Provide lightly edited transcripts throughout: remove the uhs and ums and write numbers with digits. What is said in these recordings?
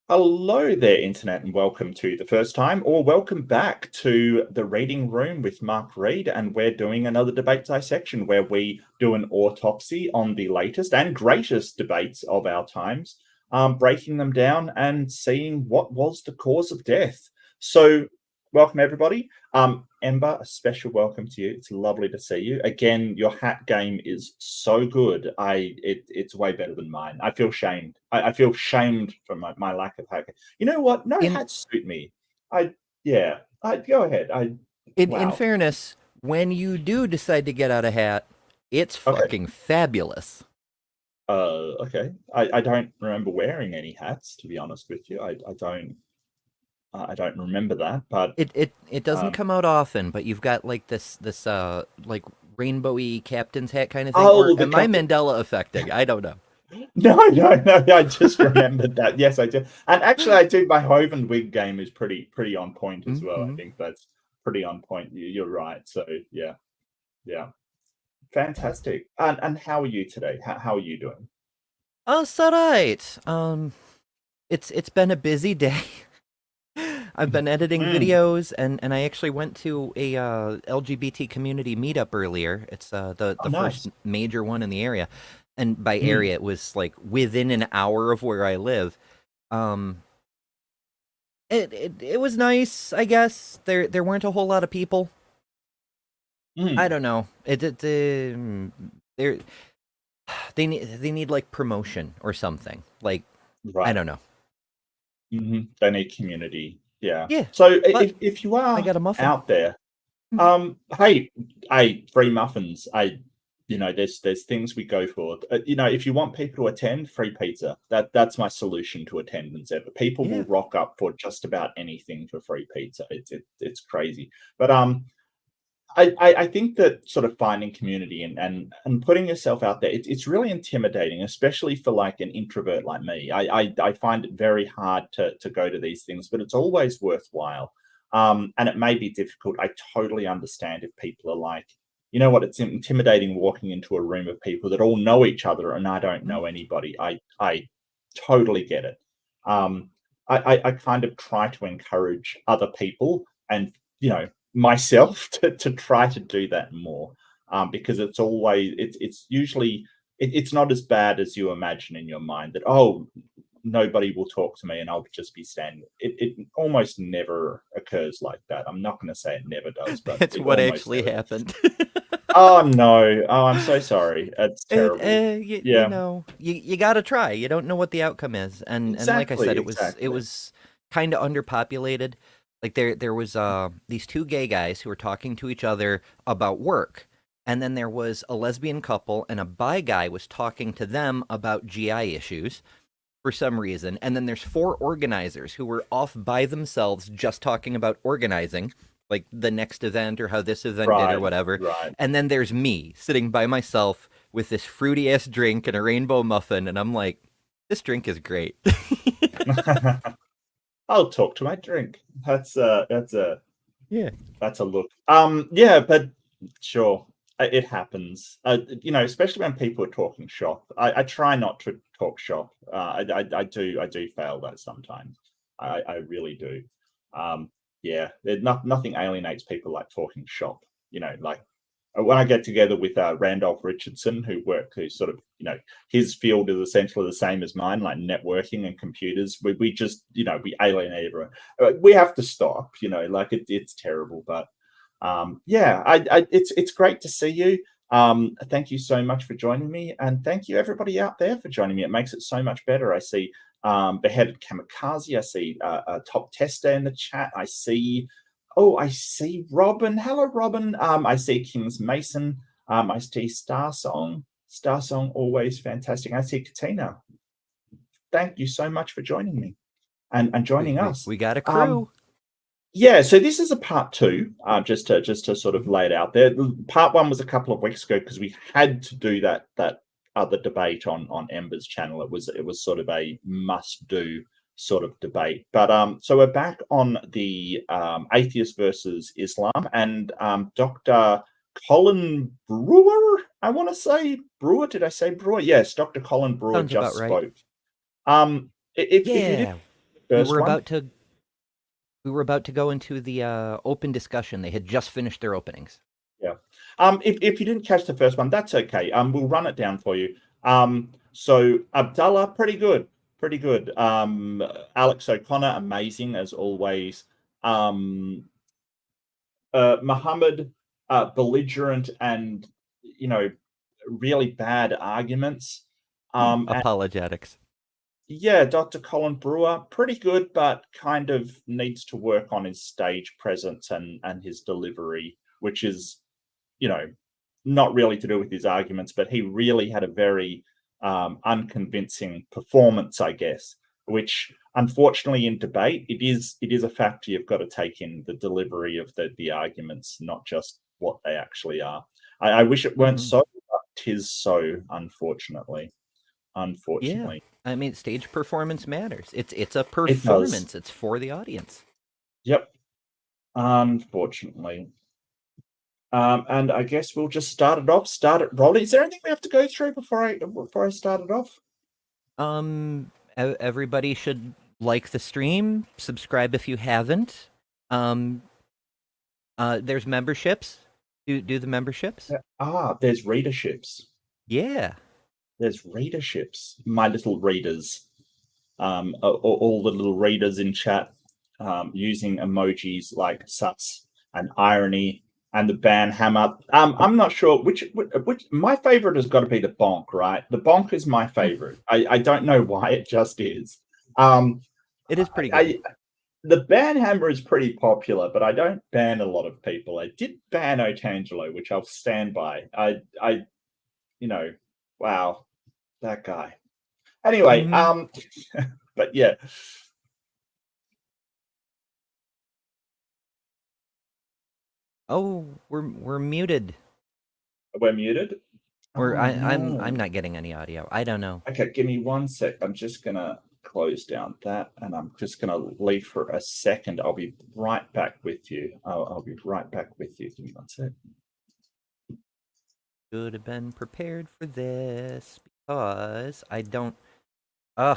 Hello there, Internet, and welcome to the first time, or welcome back to the Reading Room with Mark Reed. And we're doing another debate dissection where we do an autopsy on the latest and greatest debates of our times, breaking them down and seeing what was the cause of death. So, welcome everybody. Ember, a special welcome to you. It's lovely to see you again. Your hat game is so good. It's way better than mine. I feel shamed. I feel shamed for my lack of hat. You know what? No hats suit me. Go ahead. In fairness, when you do decide to get out a hat, it's fucking fabulous. Okay. I don't remember wearing any hats, to be honest with you. I don't remember that, but it doesn't come out often. But you've got like this like rainbowy captain's hat kind of thing. Oh, or am I Mandela affecting? I don't know. No. I just remembered that. Yes, I do. And actually, I do. My Hoven wig game is pretty on point as well. I think that's pretty on point. You're right. So yeah, fantastic. And how are you today? How are you doing? Oh, it's all right. It's been a busy day. I've been editing videos, and I actually went to a LGBT community meetup earlier. It's the first major one in the area, and by area it was like within an hour of where I live. It was nice, I guess. There weren't a whole lot of people. I don't know. They need like promotion or something. Like I don't know. They need community. Yeah. Yeah. So if you are I got a muffin out there, hey, free muffins. There's things we go for. If you want people to attend, free pizza. That's my solution to attendance ever. People will rock up for just about anything for free pizza. It's crazy. But I think that sort of finding community and putting yourself out there, it's really intimidating, especially for like an introvert like me. I find it very hard to go to these things, but it's always worthwhile. And it may be difficult. I totally understand if people are like, you know what, it's intimidating walking into a room of people that all know each other and I don't know anybody. I totally get it. I kind of try to encourage other people and, myself to try to do that more, because it's usually it's not as bad as you imagine in your mind that, oh, nobody will talk to me and I'll just be standing. It almost never occurs like that. I'm not going to say it never does, but it's what actually happened. Oh no! Oh, I'm so sorry. It's terrible. You got to try. You don't know what the outcome is, and like I said, it was kind of underpopulated. Like there was these two gay guys who were talking to each other about work, and then there was a lesbian couple and a bi guy was talking to them about GI issues for some reason, and then there's four organizers who were off by themselves just talking about organizing, like the next event or how this event did or whatever. Right. And then there's me sitting by myself with this fruity ass drink and a rainbow muffin, and I'm like, this drink is great. I'll talk to my drink. That's a look. But sure, it happens. Especially when people are talking shop. I try not to talk shop. I do fail that sometimes. I really do. Nothing alienates people like talking shop. Like when I get together with Randolph Richardson, who sort of, his field is essentially the same as mine, like networking and computers. We just, we alienate everyone. We have to stop, like it's terrible. But it's great to see you. Thank you so much for joining me. And thank you everybody out there for joining me. It makes it so much better. I see Beheaded Kamikaze. I see Top Tester in the chat. I see Robin. Hello, Robin. I see Kings Mason. I see Star Song, always fantastic. I see Katina. Thank you so much for joining me and joining us. We got a crew. So this is a part two, just to sort of lay it out there. Part one was a couple of weeks ago because we had to do that other debate on Ember's channel. It was sort of a must do sort of debate. But so we're back on the atheist versus Islam, and Dr. Colin Brewer, I want to say Brewer. Did I say Brewer? Yes, Dr. Colin Brewer. Sounds just spoke. Right. If you did, we first were one? about to go into the open discussion. They had just finished their openings. Yeah. If you didn't catch the first one, that's okay. We'll run it down for you. So Abdullah, pretty good, pretty good. Alex O'Connor, amazing as always. Muhammad, belligerent and really bad arguments. Apologetics. Yeah, Dr. Colin Brewer, pretty good, but kind of needs to work on his stage presence and his delivery, which is, not really to do with his arguments, but he really had a very unconvincing performance, I guess, which unfortunately in debate, it is a factor you've got to take in the delivery of the arguments, not just what they actually are. I wish it weren't so, but 'tis so, unfortunately. Yeah, I mean, stage performance matters. It's a It does. performance. It's for the audience. Yep. Unfortunately. And I guess we'll just start it off. Start it rolling. Is there anything we have to go through before I start it off? Everybody should like the stream, subscribe if you haven't. There's memberships. Do the memberships? There's readerships. Yeah. There's readerships. My little readers. All the little readers in chat using emojis like sus and irony and the ban hammer. I'm not sure which my favorite has got to be the bonk, right? The bonk is my favorite. I don't know why, it just is. It is pretty good. The ban hammer is pretty popular, but I don't ban a lot of people. I did ban Otangelo, which I'll stand by. Wow, that guy. Anyway, but yeah. Oh, we're muted. We're muted. I'm not getting any audio. I don't know. Okay, give me 1 sec. I'm just gonna close down that, and I'm just gonna leave for a second. I'll be right back with you. I'll be right back with you. Give me 1 sec. Should have been prepared for this because I don't. I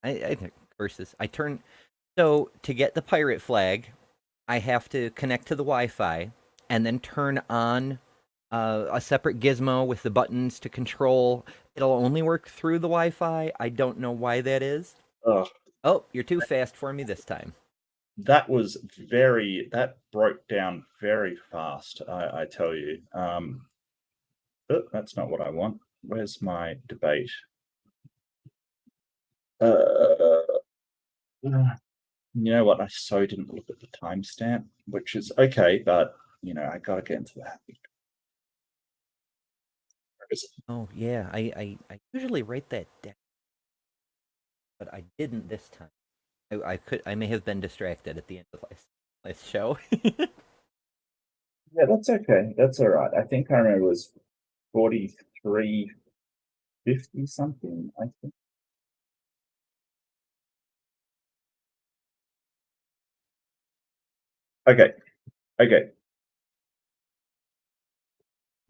think curses. So to get the pirate flag, I have to connect to the Wi-Fi and then turn on a separate gizmo with the buttons to control. It'll only work through the Wi-Fi. I don't know why that is. Oh, you're too fast for me this time. That broke down very fast, I tell you. That's not what I want. Where's my debate? You know what? I so didn't look at the timestamp, which is okay, but I gotta get into that. Oh yeah, I usually write that down, but I didn't this time. I may have been distracted at the end of last show. Yeah, that's okay. That's all right. I think I remember it was 43:50 something, I think. Okay.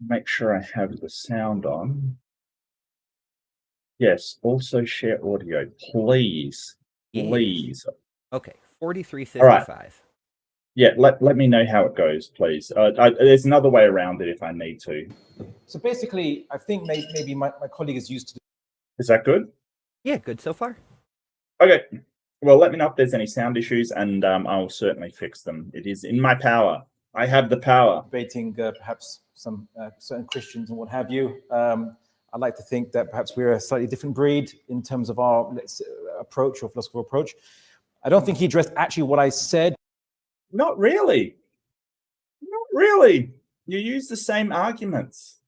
Make sure I have the sound on. Yes, also share audio, please. Please. Okay, 43:55. All right. Yeah, let me know how it goes, please. There's another way around it if I need to. So basically, I think maybe my colleague is used to. Is that good? Yeah, good so far. Okay. Well, let me know if there's any sound issues, and I'll certainly fix them. It is in my power. I have the power. Debating perhaps some certain Christians and what have you. I'd like to think that perhaps we're a slightly different breed in terms of our approach or philosophical approach. I don't think he addressed actually what I said. Not really. Not really. You use the same arguments.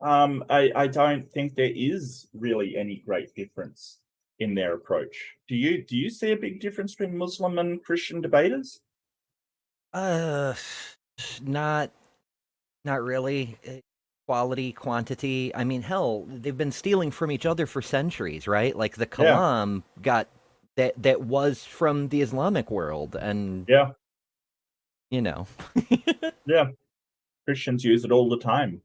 I don't think there is really any great difference in their approach. Do you see a big difference between Muslim and Christian debaters? Not really. Quality, quantity. I mean, hell, they've been stealing from each other for centuries, right? Like the Kalam got that was from the Islamic world, and yeah. Yeah, Christians use it all the time.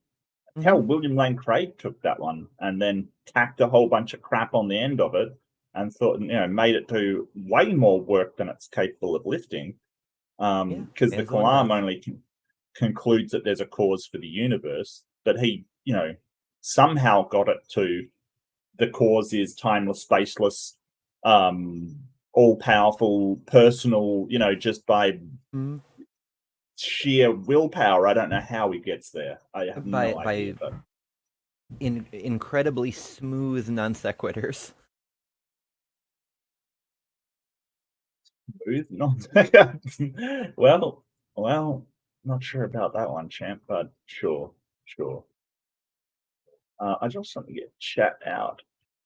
Hell, William Lane Craig took that one and then tacked a whole bunch of crap on the end of it and thought, made it do way more work than it's capable of lifting. Because the Kalam only concludes that there's a cause for the universe, but he, somehow got it to the cause is timeless, spaceless, all-powerful, personal, just by sheer willpower. I don't know how he gets there. I have no idea. But incredibly smooth non sequiturs. Smooth non well, not sure about that one, champ, but sure. I just want to get chat out.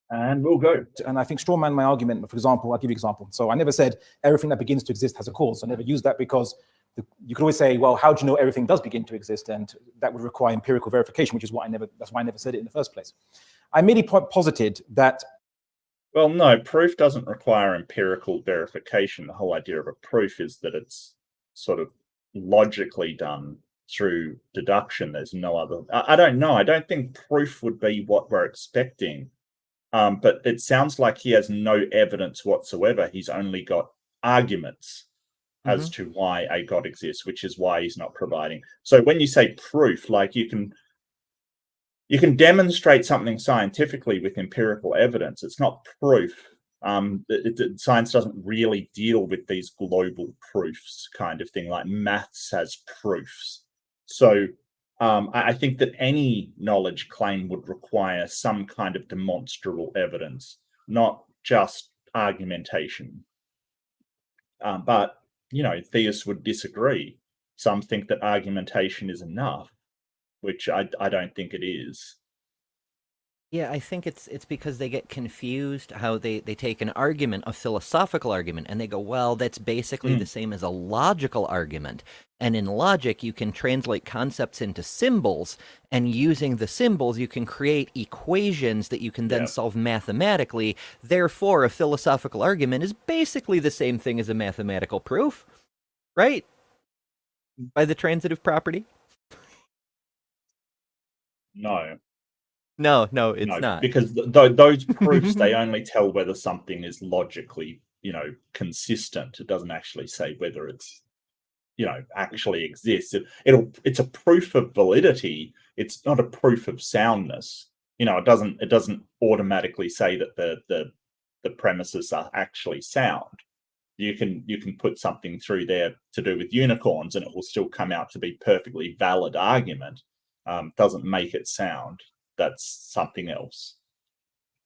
And we'll go. And I think strawman my argument, for example, I'll give you an example. So I never said everything that begins to exist has a cause. I never used that because you could always say, well, how do you know everything does begin to exist? And that would require empirical verification, which is that's why I never said it in the first place. I merely posited that. Well, no, proof doesn't require empirical verification. The whole idea of a proof is that it's sort of logically done through deduction. There's no other. I don't know. I don't think proof would be what we're expecting. But it sounds like he has no evidence whatsoever. He's only got arguments as to why a God exists, which is why he's not providing. So when you say proof, like you can demonstrate something scientifically with empirical evidence. It's not proof. Science doesn't really deal with these global proofs kind of thing, like maths has proofs. So I think that any knowledge claim would require some kind of demonstrable evidence, not just argumentation. But, theists would disagree. Some think that argumentation is enough, which I don't think it is. Yeah, I think it's because they get confused how they take an argument, a philosophical argument, and they go, well, that's basically the same as a logical argument. And in logic, you can translate concepts into symbols, and using the symbols, you can create equations that you can then solve mathematically. Therefore, a philosophical argument is basically the same thing as a mathematical proof, right? By the transitive property? No, it's not. Because those proofs, they only tell whether something is logically, consistent. It doesn't actually say whether it's, actually exists. It's a proof of validity. It's not a proof of soundness. It doesn't automatically say that the premises are actually sound. You can put something through there to do with unicorns, and it will still come out to be perfectly valid argument. Doesn't make it sound. That's something else.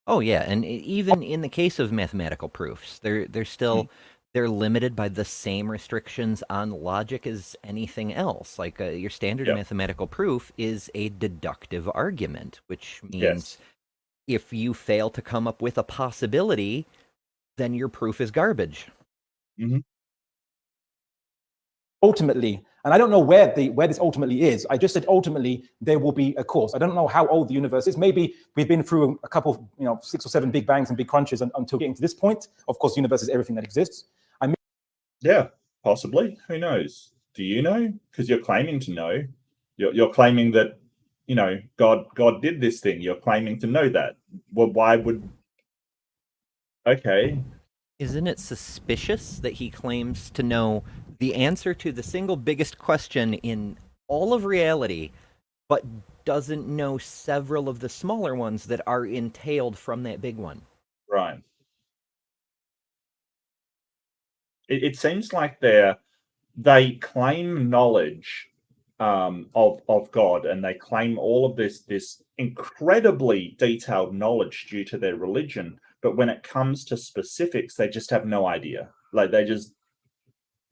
Oh yeah, and even in the case of mathematical proofs, they're still they're limited by the same restrictions on logic as anything else. Like your standard mathematical proof is a deductive argument, which means if you fail to come up with a possibility, then your proof is garbage. Ultimately, and I don't know where this ultimately is. I just said ultimately there will be a cause. I don't know how old the universe is. Maybe we've been through a couple, 6 or 7 big bangs and big crunches until getting to this point. Of course, the universe is everything that exists. Yeah, possibly. Who knows? Do you know? Because you're claiming to know. You're claiming that God did this thing. You're claiming to know that. Well, why would? Okay. Isn't it suspicious that he claims to know the answer to the single biggest question in all of reality, but doesn't know several of the smaller ones that are entailed from that big one? Right. It seems like they claim knowledge of God, and they claim all of this incredibly detailed knowledge due to their religion. But when it comes to specifics, they just have no idea. Like they just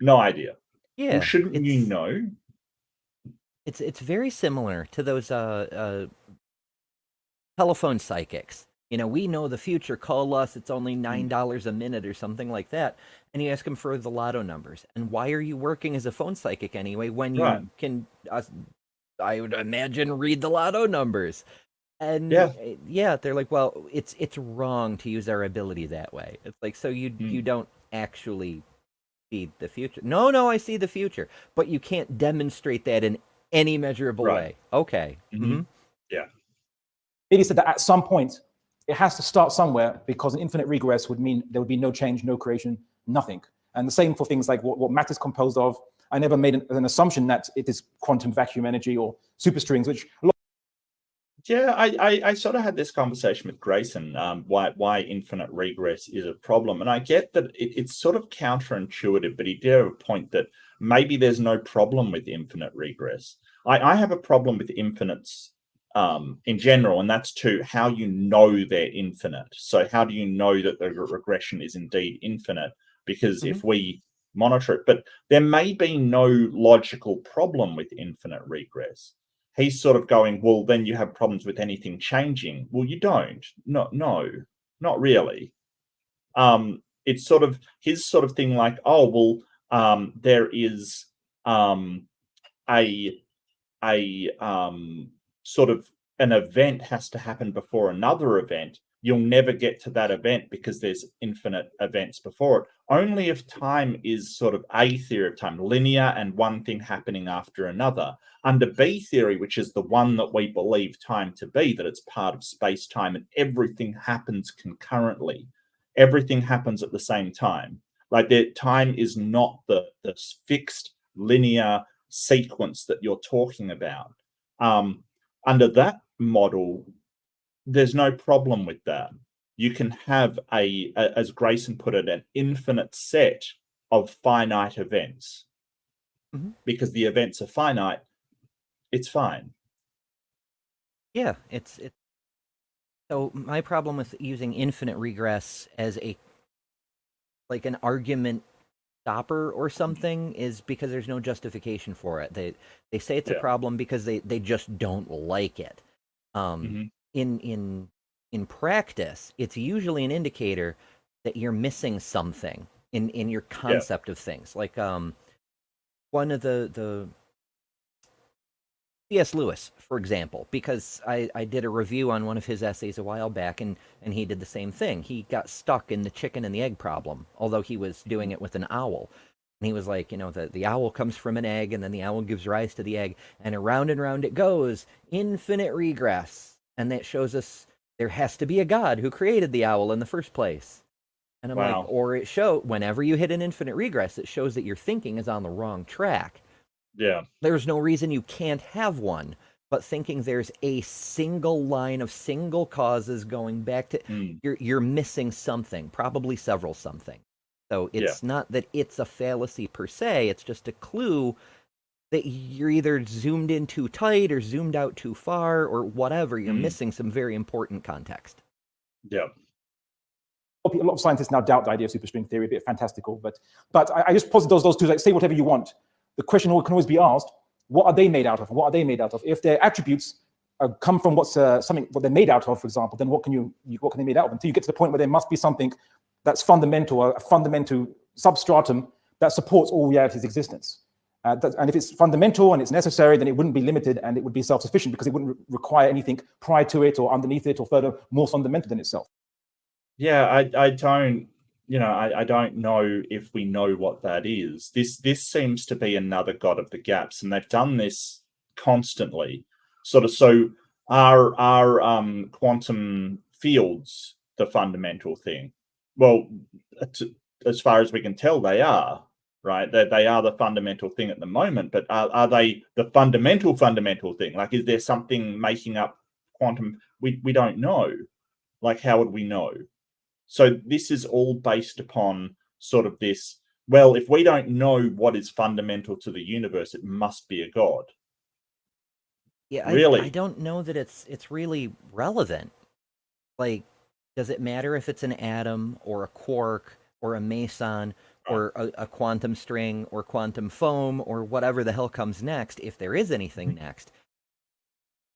no idea. Yeah. Well, shouldn't you know? It's very similar to those telephone psychics. We know the future. Call us. It's only $9 a minute or something like that. And you ask them for the lotto numbers. And why are you working as a phone psychic anyway when you can, I would imagine, read the lotto numbers? And they're like, well, it's wrong to use our ability that way. It's like, so you don't actually see the future. No, I see the future, but you can't demonstrate that in any measurable way. Okay. He said that at some point it has to start somewhere, because an infinite regress would mean there would be no change, no creation, nothing. And the same for things like what matter is composed of. I never made an assumption that it is quantum vacuum energy or superstrings, which yeah, I sort of had this conversation with Grayson, why infinite regress is a problem. And I get that it's sort of counterintuitive, but he did have a point that maybe there's no problem with infinite regress. I have a problem with infinites in general, and that's to how you know they're infinite. So how do you know that the regression is indeed infinite? Because if we monitor it, but there may be no logical problem with infinite regress. He's sort of going, well, then you have problems with anything changing. Well, you don't. No, not really. It's sort of his sort of thing like, oh, well, there is a sort of an event has to happen before another event. You'll never get to that event because there's infinite events before it. Only if time is sort of A theory of time, linear and one thing happening after another. Under B theory, which is the one that we believe time to be, that it's part of space-time and everything happens concurrently. Everything happens at the same time. Like time is not the fixed linear sequence that you're talking about. Under that model, there's no problem with that. You can have as Grayson put it, an infinite set of finite events. Because the events are finite, it's fine. Yeah, it's so my problem with using infinite regress as like an argument stopper or something is because there's no justification for it. They say it's a problem because they just don't like it. In practice, it's usually an indicator that you're missing something in your concept of things. Like one of the C.S. Lewis, for example, because I did a review on one of his essays a while back, and he did the same thing. He got stuck in the chicken and the egg problem, although he was doing it with an owl. And he was like, the owl comes from an egg, and then the owl gives rise to the egg, and around it goes, infinite regress. And that shows us there has to be a God who created the owl in the first place. And I'm like, or whenever you hit an infinite regress, it shows that your thinking is on the wrong track. Yeah. There's no reason you can't have one, but thinking there's a single line of single causes going back to you're missing something, probably several something. So it's not that it's a fallacy per se, it's just a clue that you're either zoomed in too tight or zoomed out too far or whatever. You're missing some very important context. Yeah. A lot of scientists now doubt the idea of superstring theory, a bit fantastical, but I just posit those two, like, say whatever you want. The question can always be asked, what are they made out of? What are they made out of? If their attributes come from what they're made out of, for example, then what can they be made out of? Until you get to the point where there must be something that's fundamental, a fundamental substratum that supports all reality's existence. And if it's fundamental and it's necessary, then it wouldn't be limited and it would be self-sufficient because it wouldn't require anything prior to it or underneath it or further more fundamental than itself. Yeah, I don't, I don't know if we know what that is. This seems to be another God of the gaps, and they've done this constantly. So are quantum fields the fundamental thing? Well, as far as we can tell, they are, right? They are the fundamental thing at the moment, but are they the fundamental thing? Like, is there something making up quantum? We don't know. Like, how would we know? So this is all based upon sort of this, well, if we don't know what is fundamental to the universe, it must be a God. Yeah, really? I don't know that it's really relevant. Like, does it matter if it's an atom or a quark or a meson or a quantum string or quantum foam or whatever the hell comes next, if there is anything next?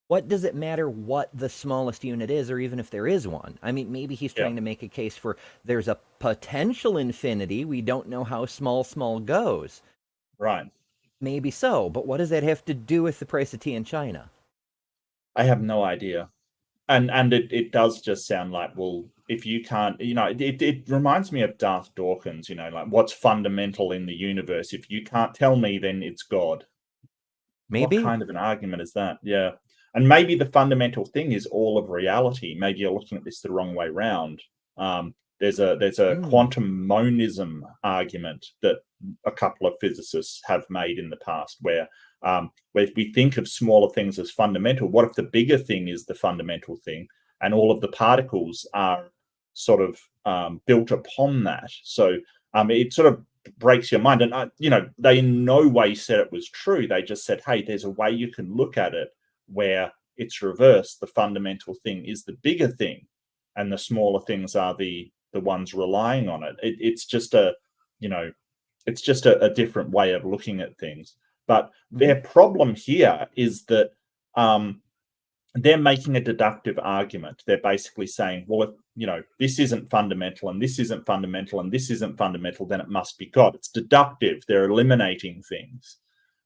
What does it matter what the smallest unit is, or even if there is one? I mean, maybe he's trying to make a case for there's a potential infinity. We don't know how small goes. Right. Maybe so, but what does that have to do with the price of tea in China? I have no idea. And it does just sound like, well, if you can't, it reminds me of Darth Dawkins, like, what's fundamental in the universe? If you can't tell me, then it's God. Maybe. What kind of an argument is that? Yeah. And maybe the fundamental thing is all of reality. Maybe you're looking at this the wrong way round. There's a quantum monism argument that a couple of physicists have made in the past, where we think of smaller things as fundamental. What if the bigger thing is the fundamental thing, and all of the particles are sort of built upon that? So it sort of breaks your mind. And they in no way said it was true. They just said, hey, there's a way you can look at it where it's reversed. The fundamental thing is the bigger thing, and the smaller things are the ones relying on it. It's just a different way of looking at things. But their problem here is that they're making a deductive argument. They're basically saying, well, if this isn't fundamental, and this isn't fundamental, and this isn't fundamental, then it must be God. It's deductive. They're eliminating things.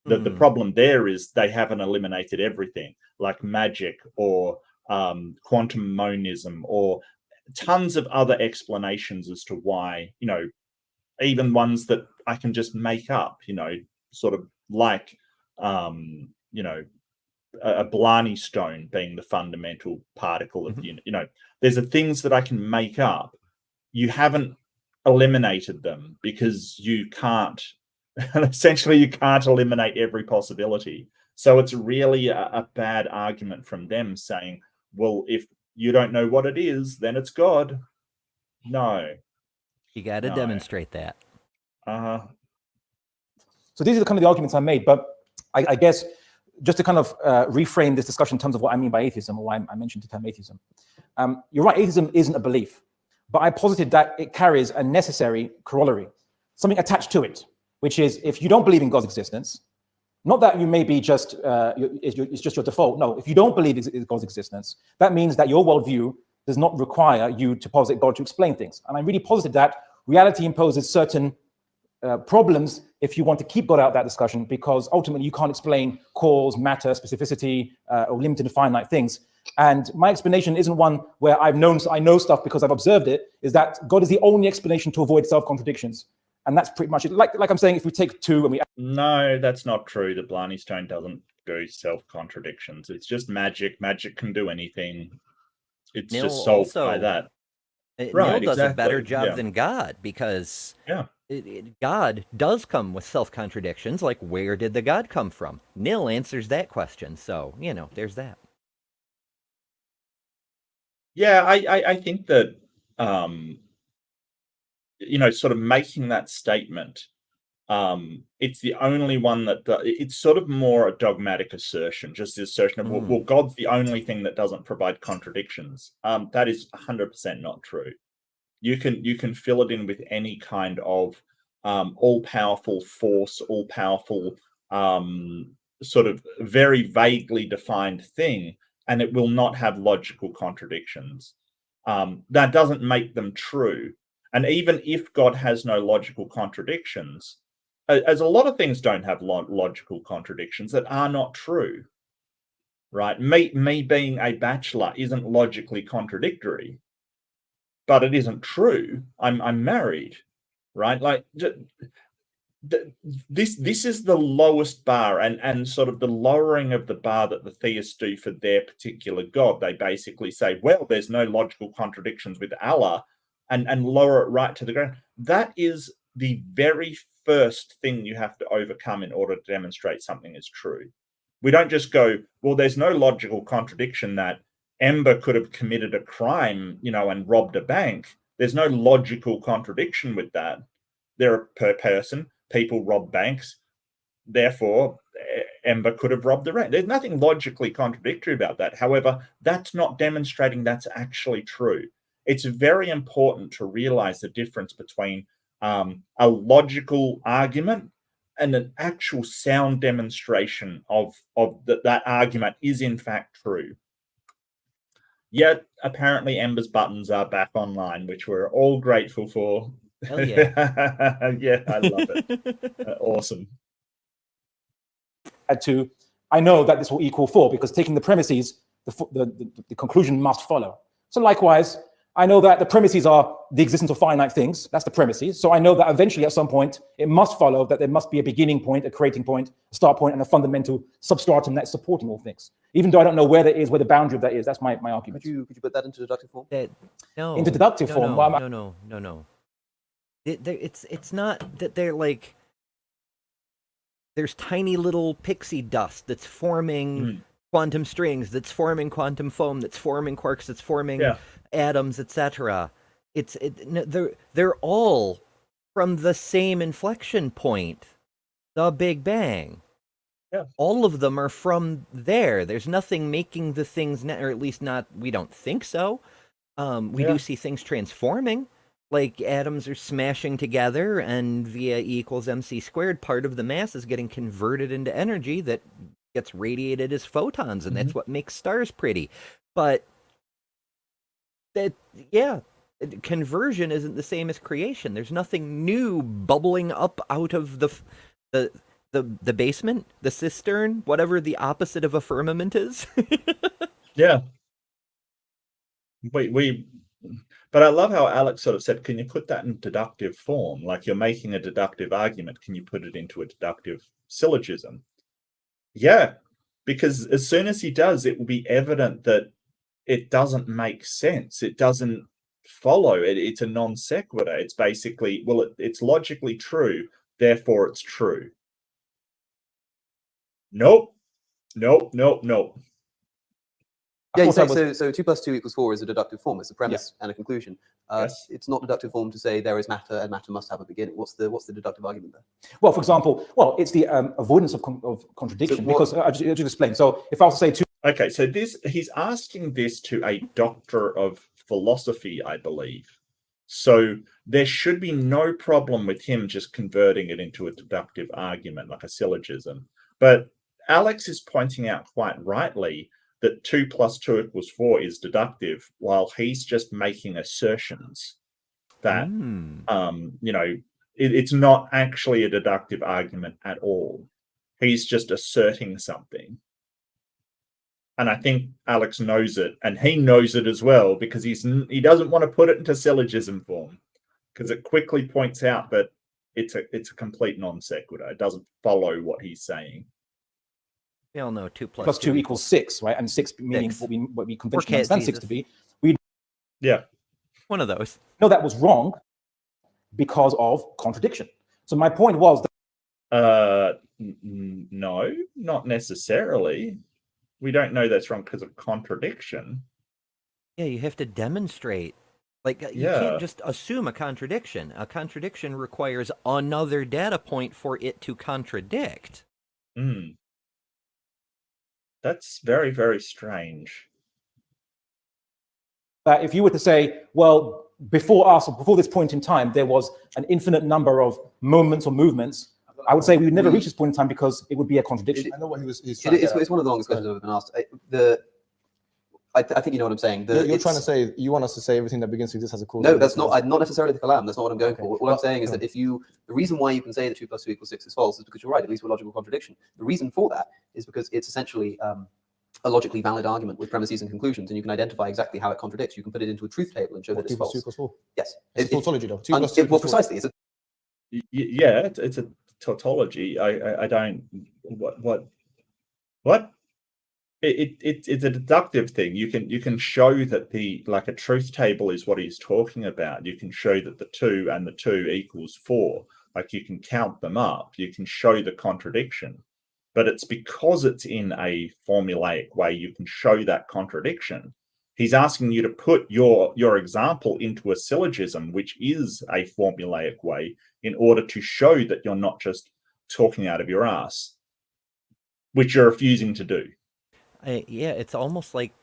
The problem there is they haven't eliminated everything, like magic or quantum monism, or tons of other explanations as to why, even ones that I can just make up, sort of like, a Blarney stone being the fundamental particle of the, there's things that I can make up. You haven't eliminated them because you can't, essentially you can't eliminate every possibility. So it's really a bad argument from them saying, well, if you don't know what it is, then it's God. No. You got to demonstrate that. So these are kind of the arguments I made, but I guess just to kind of reframe this discussion in terms of what I mean by atheism, or why I mentioned the term atheism. You're right, atheism isn't a belief, but I posited that it carries a necessary corollary, something attached to it, which is if you don't believe in God's existence, not that you may be just, it's just your default. No, if you don't believe in God's existence, that means that your worldview does not require you to posit God to explain things. And I really posited that reality imposes certain problems if you want to keep God out of that discussion, because ultimately you can't explain cause, matter, specificity, or limited and finite things. And my explanation isn't one where I know stuff because I've observed it, is that God is the only explanation to avoid self-contradictions. And that's pretty much it. Like I'm saying, if we take two and we... No, that's not true. The Blarney Stone doesn't do self-contradictions. It's just magic. Magic can do anything. It's Nil just solved also, by that. Nil does a better job than God, because God does come with self-contradictions. Like, where did the God come from? Nil answers that question. So, there's that. Yeah, I think that, sort of making that statement, it's the only one that it's sort of more a dogmatic assertion, just the assertion of, well, God's the only thing that doesn't provide contradictions. That is 100% not true. You can fill it in with any kind of all-powerful force, all-powerful sort of very vaguely defined thing, and it will not have logical contradictions. That doesn't make them true. And even if God has no logical contradictions, as a lot of things don't have logical contradictions that are not true, right? Me being a bachelor isn't logically contradictory, but it isn't true. I'm married, right? Like, this is the lowest bar, and sort of the lowering of the bar that the theists do for their particular God. They basically say, well, there's no logical contradictions with Allah, and lower it right to the ground. That is the very first thing you have to overcome in order to demonstrate something is true. We don't just go, well, there's no logical contradiction that Ember could have committed a crime, and robbed a bank. There's no logical contradiction with that. They're per person. People rob banks. Therefore, Ember could have robbed the bank. There's nothing logically contradictory about that. However, that's not demonstrating that's actually true. It's very important to realize the difference between a logical argument and an actual sound demonstration of that argument is in fact true. Yet, apparently, Ember's buttons are back online, which we're all grateful for. Hell yeah. Yeah, I love it. Awesome. I know that this will equal 4, because taking the premises, the conclusion must follow. So likewise, I know that the premises are the existence of finite things. That's the premises. So I know that eventually at some point, it must follow that there must be a beginning point, a creating point, a start point, and a fundamental substratum that's supporting all things. Even though I don't know where that is, where the boundary of that is. That's my argument. Could you put that into deductive form? No. Into deductive form. No. It's not that they're like, there's tiny little pixie dust that's forming quantum strings, that's forming quantum foam, that's forming quarks, that's forming atoms, etc. They're all from the same inflection point, the Big Bang. Yeah. All of them are from there. There's nothing making the things, or at least not, we don't think so. We do see things transforming, like atoms are smashing together, and via E equals mc squared, part of the mass is getting converted into energy that gets radiated as photons, and that's what makes stars pretty. But conversion isn't the same as creation. There's nothing new bubbling up out of the basement, the cistern, whatever the opposite of a firmament is. Yeah. But I love how Alex sort of said, can you put that in deductive form? Like, you're making a deductive argument. Can you put it into a deductive syllogism? Yeah, because as soon as he does, it will be evident that it doesn't make sense. It doesn't follow. It's a non sequitur. It's basically, well, it's logically true, therefore it's true. Nope. Yeah, so 2 plus 2 equals 4 is a deductive form. It's a premise and a conclusion. Yes. It's not deductive form to say there is matter and matter must have a beginning. What's the deductive argument there? Well, for example, it's the avoidance of contradiction. So because I'll just explain. So if I was to say two. Okay, so he's asking this to a doctor of philosophy, I believe. So there should be no problem with him just converting it into a deductive argument, like a syllogism. But Alex is pointing out quite rightly that 2 plus 2 equals 4 is deductive, while he's just making assertions that, it's not actually a deductive argument at all. He's just asserting something. And I think Alex knows it, and he knows it as well, because he doesn't want to put it into syllogism form, because it quickly points out that it's a complete non sequitur. It doesn't follow what he's saying. We all know 2 plus 2 equals 6, right? And 6 meaning what we conventionally understand 6 to be. One of those. No, that was wrong because of contradiction. So my point was that no, not necessarily. We don't know that's wrong because of contradiction. Yeah, you have to demonstrate. Like, you can't just assume a contradiction. A contradiction requires another data point for it to contradict. That's very, very strange. that if you were to say, well, before us, or before this point in time, there was an infinite number of moments or movements, I would say we would never reach this point in time because it would be a contradiction. I know what he's trying to get. It's one of the longest questions I've been asked. I think you know what I'm saying. You're trying to say, you want us to say everything that begins to exist has a cause. No, that's not necessarily the kalam. That's not what I'm going for. All I'm saying is that the reason why you can say that 2 plus 2 equals 6 is false is because you're right, it leads to a logical contradiction. The reason for that is because it's essentially a logically valid argument with premises and conclusions, and you can identify exactly how it contradicts. You can put it into a truth table and show that it's false. 2 plus 2 equals 4. Yes. It's a tautology, though. 2 plus 2 well, precisely. It's a tautology. I don't. What? It's a deductive thing. You can show that a truth table is what he's talking about. You can show that the 2 and the 2 equals 4. Like, you can count them up. You can show the contradiction. But it's because it's in a formulaic way you can show that contradiction. He's asking you to put your example into a syllogism, which is a formulaic way, in order to show that you're not just talking out of your ass, which you're refusing to do. It's almost like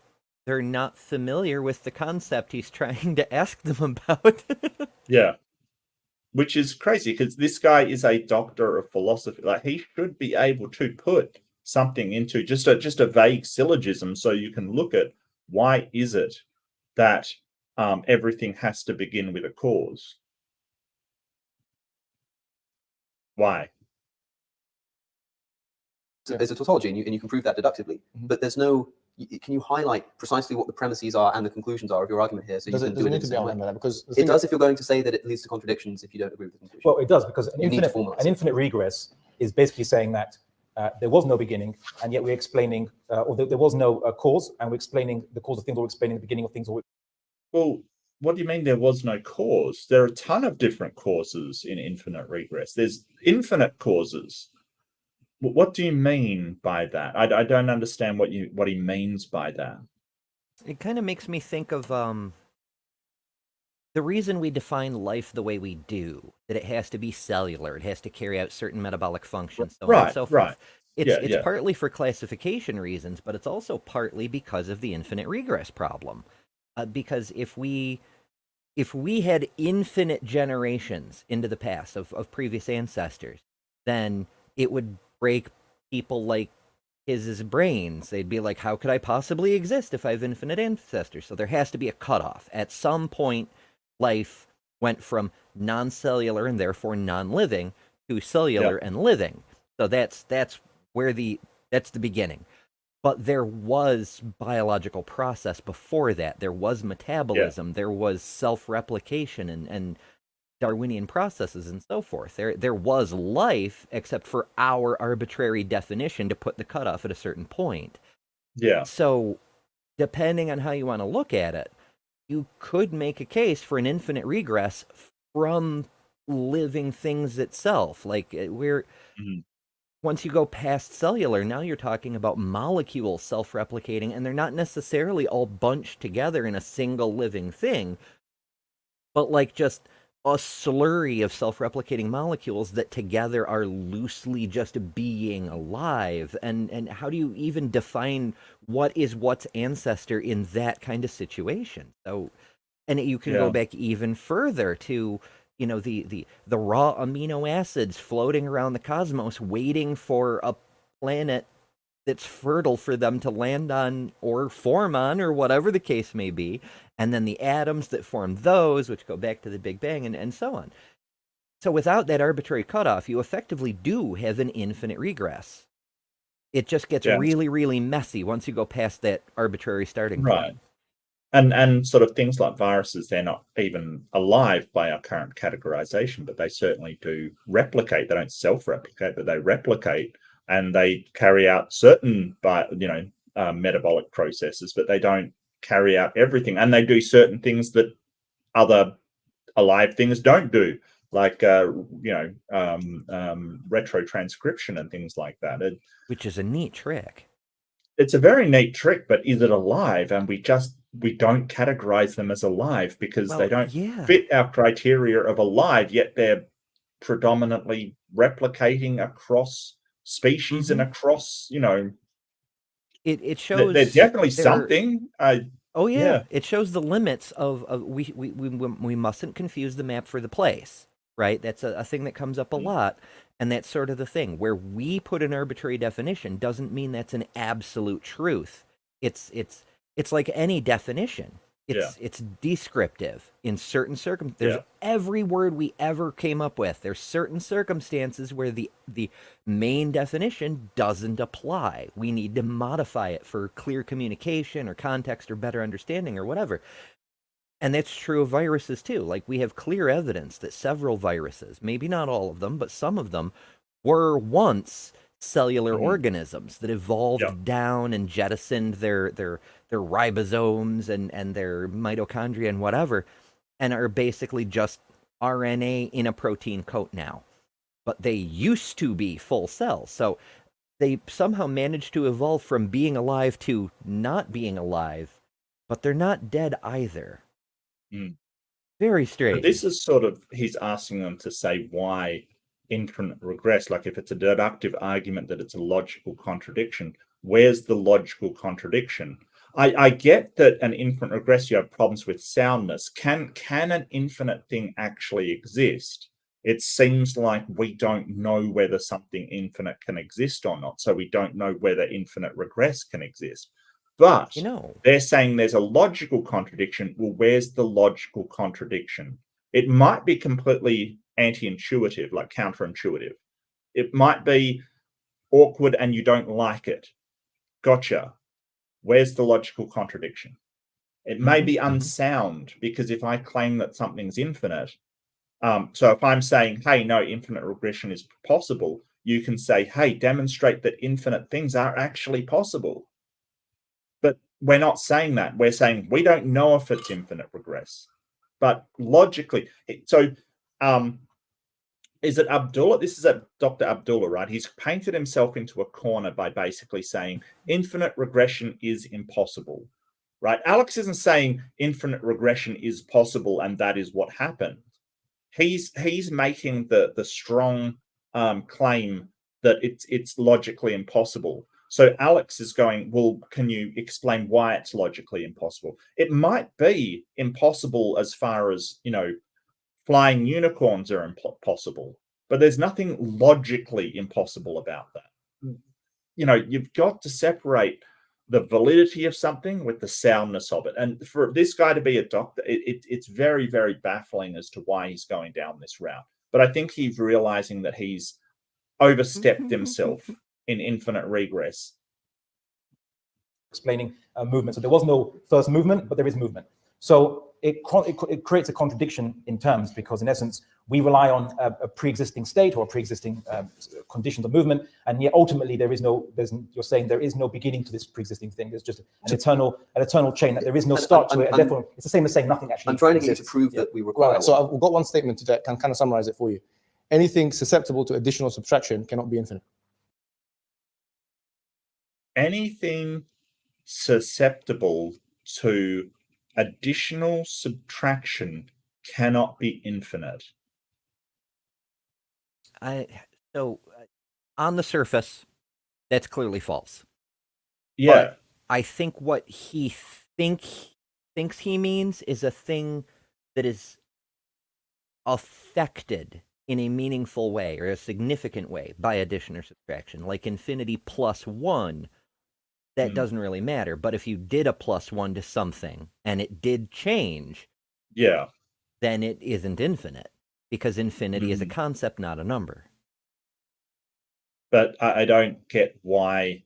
they're not familiar with the concept he's trying to ask them about. Yeah. Which is crazy, because this guy is a doctor of philosophy. Like, he should be able to put something into just a vague syllogism, so you can look at why is it that everything has to begin with a cause. Why? There's a tautology, and you can prove that deductively. But there's no can you highlight precisely what the premises are and the conclusions are of your argument here? So Does you it, can does do it it need in to the be same way. outlined like that? Because the It thing does if you're going to say that it leads to contradictions if you don't agree with the conclusion. Well, it does, because an You need to infinite, formalize an it. infinite regress is basically saying that there was no beginning, and yet we're explaining, or there was no cause, and we're explaining the cause of things, or explaining the beginning of things. Or Well, what do you mean there was no cause? There are a ton of different causes in infinite regress. There's infinite causes. What do you mean by that? I don't understand what he means by that. It kind of makes me think of the reason we define life the way we do, that it has to be cellular, it has to carry out certain metabolic functions, so on and so forth. Right. It's partly for classification reasons, but it's also partly because of the infinite regress problem. Because if we had infinite generations into the past of previous ancestors, then it would break people like his brains. They'd be like, how could I possibly exist if I have infinite ancestors? So there has to be a cutoff. At some point, life went from non-cellular and therefore non-living to cellular and living. So that's where that's the beginning. But there was biological process before that. There was metabolism. There was self-replication and Darwinian processes and so forth. There was life, except for our arbitrary definition to put the cutoff at a certain point. Yeah. So, depending on how you want to look at it, you could make a case for an infinite regress from living things itself. Like once you go past cellular, now you're talking about molecules self-replicating, and they're not necessarily all bunched together in a single living thing, but like just a slurry of self-replicating molecules that together are loosely just being alive. And how do you even define what is what's ancestor in that kind of situation? So, and you can go back even further to, you know, the raw amino acids floating around the cosmos waiting for a planet that's fertile for them to land on or form on, or whatever the case may be, and then the atoms that form those, which go back to the Big Bang, and so on. So without that arbitrary cutoff, you effectively do have an infinite regress. It just gets really, really messy once you go past that arbitrary starting point. And sort of things like viruses, they're not even alive by our current categorization, but they certainly do replicate. They don't self-replicate, but they replicate, and they carry out certain metabolic processes, but they don't carry out everything. And they do certain things that other alive things don't do, like retrotranscription and things like that. Which is a neat trick. It's a very neat trick, but is it alive? And we don't categorize them as alive because they don't fit our criteria of alive, yet they're predominantly replicating across species and across, it shows they're definitely something. It shows the limits of we mustn't confuse the map for the place, right? That's a thing that comes up a lot. And that's sort of the thing where we put an arbitrary definition doesn't mean that's an absolute truth. It's like any definition. It's descriptive in certain circumstances. There's every word we ever came up with. There's certain circumstances where the main definition doesn't apply. We need to modify it for clear communication or context or better understanding or whatever. And that's true of viruses too. Like, we have clear evidence that several viruses, maybe not all of them, but some of them, were once cellular organisms that evolved down and jettisoned their ribosomes and their mitochondria and whatever, and are basically just RNA in a protein coat now. But they used to be full cells. So they somehow managed to evolve from being alive to not being alive, but they're not dead either. Very strange. But this is sort of, he's asking them to say why infinite regress, like if it's a deductive argument that it's a logical contradiction, where's the logical contradiction? I get that an infinite regress, you have problems with soundness. Can an infinite thing actually exist? It seems like we don't know whether something infinite can exist or not, so we don't know whether infinite regress can exist. But they're saying there's a logical contradiction. Well, where's the logical contradiction? It might be completely anti-intuitive, like counterintuitive. It might be awkward and you don't like it. Gotcha. Where's the logical contradiction? It may be unsound, because if I claim that something's infinite, so if I'm saying, hey, no, infinite regression is possible, you can say, hey, demonstrate that infinite things are actually possible. But we're not saying that. We're saying we don't know if it's infinite regress. But logically, so is it Abdullah? This is Dr. Abdullah, right? He's painted himself into a corner by basically saying infinite regression is impossible, right? Alex isn't saying infinite regression is possible and that is what happened. He's making the strong claim that it's logically impossible. So Alex is going, well, can you explain why it's logically impossible? It might be impossible as far as, flying unicorns are impossible, but there's nothing logically impossible about that. You've got to separate the validity of something with the soundness of it. And for this guy to be a doctor, it's very, very baffling as to why he's going down this route. But I think he's realizing that he's overstepped himself in infinite regress. Explaining movement. So there was no first movement, but there is movement. So it creates a contradiction in terms, because in essence, we rely on a pre-existing state or pre-existing conditions of movement, and yet ultimately you're saying there is no beginning to this pre-existing thing. There's just an eternal chain, that there is no start to it, and therefore it's the same as saying nothing actually I'm trying to get you to exists. prove that we require. Right, so I've got one statement that can kind of summarize it for you. Anything susceptible to addition or subtraction cannot be infinite. Anything susceptible to additional subtraction cannot be infinite. So on the surface, that's clearly false. Yeah. But I think what he thinks he means is a thing that is affected in a meaningful way or a significant way by addition or subtraction, like infinity plus 1. That doesn't really matter. But if you did a plus 1 to something and it did change, then it isn't infinite, because infinity is a concept, not a number. But I don't get why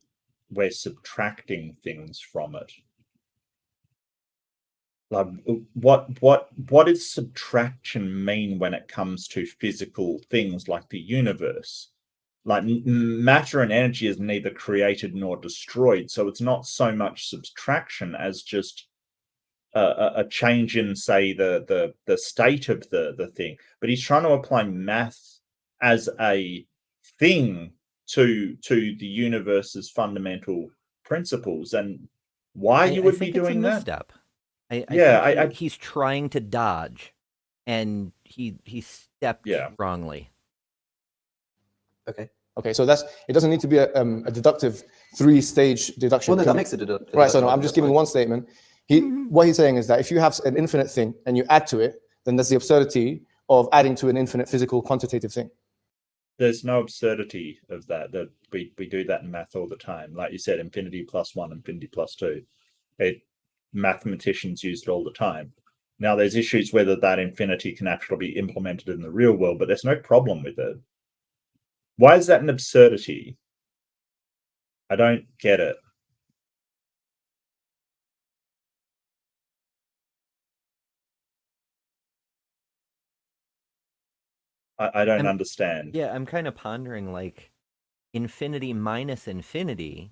we're subtracting things from it. Like, what does subtraction mean when it comes to physical things like the universe? Like, matter and energy is neither created nor destroyed, so it's not so much subtraction as just a change in, say, the state of the thing. But he's trying to apply math as a thing to the universe's fundamental principles, and why you would be doing that? Step. I think he's trying to dodge, and he stepped wrongly. Okay, so it doesn't need to be a deductive 3-stage deduction. Well, no, that makes it a deductive. Right, so no, I'm just giving one statement. What he's saying is that if you have an infinite thing and you add to it, then there's the absurdity of adding to an infinite physical quantitative thing. There's no absurdity of that. That we do that in math all the time. Like you said, infinity plus 1, infinity plus 2. Mathematicians use it all the time. Now, there's issues whether that infinity can actually be implemented in the real world, but there's no problem with it. Why is that an absurdity? I don't get it. I don't understand. Yeah, I'm kind of pondering, like, infinity minus infinity,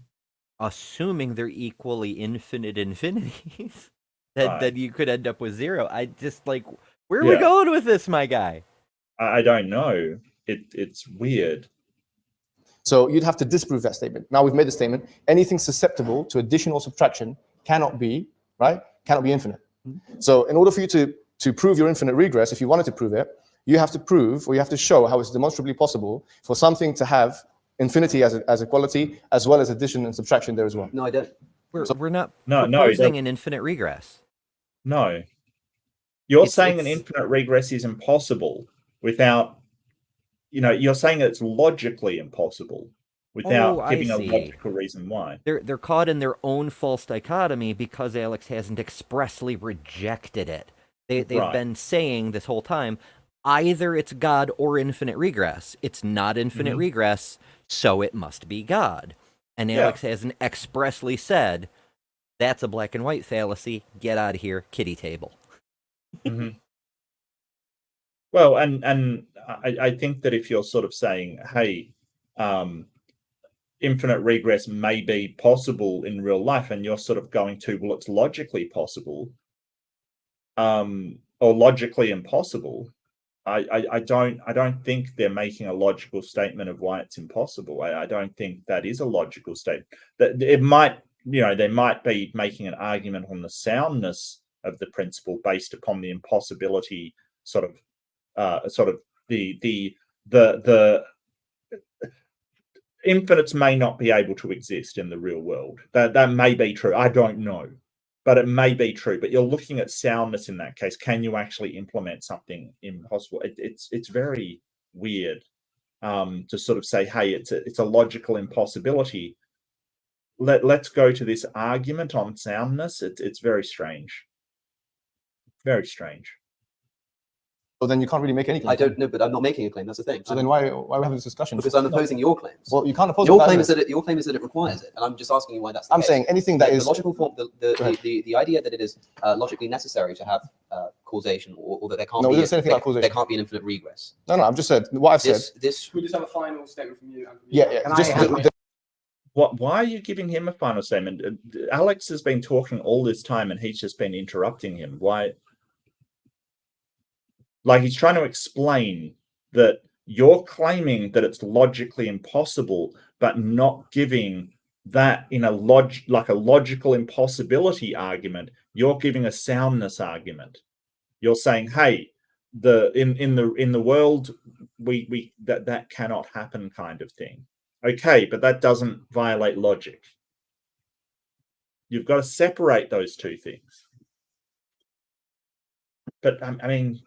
assuming they're equally infinite infinities, that you could end up with 0. I just, like, where are we going with this, my guy? I don't know. It's weird. So you'd have to disprove that statement. Now we've made the statement, anything susceptible to addition or subtraction cannot be infinite. So in order for you to prove your infinite regress, if you wanted to prove it, you have to prove, or you have to show how it's demonstrably possible for something to have infinity as a quality, as well as addition and subtraction there as well. No, I don't. We're not No, proposing an infinite regress. No. You're saying an infinite regress is impossible without, you're saying it's logically impossible without giving a logical reason why. They're caught in their own false dichotomy because Alex hasn't expressly rejected it. They've been saying this whole time, either it's God or infinite regress. It's not infinite regress, so it must be God. And Alex hasn't expressly said, That's a black and white fallacy. Get out of here, kiddie table. Mm-hmm. Well, and I think that if you're sort of saying, hey, infinite regress may be possible in real life, and you're sort of going to, well, it's logically possible, or logically impossible. I don't think they're making a logical statement of why it's impossible. I don't think that is a logical statement. That it might, they might be making an argument on the soundness of the principle based upon the impossibility sort of the infinites may not be able to exist in the real world. That may be true. I don't know, but it may be true. But you're looking at soundness in that case. Can you actually implement something impossible? It's very weird to sort of say, hey, it's a logical impossibility. Let's go to this argument on soundness. It's very strange. Very strange. So then you can't really make any claim. I don't know, but I'm not making a claim. That's the thing. So then why are we having this discussion? Because I'm opposing your claims. Well, you can't oppose your claim is that it requires it, and I'm just asking you why that's the I'm case. saying anything that is the logical form, the idea that it is logically necessary to have causation, or that there can't be anything about causation. There can't be an infinite regress. No, I've just said what I've said. We just have a final statement from you. Why are you giving him a final statement? Alex has been talking all this time, and he's just been interrupting him. Why? Like, he's trying to explain that you're claiming that it's logically impossible, but not giving that in a logical impossibility argument. You're giving a soundness argument. You're saying, hey, in the world, we that cannot happen, kind of thing. Okay, but that doesn't violate logic. You've got to separate those two things. But I mean,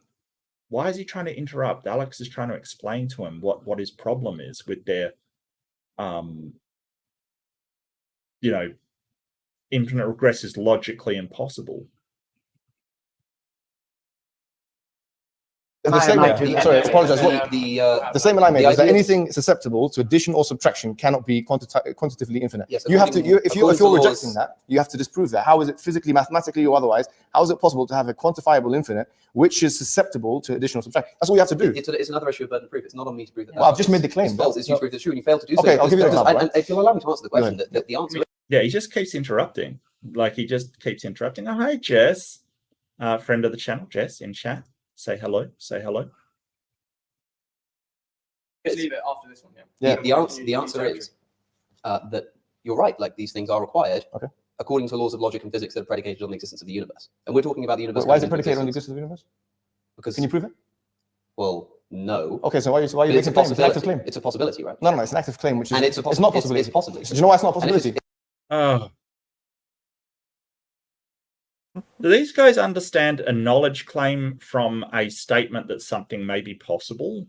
why is he trying to interrupt? Alex is trying to explain to him what his problem is with their, infinite regress is logically impossible. The statement, sorry, I apologize. The statement I made is that anything susceptible to addition or subtraction cannot be quantitatively infinite. Yes, you have to, if you're rejecting that, you have to disprove that. How is it physically, mathematically, or otherwise? How is it possible to have a quantifiable infinite which is susceptible to addition or subtraction? That's all you have to do. It's another issue of burden of proof. It's not on me to prove that. Well, I've just made the claim. It's false. It's you prove it's true, and you failed to do so. Okay, I'll give you an example. And if you'll allow me to answer the question, the answer. Yeah, he just keeps interrupting. Like, he just keeps interrupting. Oh, hi, Jess, friend of the channel, Jess in chat. Say hello. Say hello. Leave it after this one. Yeah. The answer is that you're right. Like, these things are required according to laws of logic and physics that are predicated on the existence of the universe. And we're talking about the universe. Why is it predicated on the existence of the universe? Because, can you prove it? Well, no. Okay, so why are you making a claim? It's an active claim. It's a possibility, right? No, it's an active claim, which is and it's not possibility. It's possibility. Do you know why it's not a possibility? Do these guys understand a knowledge claim from a statement that something may be possible?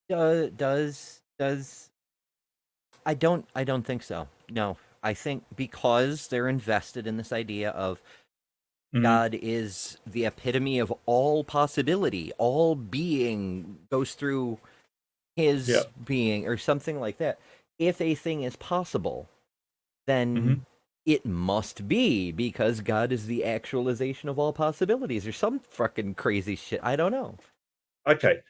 Does I don't think so. No, I think because they're invested in this idea of God is the epitome of all possibility, all being goes through his being, or something like that. If a thing is possible, then it must be, because God is the actualization of all possibilities, or some fucking crazy shit. I don't know. Okay.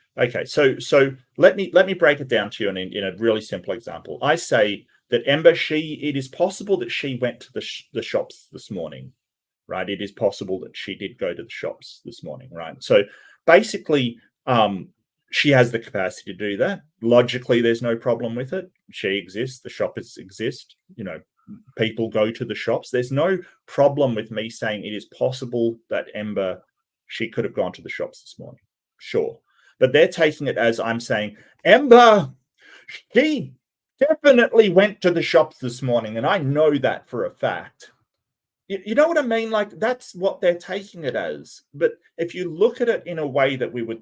So let me break it down to you in a really simple example. I say that Ember, it is possible that she went to the shops this morning, right? It is possible that she did go to the shops this morning, right? So basically, she has the capacity to do that. Logically, there's no problem with it. She exists. The shops exist. People go to the shops. There's no problem with me saying it is possible that Ember, she could have gone to the shops this morning. Sure. But they're taking it as I'm saying, Ember, she definitely went to the shops this morning, and I know that for a fact. You know what I mean? Like, that's what they're taking it as. But if you look at it in a way that we would,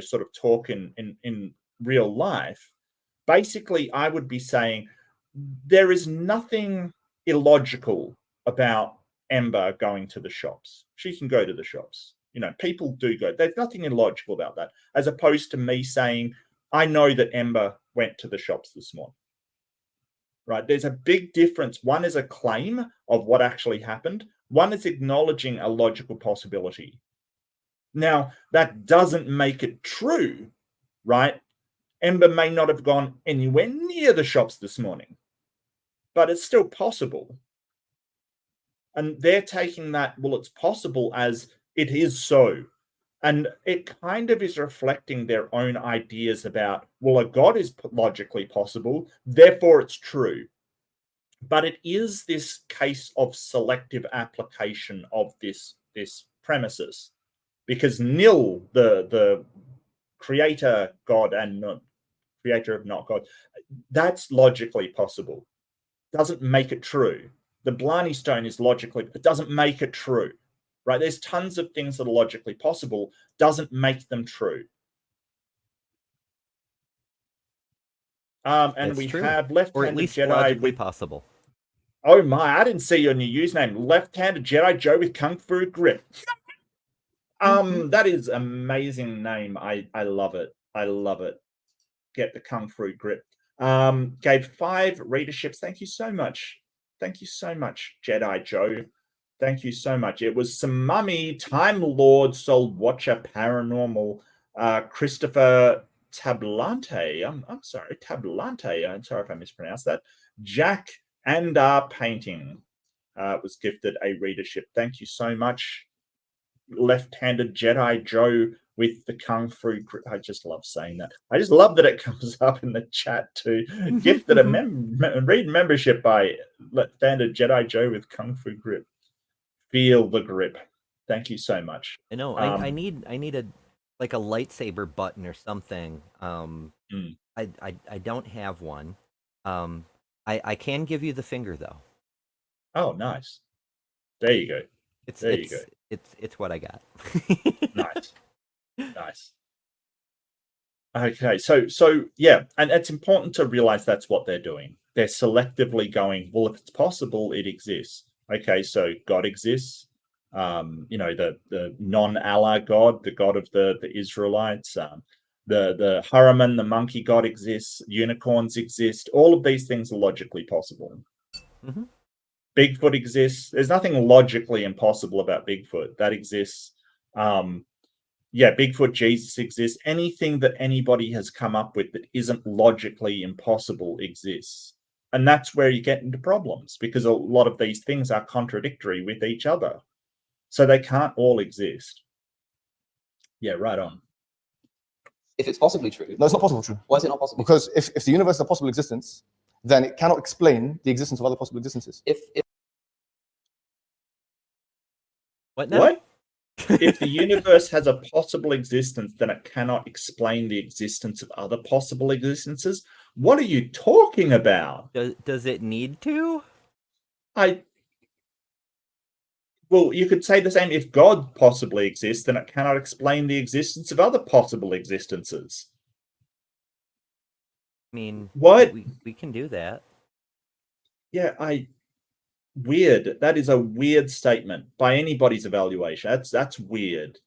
sort of talk in real life, basically I would be saying there is nothing illogical about Ember going to the shops. She can go to the shops. People do go. There's nothing illogical about that, as opposed to me saying, I know that Ember went to the shops this morning. right? There's a big difference. One is a claim of what actually happened. One is acknowledging a logical possibility. Now, that doesn't make it true, right? Ember may not have gone anywhere near the shops this morning, but it's still possible. And they're taking that, well, it's possible as it is so. And it kind of is reflecting their own ideas about, well, a God is logically possible, therefore it's true. But it is this case of selective application of this premises. Because nil, the creator God and not creator of not God, that's logically possible. Doesn't make it true. The Blarney Stone is logically, it doesn't make it true, right? There's tons of things that are logically possible, doesn't make them true. And That's we true. have left-handed or at least Jedi logically with, possible. oh my, I didn't see your new username, left-handed Jedi Joe with Kung Fu grip. That is amazing name. I love it. I love it. Get the Kung Fu grip. Gave 5 readerships. Thank you so much. Thank you so much, Jedi Joe. Thank you so much. It was some mummy, Time Lord, Soul Watcher, Paranormal, Christopher Tablante. I'm sorry, Tablante. I'm sorry if I mispronounced that. Jack and Painting was gifted a readership. Thank you so much, left-handed Jedi Joe with the Kung Fu grip. I just love saying that. I just love that it comes up in the chat too. Gifted a read membership by left-handed Jedi Joe with Kung Fu grip. Feel the grip. Thank you so much. I know. I need a like a lightsaber button or something. I don't have one. I can give you the finger though. Oh, nice. There you go. It's what I got. Nice. Okay, so yeah, and it's important to realize that's what they're doing. They're selectively going, well, if it's possible, it exists. Okay, so God exists. The non-Allah God, the God of the Israelites, the Haruman, the monkey God exists. Unicorns exist. All of these things are logically possible. Mm-hmm. Bigfoot exists. There's nothing logically impossible about Bigfoot. That exists. Bigfoot, Jesus exists. Anything that anybody has come up with that isn't logically impossible exists. And that's where you get into problems, because a lot of these things are contradictory with each other. So they can't all exist. Yeah, right on. If it's possibly true. No, it's not possible true. Why is it not possible? Because if the universe is a possible existence, then it cannot explain the existence of other possible existences. What? If the universe has a possible existence, then it cannot explain the existence of other possible existences? What are you talking about? Does it need to? Well, you could say the same. If God possibly exists, then it cannot explain the existence of other possible existences. I mean, what? We can do that. Yeah, weird. That is a weird statement by anybody's evaluation. That's weird.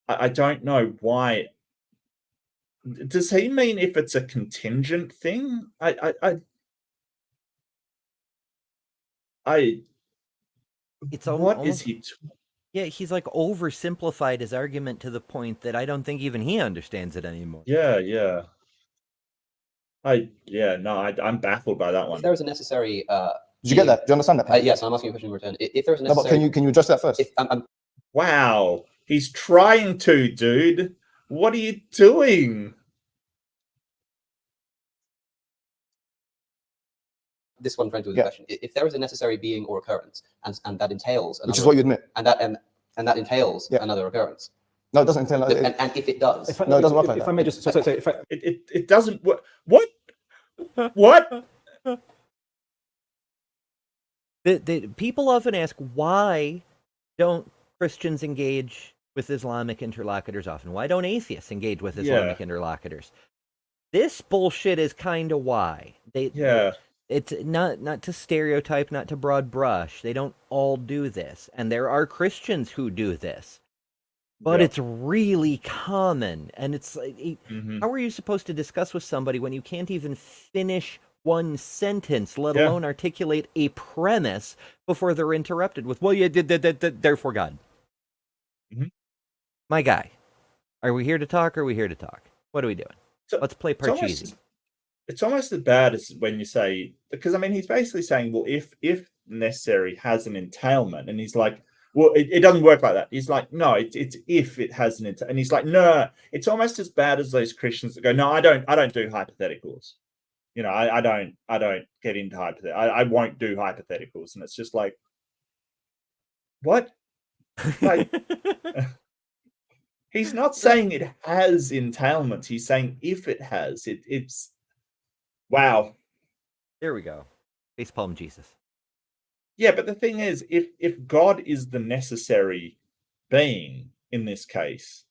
I don't know why. Does he mean if it's a contingent thing? It's what almost, is he? Yeah, he's like oversimplified his argument to the point that I don't think even he understands it anymore. Yeah. I'm baffled by that one. If there is a necessary. Did you get that? Do you understand that? Yes, I'm asking a question in return. If there is a necessary. No, but can you address that first? Wow, he's trying to, dude. What are you doing? This one friend with the question. If there is a necessary being or occurrence, and that entails another, which is what you admit, and that entails another occurrence. No, it doesn't entail. And if it does, it doesn't work like that. If I may just it doesn't. What? The people often ask, why don't Christians engage with Islamic interlocutors often? Why don't atheists engage with Islamic interlocutors? This bullshit is kind of why. It's not to stereotype, not to broad brush. They don't all do this. And there are Christians who do this. But it's really common. And it's like, how are you supposed to discuss with somebody when you can't even finish one sentence, let alone articulate a premise before they're interrupted with, well, you did, therefore God. Mhm. My guy, are we here to talk or are we here to talk? What are we doing? Let's play Parcheesi. It's almost as bad as when you say, because I mean, he's basically saying, well, if necessary has an entailment, and he's like, well, it doesn't work like that. He's like, no, it's if it has an entailment, and he's like, no, it's almost as bad as those Christians that go, no, I don't do hypotheticals. You know, I don't get into hypotheticals. I won't do hypotheticals, and it's just like, what? Like, he's not saying it has entailments. He's saying if it has, it's wow. There we go. Facepalm Jesus. Yeah, but the thing is, if God is the necessary being in this case,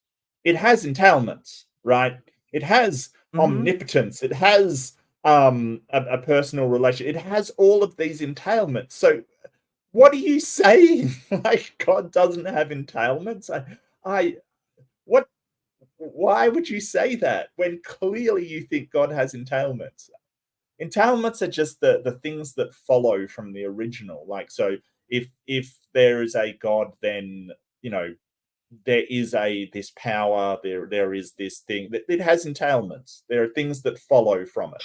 it has entailments, right? It has omnipotence. It has a personal relation. It has all of these entailments. So what are you saying? Like, God doesn't have entailments? What? Why would you say that when clearly you think God has entailments? Entailments are just the things that follow from the original. Like, so if there is a God, then, you know, there is this power, there is this thing that it has entailments. There are things that follow from it.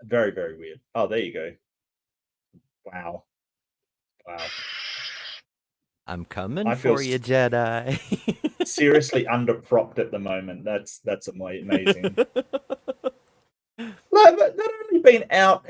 Very, very weird. Oh, there you go. Wow. I'm coming for you, Jedi. Seriously underpropped at the moment. That's amazing. Not only been out,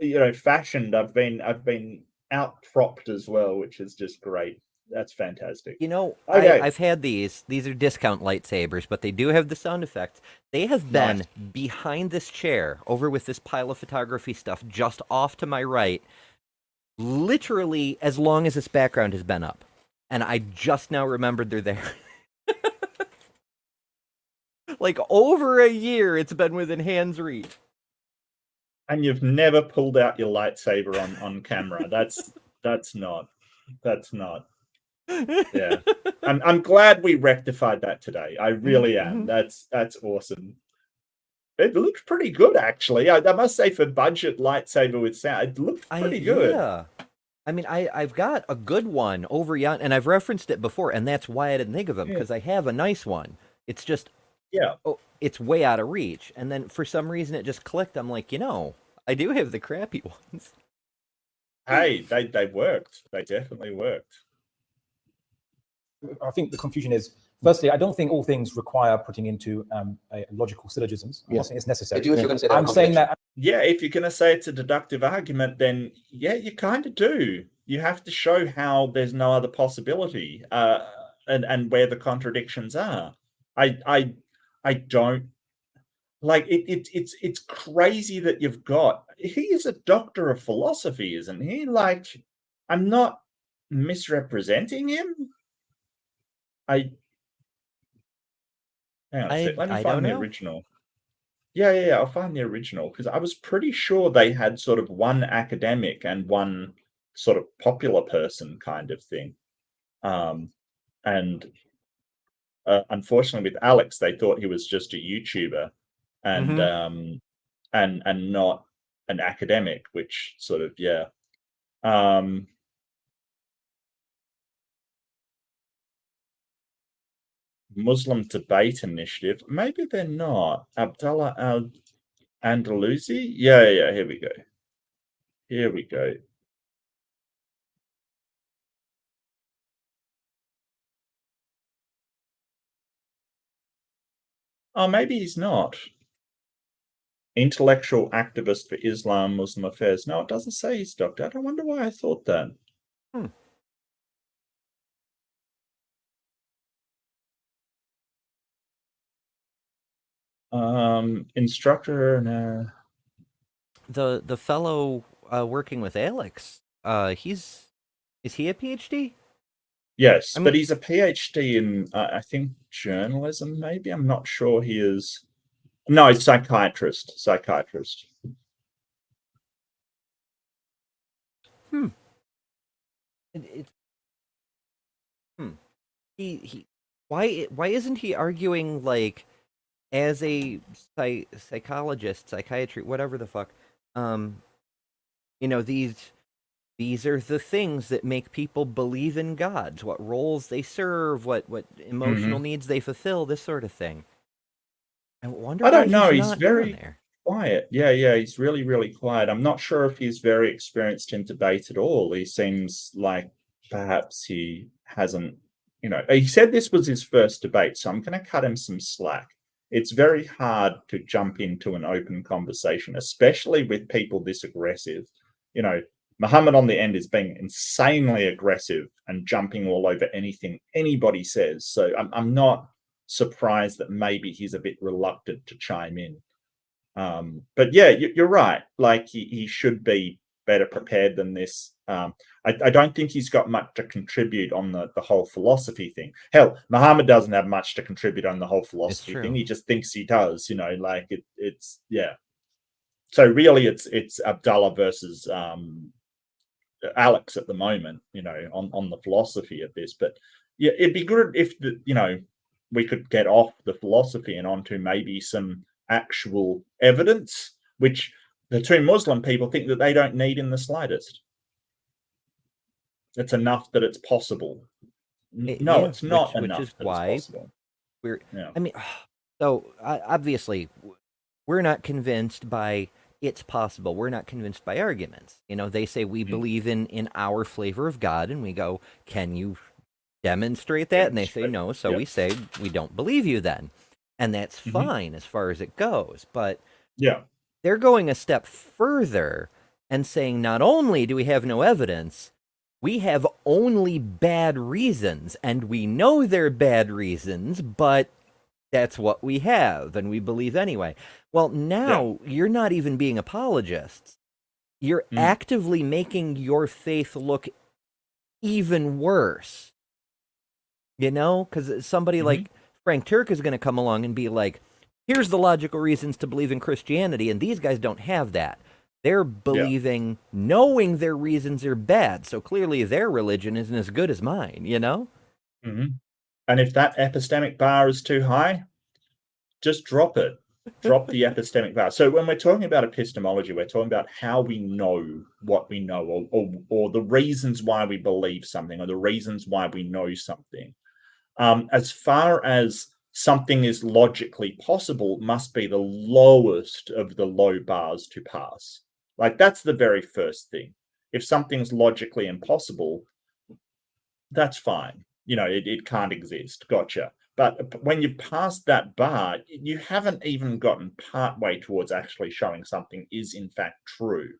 you know, fashioned. I've been out propped as well, which is just great. That's fantastic. You know, okay. I've had these. These are discount lightsabers, but they do have the sound effects. They have been behind this chair, over with this pile of photography stuff, just off to my right, literally as long as this background has been up. And I just now remembered they're there. Like, over a year it's been within hand's reach. And you've never pulled out your lightsaber on camera. That's not. Yeah. I'm glad we rectified that today. I really am. That's awesome. It looked pretty good, actually. I must say, for budget lightsaber with sound, it looked pretty good. Yeah. I mean, I've got a good one over yon, and I've referenced it before, and that's why I didn't think of them, because I have a nice one. It's just, it's way out of reach. And then for some reason it just clicked. I'm like, you know, I do have the crappy ones. Hey, they worked. They definitely worked. I think the confusion is, firstly, I don't think all things require putting into a logical syllogisms. I'm not saying it's necessary. I'm saying that. Yeah, if you're going to say it's a deductive argument, then yeah, you kind of do. You have to show how there's no other possibility, and where the contradictions are. I don't like it. It's crazy that you've got. He is a doctor of philosophy, isn't he? Like, I'm not misrepresenting him. Hang on a sec. Let me find the original. Yeah, I'll find the original, because I was pretty sure they had sort of one academic and one sort of popular person kind of thing. And unfortunately with Alex, they thought he was just a YouTuber and not an academic, which sort of, Muslim Debate Initiative. Maybe they're not. Abdullah Al-Andalusi? Yeah, here we go. Oh, maybe he's not. Intellectual activist for Islam, Muslim affairs. No, it doesn't say he's doctor. I wonder why I thought that. Instructor. No. The fellow working with Alex, is he a PhD? Yes, but he's a PhD in I think journalism. Maybe, I'm not sure he is. No, he's psychiatrist. He why isn't he arguing, like, as a psychologist, psychiatry, whatever the fuck, you know, these are the things that make people believe in gods, what roles they serve, what emotional needs they fulfill, this sort of thing. I wonder I why don't know. he's He's not going very there. quiet. Yeah. He's really, really quiet. I'm not sure if he's very experienced in debate at all. He seems like perhaps he hasn't, he said this was his first debate, so I'm going to cut him some slack. It's very hard to jump into an open conversation, especially with people this aggressive. Muhammad on the end is being insanely aggressive and jumping all over anything anybody says. So I'm not surprised that maybe he's a bit reluctant to chime in. But yeah, you're right. Like he should be better prepared than this. I don't think he's got much to contribute on the whole philosophy thing. Hell, Muhammad doesn't have much to contribute on the whole philosophy thing. He just thinks he does. Like it's yeah. So really, it's Abdullah versus Alex at the moment. On the philosophy of this. But yeah, it'd be good if we could get off the philosophy and onto maybe some actual evidence, which the two Muslim people think that they don't need in the slightest. It's enough that it's possible. No, it's not enough. Which is why I mean, so obviously we're not convinced by it's possible. We're not convinced by arguments. They say we believe in our flavor of God, and we go, can you demonstrate that? And they say no, so we say we don't believe you then. And that's fine as far as it goes. But they're going a step further and saying not only do we have no evidence, we have only bad reasons, and we know they're bad reasons, but that's what we have, and we believe anyway. Well, now you're not even being apologists. You're actively making your faith look even worse. Because somebody like Frank Turk is going to come along and be like, here's the logical reasons to believe in Christianity, and these guys don't have that. They're believing, knowing their reasons are bad, so clearly their religion isn't as good as mine, And if that epistemic bar is too high, just drop it. Drop the epistemic bar. So when we're talking about epistemology, we're talking about how we know what we know, or the reasons why we believe something, or the reasons why we know something. As far as something is logically possible, must be the lowest of the low bars to pass. Like, that's the very first thing. If something's logically impossible, that's fine. It can't exist. Gotcha. But when you pass that bar, you haven't even gotten partway towards actually showing something is in fact true.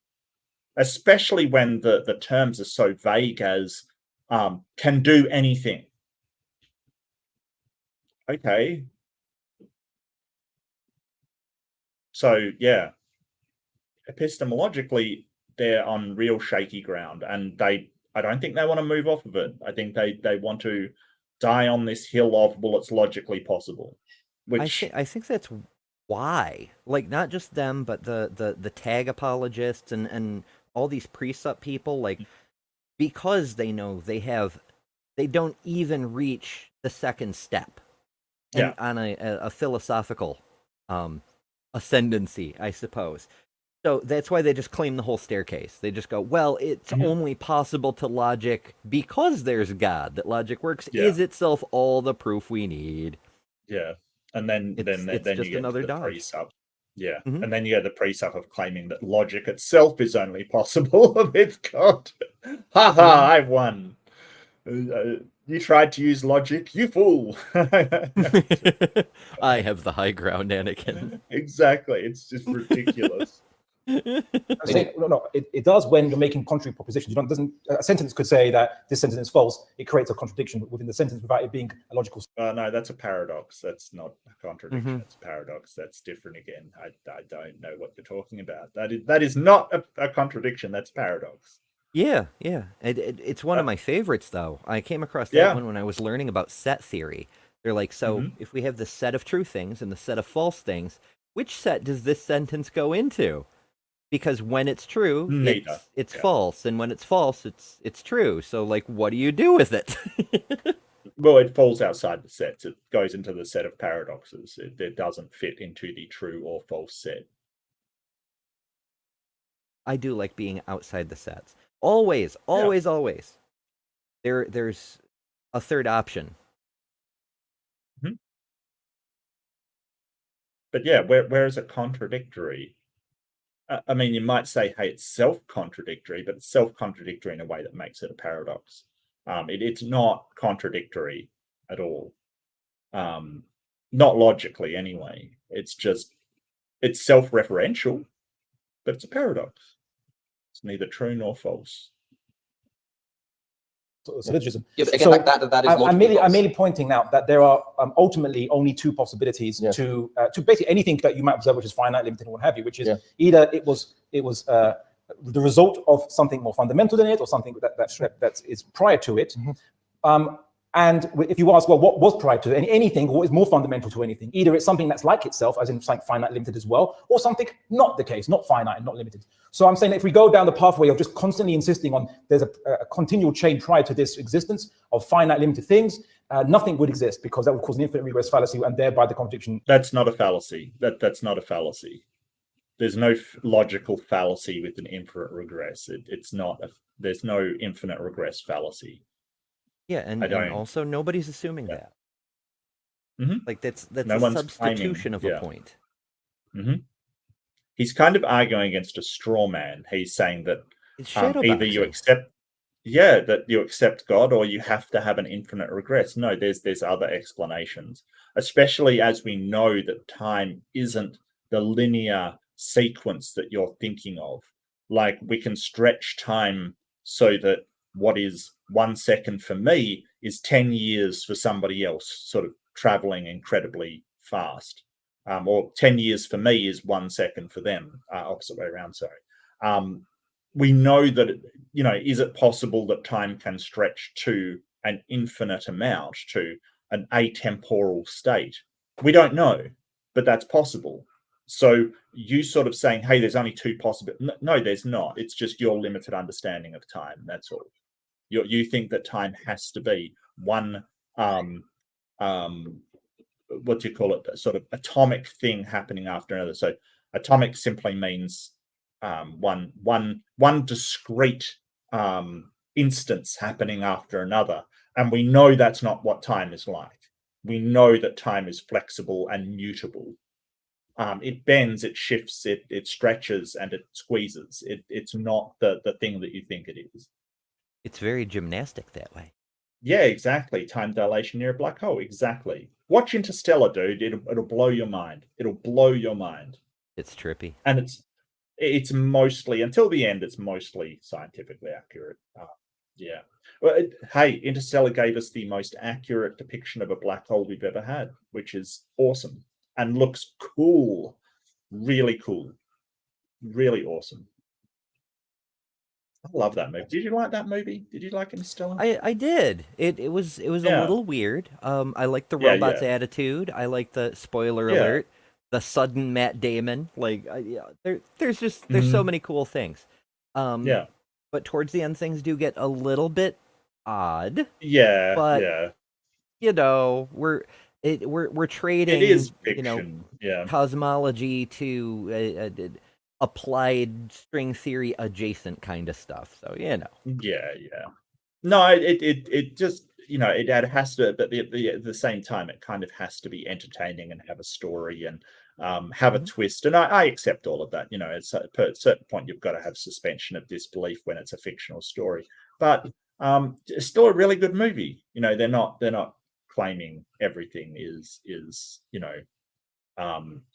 Especially when the terms are so vague as can do anything. Okay. So yeah, epistemologically, they're on real shaky ground, and I don't think they want to move off of it. I think they want to die on this hill of, well, it's logically possible. Which I think that's why, like, not just them, but the tag apologists and all these precept people, like, because they know they don't even reach the second step. And on a philosophical ascendancy, I suppose. So that's why they just claim the whole staircase. They just go, well, it's only possible to logic because there's God, that logic works is itself all the proof we need. Yeah. And then it's then just you get another the dodge. precept. Yeah. And then you get the precept of claiming that logic itself is only possible with God. Ha ha, I won. You tried to use logic, you fool. I have the high ground, Anakin. Exactly. It's just ridiculous. I'm saying, no, it does when you're making contrary propositions. A sentence could say that this sentence is false. It creates a contradiction within the sentence without it being a logical. No, that's a paradox. That's not a contradiction. It's a paradox. That's different again. I don't know what you're talking about. That is not a contradiction. That's paradox. Yeah. It's one of my favorites, though. I came across that one when I was learning about set theory. They're like, so if we have the set of true things and the set of false things, which set does this sentence go into? Because when it's true, it's false, and when it's false, it's true. So, like, what do you do with it? Well, it falls outside the sets. It goes into the set of paradoxes. It doesn't fit into the true or false set. I do like being outside the sets. Always, always, always. There's a third option. Mm-hmm. But yeah, where is it contradictory? I mean, you might say, hey, it's self-contradictory, but it's self-contradictory in a way that makes it a paradox. It's not contradictory at all. Not logically, anyway. It's self-referential, but it's a paradox. It's neither true nor false. Syllogism. Yeah, but again, that is I'm merely pointing out that there are ultimately only two possibilities to basically anything that you might observe which is finite, limited, and what have you, which is either it was the result of something more fundamental than it, or something that is prior to it. And if you ask, well, what was prior to it? Anything, what is more fundamental to anything? Either it's something that's like itself, as in like finite, limited as well, or something not the case, not finite and not limited. So I'm saying that if we go down the pathway of just constantly insisting on there's a continual chain prior to this existence of finite, limited things, nothing would exist, because that would cause an infinite regress fallacy, and thereby the contradiction. That's not a fallacy. That's not a fallacy. There's no logical fallacy with an infinite regress. It's not. There's no infinite regress fallacy. Yeah, and also nobody's assuming that. Mm-hmm. Like that's no a substitution of a point. Mm-hmm. He's kind of arguing against a straw man. He's saying that either you accept, that you accept God, or you have to have an infinite regress. No, there's other explanations, especially as we know that time isn't the linear sequence that you're thinking of. Like, we can stretch time so that what is 1 second for me is 10 years for somebody else, sort of traveling incredibly fast. Or 10 years for me is 1 second for them, opposite way around, sorry. We know that, is it possible that time can stretch to an infinite amount, to an atemporal state? We don't know, but that's possible. So you sort of saying, hey, there's only two possible. No, there's not. It's just your limited understanding of time. That's all. You think that time has to be one, what do you call it? Sort of atomic thing happening after another. So atomic simply means one discrete instance happening after another. And we know that's not what time is like. We know that time is flexible and mutable. It bends, it shifts, it stretches, and it squeezes. It's not the thing that you think it is. It's very gymnastic that way. Yeah, exactly. Time dilation near a black hole. Exactly. Watch Interstellar, dude. It'll blow your mind. It'll blow your mind. It's trippy. And it's mostly, until the end, it's mostly scientifically accurate. Yeah. Well, hey, Interstellar gave us the most accurate depiction of a black hole we've ever had, which is awesome and looks cool. Really cool. Really awesome. I love that movie. Did you like that movie? Did you like Interstellar? I did. It was a little weird. I like the robot's attitude. I like the spoiler alert, the sudden Matt Damon. Like, there's so many cool things. But towards the end, things do get a little bit odd. Yeah, but we're trading. It is fiction. Cosmology to applied string theory adjacent kind of stuff. So Yeah. No, it just it has to, but at the same time, it kind of has to be entertaining and have a story and have a twist. And I accept all of that. It's at a certain point you've got to have suspension of disbelief when it's a fictional story. But it's still a really good movie. They're not claiming everything is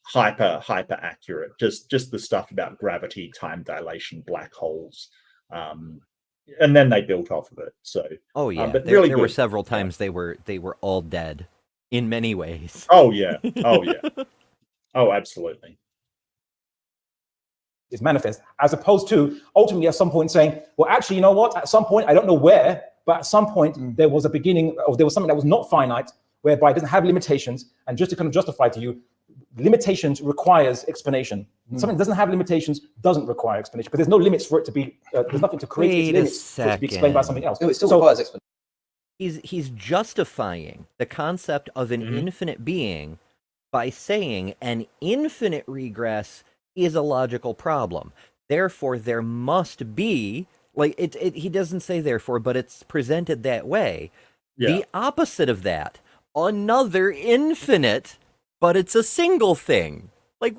hyper accurate. Just the stuff about gravity, time dilation, black holes, and then they built off of it. So but there were several times they were all dead in many ways. Oh absolutely. Is manifest, as opposed to ultimately at some point saying, well, actually, you know what? At some point, I don't know where, but at some point there was a beginning, or there was something that was not finite, whereby it doesn't have limitations, and just to kind of justify to you, limitations requires explanation. Something that doesn't have limitations doesn't require explanation, but there's no limits for it to be. There's nothing to create its limits for it to be explained by something else. No, it still requires explanation. He's justifying the concept of an infinite being by saying an infinite regress is a logical problem. Therefore, there must be, like, he doesn't say therefore, but it's presented that way. Yeah. The opposite of that, another infinite, but it's a single thing. Like,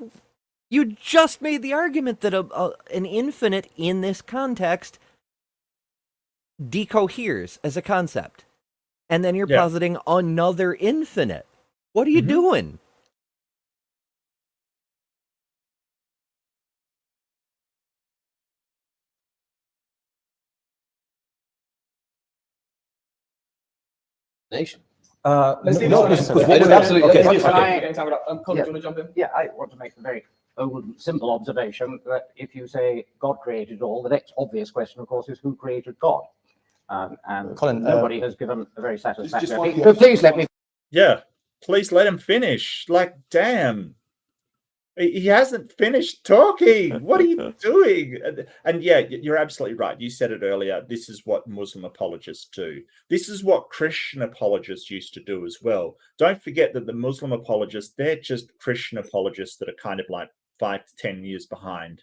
you just made the argument that an infinite in this context decoheres as a concept. And then you're positing another infinite. What are you doing? Nation. Let's leave no, this no, one. no, It's absolutely- okay. Colin, Okay. do you want to jump in? Yeah, I want to make a very old, simple observation that if you say God created it all, the next obvious question, of course, is who created God? And Colin, nobody has given a very satisfactory. one- So please let me. Yeah, please let him finish. Like, damn. He hasn't finished talking. What are you doing? And yeah, you're absolutely right. You said it earlier. This is what Muslim apologists do. This is what Christian apologists used to do as well. Don't forget that the Muslim apologists, they're just Christian apologists that are kind of like 5 to 10 years behind,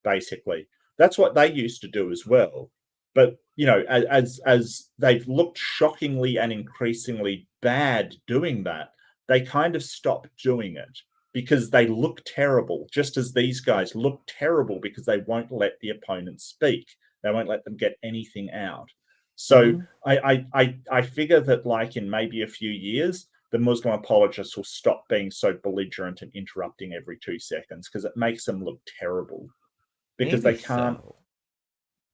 basically. That's what they used to do as well. But, you know, as they've looked shockingly and increasingly bad doing that, they kind of stopped doing it. Because they look terrible, just as these guys look terrible because they won't let the opponent speak. They won't let them get anything out. So I figure that, like, in maybe a few years, the Muslim apologists will stop being so belligerent and interrupting every 2 seconds because it makes them look terrible. Because Maybe they can't. so.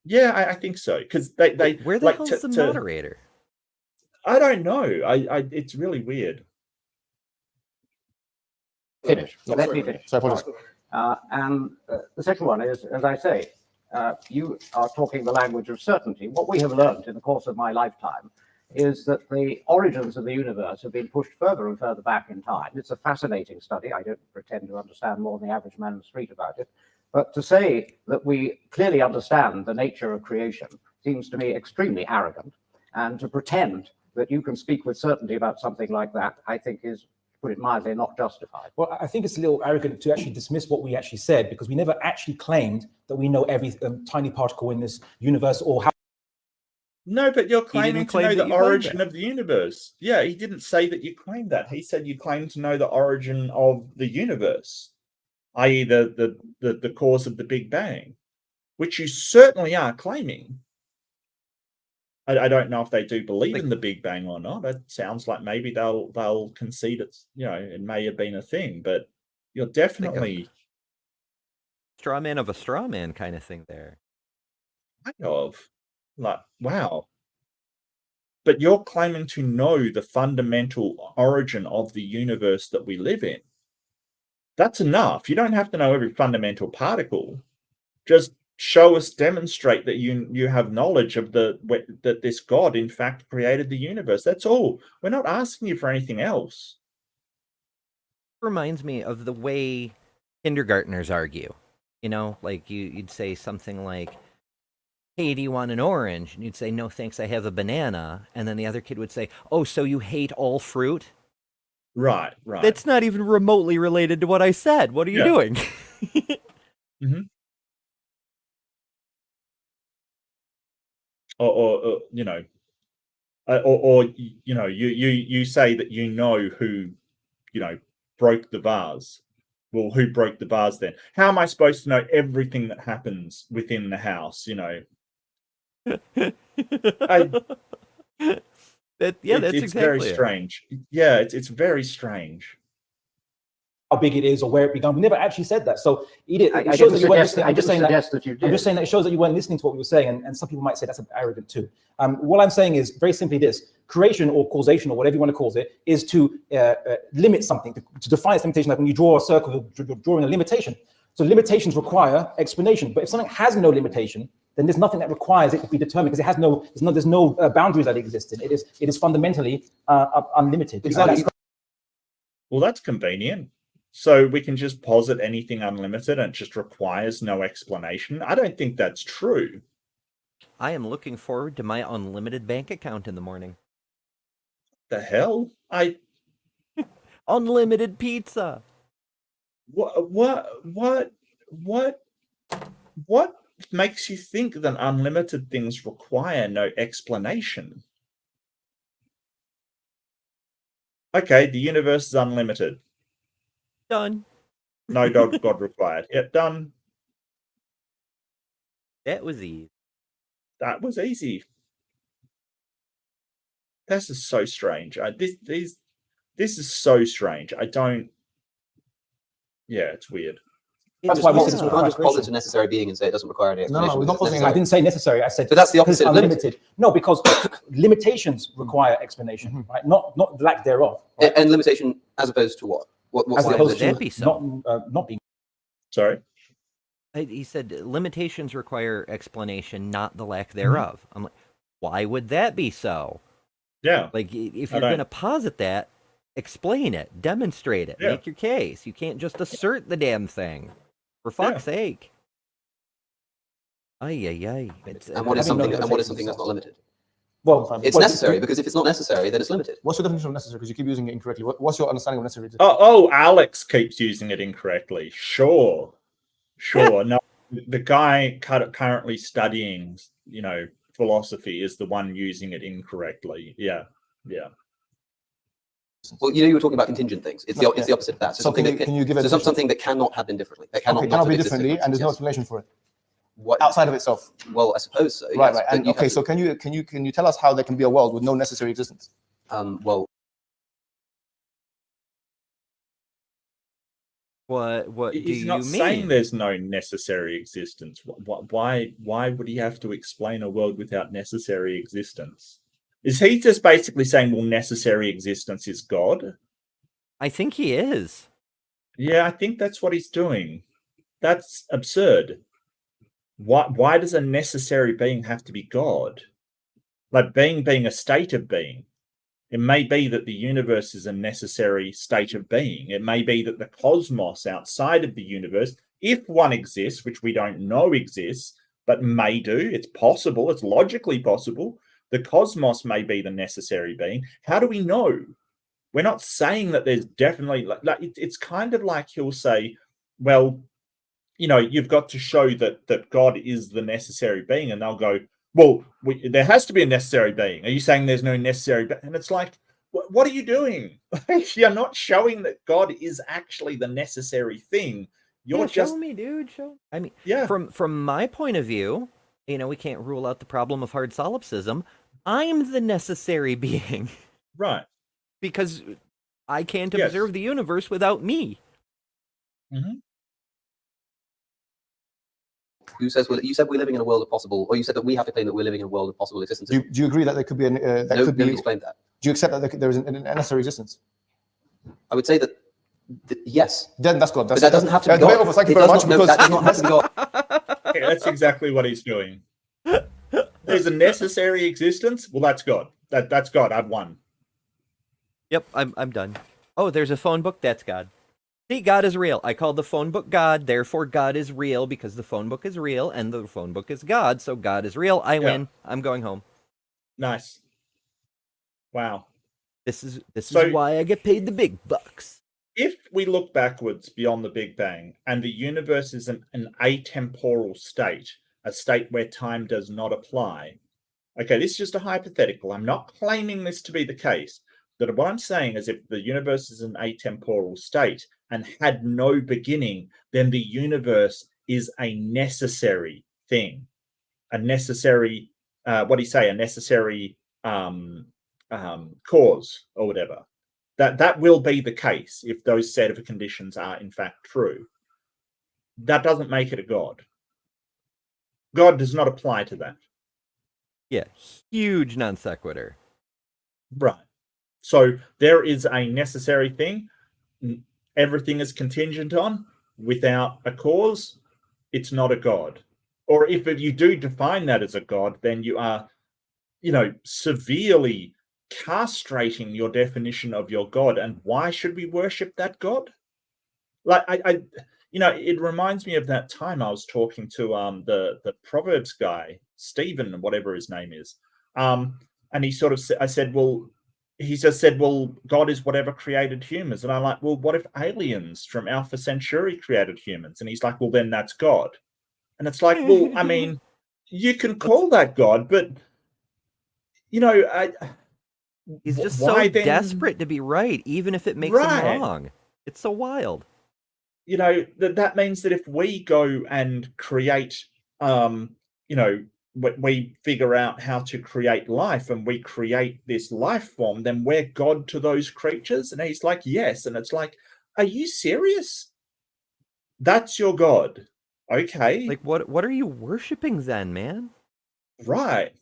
Yeah, I think so. Because they Where the like hell's the moderator? I don't know. It's really weird. Finish. Let me finish. Sorry, apologies. And the second one is, as I say, you are talking the language of certainty. What we have learned in the course of my lifetime is that the origins of the universe have been pushed further and further back in time. It's a fascinating study. I don't pretend to understand more than the average man in the street about it. But to say that we clearly understand the nature of creation seems to me extremely arrogant. And to pretend that you can speak with certainty about something like that, I think is, put it mildly, not justified. Well, I think it's a little arrogant to actually dismiss what we actually said, because we never actually claimed that we know every tiny particle in this universe or how. No, but you're claiming to know claim that the you claimed origin that. of the universe. Yeah, he didn't say that you claimed that. He said you claim to know the origin of the universe, i.e. the cause of the Big Bang, which you certainly are claiming. I don't know if they do believe in the Big Bang or not. It sounds like maybe they'll concede it's, you know, it may have been a thing, but you're definitely Straw man of a straw man kind of thing there. kind of like, wow. But you're claiming to know the fundamental origin of the universe that we live in. That's enough. You don't have to know every fundamental particle. Just show us, demonstrate that you have knowledge of that this God in fact created the universe. That's all. We're not asking you for anything else. Reminds me of the way kindergartners argue. You know, like you'd say something like, "Hey, do you want an orange?" And you'd say, "No, thanks, I have a banana." And then the other kid would say, "Oh, so you hate all fruit?" Right. That's not even remotely related to what I said. What are you doing? Or you know, or you know, you say that you know who, you know, broke the vase. Well, who broke the vase then? How am I supposed to know everything that happens within the house? You know, That's it's exactly very it. strange. Yeah, it's very strange. How big it is or where it began. We never actually said that. So it I shows didn't that you weren't suggest, listening. I I'm just didn't saying that. suggest that you did. I'm just saying that it shows that you weren't listening to what we were saying, and some people might say that's arrogant too. What I'm saying is very simply this: creation or causation or whatever you want to call it is to limit something, to define its limitation. Like when you draw a circle, you're drawing a limitation. So limitations require explanation. But if something has no limitation, then there's nothing that requires it to be determined, because it has there's no boundaries that exist in it. It is fundamentally unlimited. Exactly. Well, that's convenient. So we can just posit anything unlimited and it just requires no explanation. I don't think that's true. I am looking forward to my unlimited bank account in the morning. The hell? Unlimited pizza. What makes you think that unlimited things require no explanation? Okay, the universe is unlimited. Done. No God required. Yep, done. That was easy. That was easy. This is so strange. This is so strange. I don't. Yeah, it's weird. That's why we said it's You can't just posit a necessary being and say it doesn't require any explanation. No, we're not because it's positing I necessary. didn't say necessary. I said But that's the opposite of unlimited. No, because limitations require explanation, right? Not lack therereof. Right? And limitation as opposed to what? What's As the opposed opposite? that be so? not being. Sorry. He said limitations require explanation, not the lack thereof. I'm like, why would that be so? Yeah. Like, if I you're don't- going to posit that, explain it, demonstrate it, Yeah. make your case. You can't just assert the damn thing. For fuck's sake. Ay, ay, ay. And what is Having no something that's not limited? Well, It's necessary, because if it's not necessary, then it's limited. What's your definition of necessary? Because you keep using it incorrectly. What's your understanding of necessary? Oh, Alex keeps using it incorrectly. Sure. No, the guy currently studying, philosophy is the one using it incorrectly. Yeah. Well, you were talking about contingent things. It's the opposite of that. So, So something that can you give it? something that cannot have been differently. That cannot, Okay, not cannot be have existed differently, and there's no yes. explanation for it What, outside of itself. well, I suppose so. Right, yes, right. but And you okay, have so can you tell us how there can be a world with no necessary existence? well, What do He's you not mean? saying there's no necessary existence. Why would he have to explain a world without necessary existence? Is he just basically saying, well, necessary existence is God? I think he is. Yeah, I think that's what he's doing. That's absurd. Why does a necessary being have to be God? Like being a state of being. It may be that the universe is a necessary state of being. It may be that the cosmos outside of the universe, if one exists, which we don't know exists, but may do, it's possible, it's logically possible, the cosmos may be the necessary being. How do we know? We're not saying that there's definitely, it's kind of like he'll say, well, you've got to show that God is the necessary being, and they'll go, well, there has to be a necessary being. Are you saying there's no necessary being? And it's like, what are you doing? You're not showing that God is actually the necessary thing. You're just show me, dude. Show. I mean, yeah. From my point of view, we can't rule out the problem of hard solipsism. I'm the necessary being, Right. because I can't Yes. observe the universe without me. Mm-hmm. who says you said we're living in a world of possible, or you said that we have to claim that we're living in a world of possible existence. Do you agree that there could be Nobody's claimed that. Do you accept that there is a necessary existence? I would say that yes. Then that's God. But that doesn't have to be debate God. over. Thank you It very does much. not- no, Because that does not have to be God. Yeah, that's exactly what he's doing. There's a necessary existence. Well, that's God. That's God. I've won. Yep, I'm done. Oh, there's a phone book. That's God. See, God is real. I called the phone book God, therefore God is real because the phone book is real and the phone book is God, so God is real. I win. I'm going home. Nice. Wow. This is So- why I get paid the big bucks. If we look backwards beyond the Big Bang and the universe is an atemporal state, a state where time does not apply. Okay, this is just a hypothetical. I'm not claiming this to be the case. But what I'm saying is if the universe is an atemporal state and had no beginning, then the universe is a necessary thing. A necessary, what do you say? A necessary cause or whatever. That will be the case if those set of conditions are in fact true. That doesn't make it a God. God does not apply to that. Yeah, huge non sequitur. Right. So there is a necessary thing. Everything is contingent on. Without a cause, it's not a God. Or if you do define that as a God, then you are, severely castrating your definition of your God. And why should we worship that God? Like it reminds me of that time I was talking to the Proverbs guy, Stephen, whatever his name is. And he sort of I said, well, he just said, well, God is whatever created humans. And I'm like, well, what if aliens from Alpha Centauri created humans? And he's like, well, then that's God. And it's like, well, I mean, you can call that God, but, you know, he's just why so then, desperate to be right, even if it makes him right, wrong. It's so wild. You know, that means that if we go and create, you know, we figure out how to create life and we create this life form, then we're God to those creatures. And he's like, yes. And it's like, are you serious? That's your God. Okay. Like, what are you worshiping then, man? Right.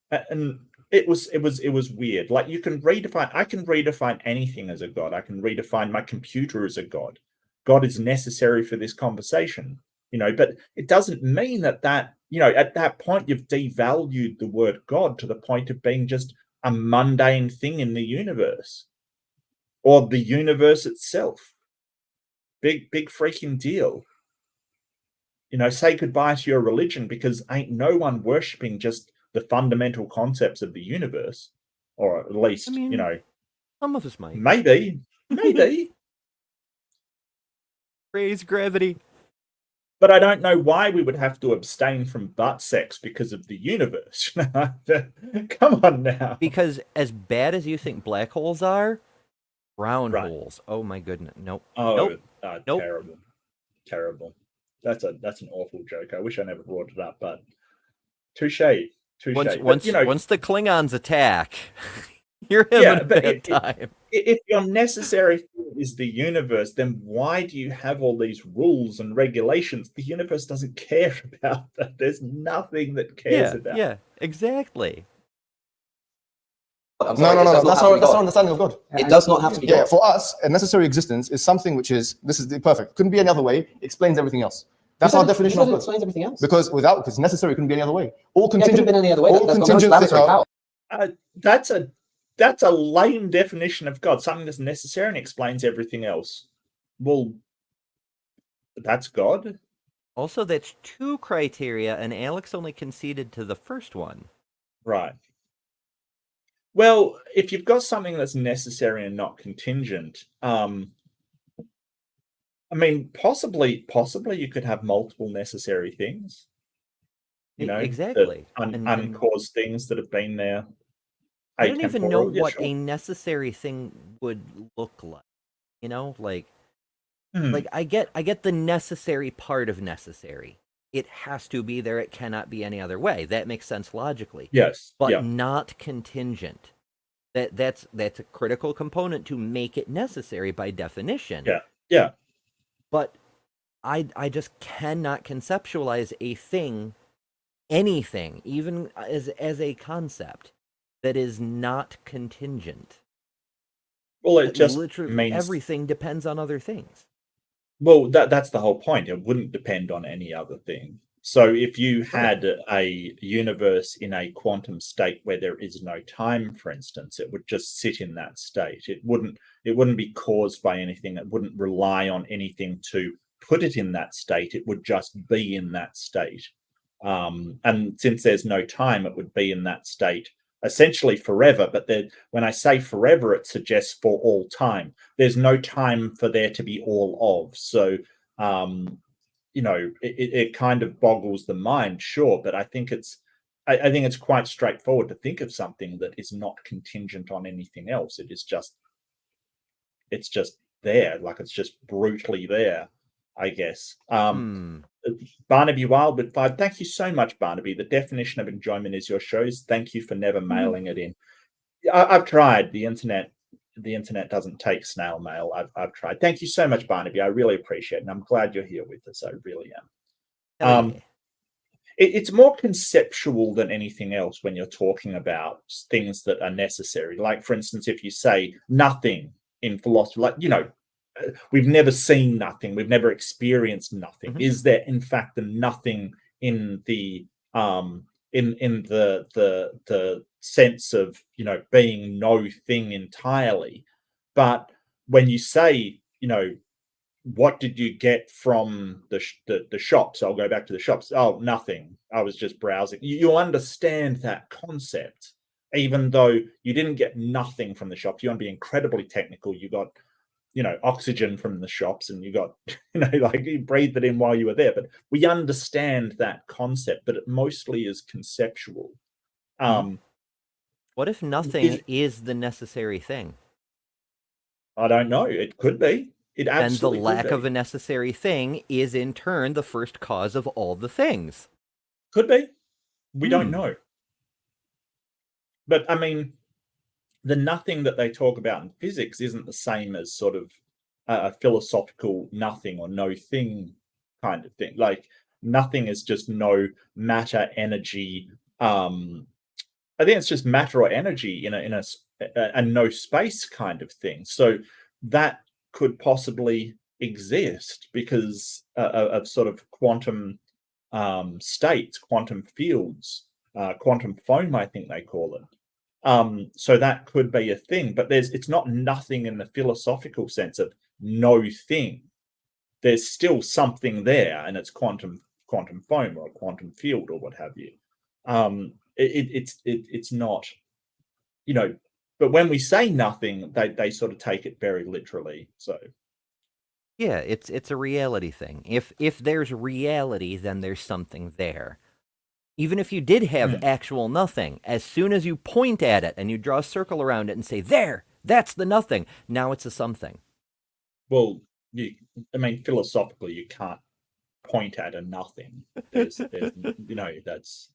And it was weird. Like, I can redefine anything as a God. I can redefine my computer as a God. God is necessary for this conversation, you know, but it doesn't mean that, you know, at that point you've devalued the word God to the point of being just a mundane thing in the universe or the universe itself. Big freaking deal. You know, say goodbye to your religion, because ain't no one worshipping just the fundamental concepts of the universe, or at least, I mean, you know, some of us might. Maybe. Praise gravity. But I don't know why we would have to abstain from butt sex because of the universe. Come on now. Because as bad as you think black holes are, brown holes. Oh my goodness. Nope. Oh, nope. Terrible. That's an awful joke. I wish I never brought it up, but touche. Once the Klingons attack, you're having a bad time. If your necessary thing is the universe, then why do you have all these rules and regulations? The universe doesn't care about that. There's nothing that cares about. Yeah, exactly. No. That's our understanding of God. It does not have to be God. Yeah, for us, a necessary existence is something which is, this is perfect. Couldn't be any other way. Explains everything else. That's our definition of God. Explains everything else. Because necessary couldn't be any other way. All Couldn't contingent. be any other way. All contingent. That's a lame definition of God. Something that's necessary and explains everything else. Well, that's God. Also, that's two criteria, and Alex only conceded to the first one. Right. Well, if you've got something that's necessary and not contingent, I mean, possibly you could have multiple necessary things. You know, exactly. Uncaused things that have been there. I don't even know what a necessary thing would look like. You know, like I get the necessary part of necessary. It has to be there. It cannot be any other way. That makes sense logically. Yes, but not contingent. That's a critical component to make it necessary by definition. Yeah. But I just cannot conceptualize a thing, anything, even as a concept, that is not contingent. Well, it just literally means everything depends on other things. Well, that's the whole point. It wouldn't depend on any other thing. So if you had a universe in a quantum state where there is no time, for instance, it would just sit in that state. It wouldn't be caused by anything. It wouldn't rely on anything to put it in that state. It would just be in that state. And since there's no time, it would be in that state essentially forever. But when I say forever, it suggests for all time. There's no time for there to be all of. So, you know, it kind of boggles the mind, sure. But I think it's quite straightforward to think of something that is not contingent on anything else. It's just there, like it's just brutally there, I guess. Barnaby Wildwood 5, thank you so much, Barnaby. The definition of enjoyment is your shows. Thank you for never mailing it in. I've tried. The internet doesn't take snail mail. I've tried. Thank you so much, Barnaby. I really appreciate it, and I'm glad you're here with us. I really am. It's more conceptual than anything else when you're talking about things that are necessary. Like, for instance, if you say nothing in philosophy, like, you know, we've never seen nothing, we've never experienced nothing. Mm-hmm. Is there in fact a nothing in the the sense of, you know, being no thing entirely? But when you say, you know, what did you get from the shops? I'll go back to the shops. Oh, nothing. I was just browsing. You understand that concept. even though you didn't get nothing from the shops. You want to be incredibly technical. You got, oxygen from the shops, and you got, like you breathed it in while you were there. But we understand that concept, but it mostly is conceptual. What if nothing is the necessary thing? I don't know. It could be. It absolutely And the lack could be. of a necessary thing is in turn the first cause of all the things. Could be. We don't know. But I mean, the nothing that they talk about in physics isn't the same as sort of a philosophical nothing or no thing kind of thing. Like nothing is just no matter, energy. I think it's just matter or energy in a no space kind of thing. So that could possibly exist because of sort of quantum states, quantum fields, quantum foam, I think they call it. So that could be a thing, but it's not nothing in the philosophical sense of no thing. There's still something there, and it's quantum foam or a quantum field or what have you. It's not, but when we say nothing, they sort of take it very literally. So yeah, it's a reality thing. If there's reality, then there's something there. Even if you did have actual nothing, as soon as you point at it and you draw a circle around it and say, there, that's the nothing, now it's a something. Well, philosophically, you can't point at a nothing. There's that's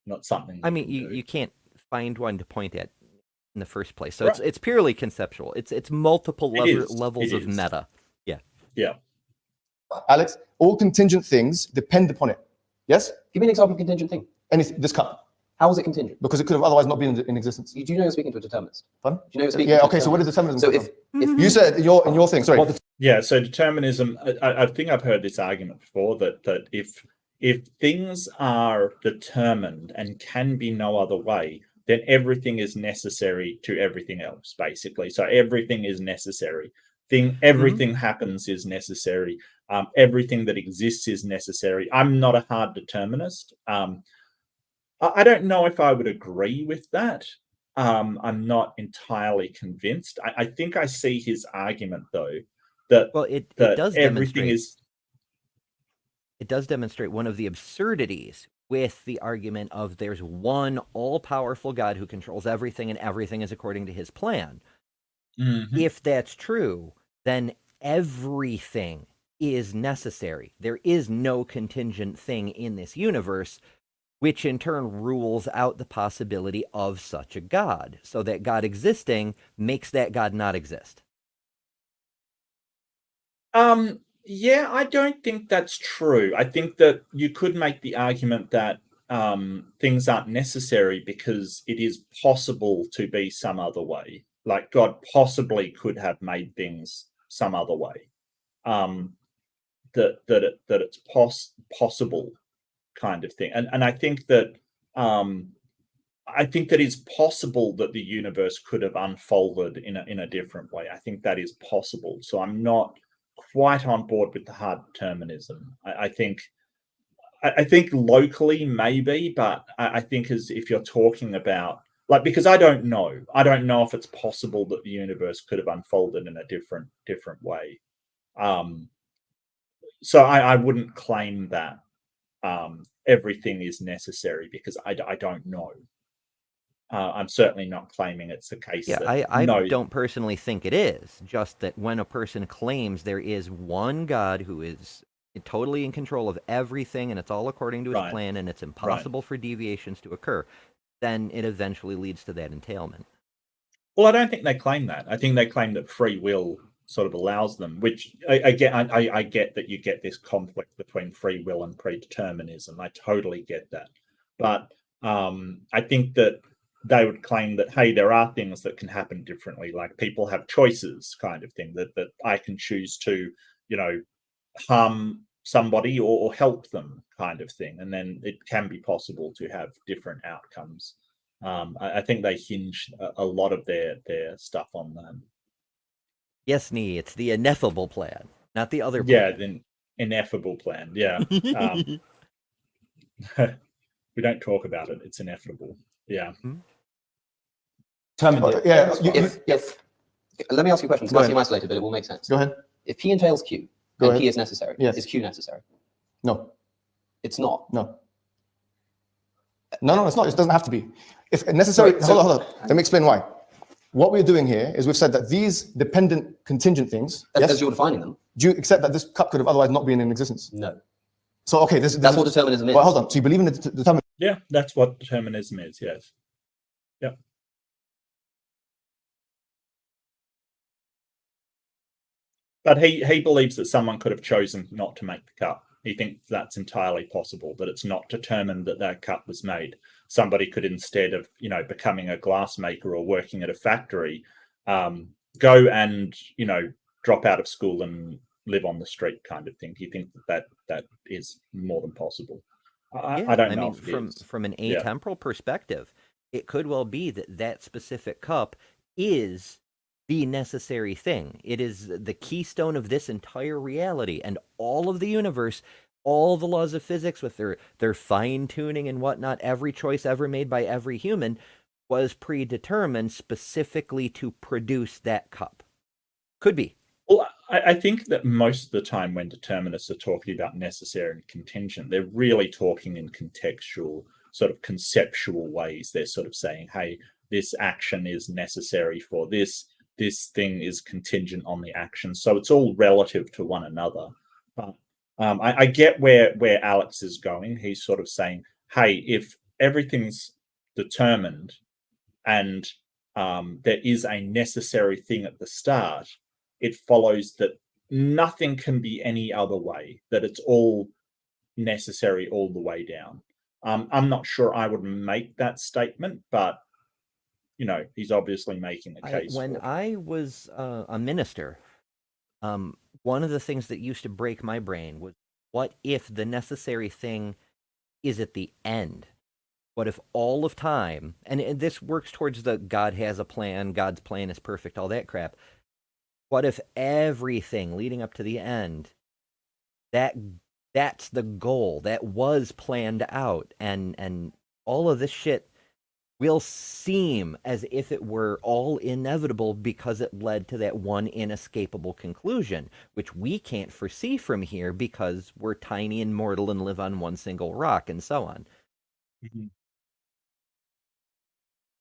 not something. I mean, you can't find one to point at in the first place. So it's purely conceptual. It's multiple levels of meta. Yeah. Alex, all contingent things depend upon it. Yes? Give me an example of contingent thing. This cup. How was it contingent? Because it could have otherwise not been in existence. You do know you're speaking to a determinist. Pardon? Do you know you're speaking Yeah, to a okay, so what is determinism? So if you said in your thing, sorry. Yeah, so determinism, I think I've heard this argument before that if things are determined and can be no other way, then everything is necessary to everything else, basically. So everything is necessary. Everything happens is necessary. Everything that exists is necessary. I'm not a hard determinist. I don't know if I would agree with that. I'm not entirely convinced. I think I see his argument, though, that it does everything is. It does demonstrate one of the absurdities with the argument of there's one all-powerful God who controls everything and everything is according to his plan. If that's true, then everything is necessary. There is no contingent thing in this universe, which in turn rules out the possibility of such a God. So that God existing makes that God not exist. Yeah, I don't think that's true. I think that you could make the argument that things aren't necessary because it is possible to be some other way. Like God possibly could have made things some other way. That it's possible kind of thing. And I think that it's possible that the universe could have unfolded in a different way. I think that is possible. So I'm not quite on board with the hard determinism. I think locally maybe, but I think as if you're talking about because I don't know if it's possible that the universe could have unfolded in a different way. So I wouldn't claim that everything is necessary because I don't know. I'm certainly not claiming it's the case. Yeah, I don't personally think it is. Just that when a person claims there is one God who is totally in control of everything and it's all according to his plan and it's impossible for deviations to occur, then it eventually leads to that entailment. Well, I don't think they claim that. I think they claim that free will sort of allows them, which I get that you get this conflict between free will and predeterminism. I totally get that. But I think that they would claim that, hey, there are things that can happen differently, like people have choices kind of thing, that I can choose to, harm somebody or help them kind of thing. And then it can be possible to have different outcomes. I think they hinge a lot of their stuff on that. Yes, Nee, it's the ineffable plan, not the other plan. Yeah, the ineffable plan. Yeah. We don't talk about it. It's ineffable. Yeah. determined it. Yeah. If let me ask you a question. It's Go going to ahead. seem isolated, but it will make sense. Go ahead. If P entails Q Go and ahead. P is necessary, Yes. is Q necessary? No. It's not. No. No, it's not. It doesn't have to be. If necessary, Right, so- hold on. Let me explain why. What we're doing here is we've said that these dependent contingent things, yes, As you're defining them, do you accept that this cup could have otherwise not been in existence? no. So, okay, this That's what determinism is. Well, hold on. So you believe in the determinism? Yeah, that's what determinism is. Yes. Yep. But he believes that someone could have chosen not to make the cup. He thinks that's entirely possible, that it's not determined that that cup was made. Somebody could, instead of, becoming a glassmaker or working at a factory, go and, drop out of school and live on the street, kind of thing. He thinks that is more than possible. I don't know. I mean, from an atemporal perspective, it could well be that specific cup is the necessary thing. It is the keystone of this entire reality, and all of the universe, all the laws of physics with their fine tuning and whatnot, every choice ever made by every human was predetermined specifically to produce that cup. Could be. Well, I think that most of the time when determinists are talking about necessary and contingent, they're really talking in contextual, sort of conceptual ways. They're sort of saying, hey, this action is necessary for this thing is contingent on the action. So it's all relative to one another. But I get where Alex is going. He's sort of saying, hey, if everything's determined and there is a necessary thing at the start, it follows that nothing can be any other way, that it's all necessary all the way down. I'm not sure I would make that statement, but he's obviously making the case. When I was a minister, one of the things that used to break my brain was, what if the necessary thing is at the end? What if all of time, and this works towards the God has a plan, God's plan is perfect, all that crap. What if everything leading up to the end, that's the goal, that was planned out, and all of this shit will seem as if it were all inevitable because it led to that one inescapable conclusion, which we can't foresee from here because we're tiny and mortal and live on one single rock and so on. Mm-hmm.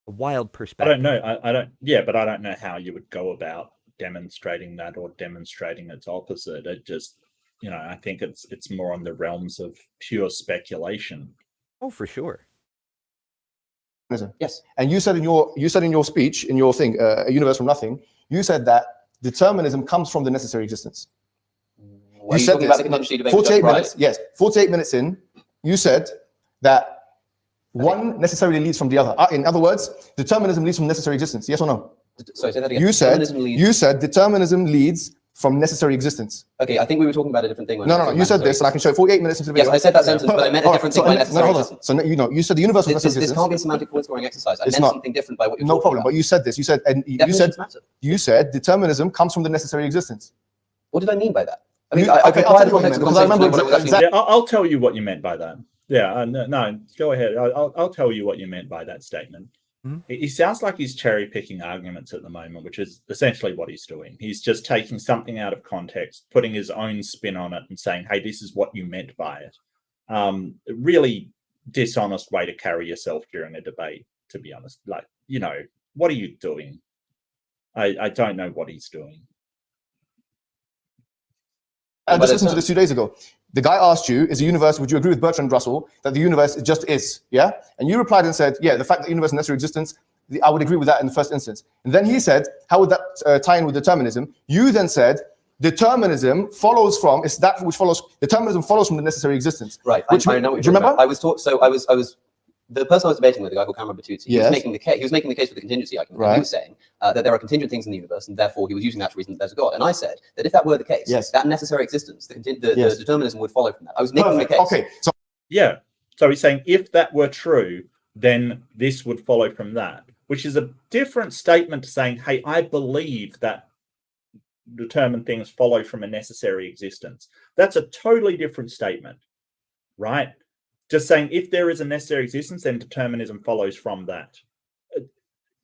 A wild perspective. I don't know. But I don't know how you would go about demonstrating that or demonstrating its opposite. It just, I think it's more on the realms of pure speculation. Oh, for sure. Yes. And you said in your speech, in your thing, a universe from nothing, you said that determinism comes from the necessary existence. You said about the contingency debate. 48 minutes. Yes, 48 minutes in, you said that one necessarily leads from the other. In other words, determinism leads from necessary existence. Yes or no? Sorry, say that again. You said determinism leads from necessary existence. Okay, I think we were talking about a different thing. No. You said this, and I can show you 48 minutes into the video. Yes, I said that sentence, but I meant a different thing by necessary existence. So you said the universe was necessary This existence. can't be a semantic point scoring exercise. I meant something different by what you're no talking problem. about. But you said this. You said determinism comes from the necessary existence. What did I mean by that? I mean, I can apply the context of the conversation. I'll tell you what you meant by that. Yeah, no, go ahead. I'll tell you what you meant by that statement. Mm-hmm. He sounds like he's cherry picking arguments at the moment, which is essentially what he's doing. He's just taking something out of context, putting his own spin on it and saying, hey, this is what you meant by it. Really dishonest way to carry yourself during a debate, to be honest. Like, what are you doing? I don't know what he's doing. I just listened to this 2 days ago. The guy asked you, is the universe, would you agree with Bertrand Russell that the universe just is? Yeah? And you replied and said, yeah, the fact that the universe is necessary existence, I would agree with that in the first instance. And then he said, how would that tie in with determinism? You then said, determinism follows from, it's that which follows, determinism follows from the necessary existence. Right, Which, I know what do you remember? I was the person I was debating with, the guy called Cameron Battucci, he was making the case for the contingency argument. Right. He was saying that there are contingent things in the universe, and therefore he was using that to reason that there's a God. And I said that if that were the case, that necessary existence, the determinism would follow from that. I was making the case. Okay. So he's saying if that were true, then this would follow from that, which is a different statement to saying, hey, I believe that determined things follow from a necessary existence. That's a totally different statement, right? Just saying if there is a necessary existence, then determinism follows from that.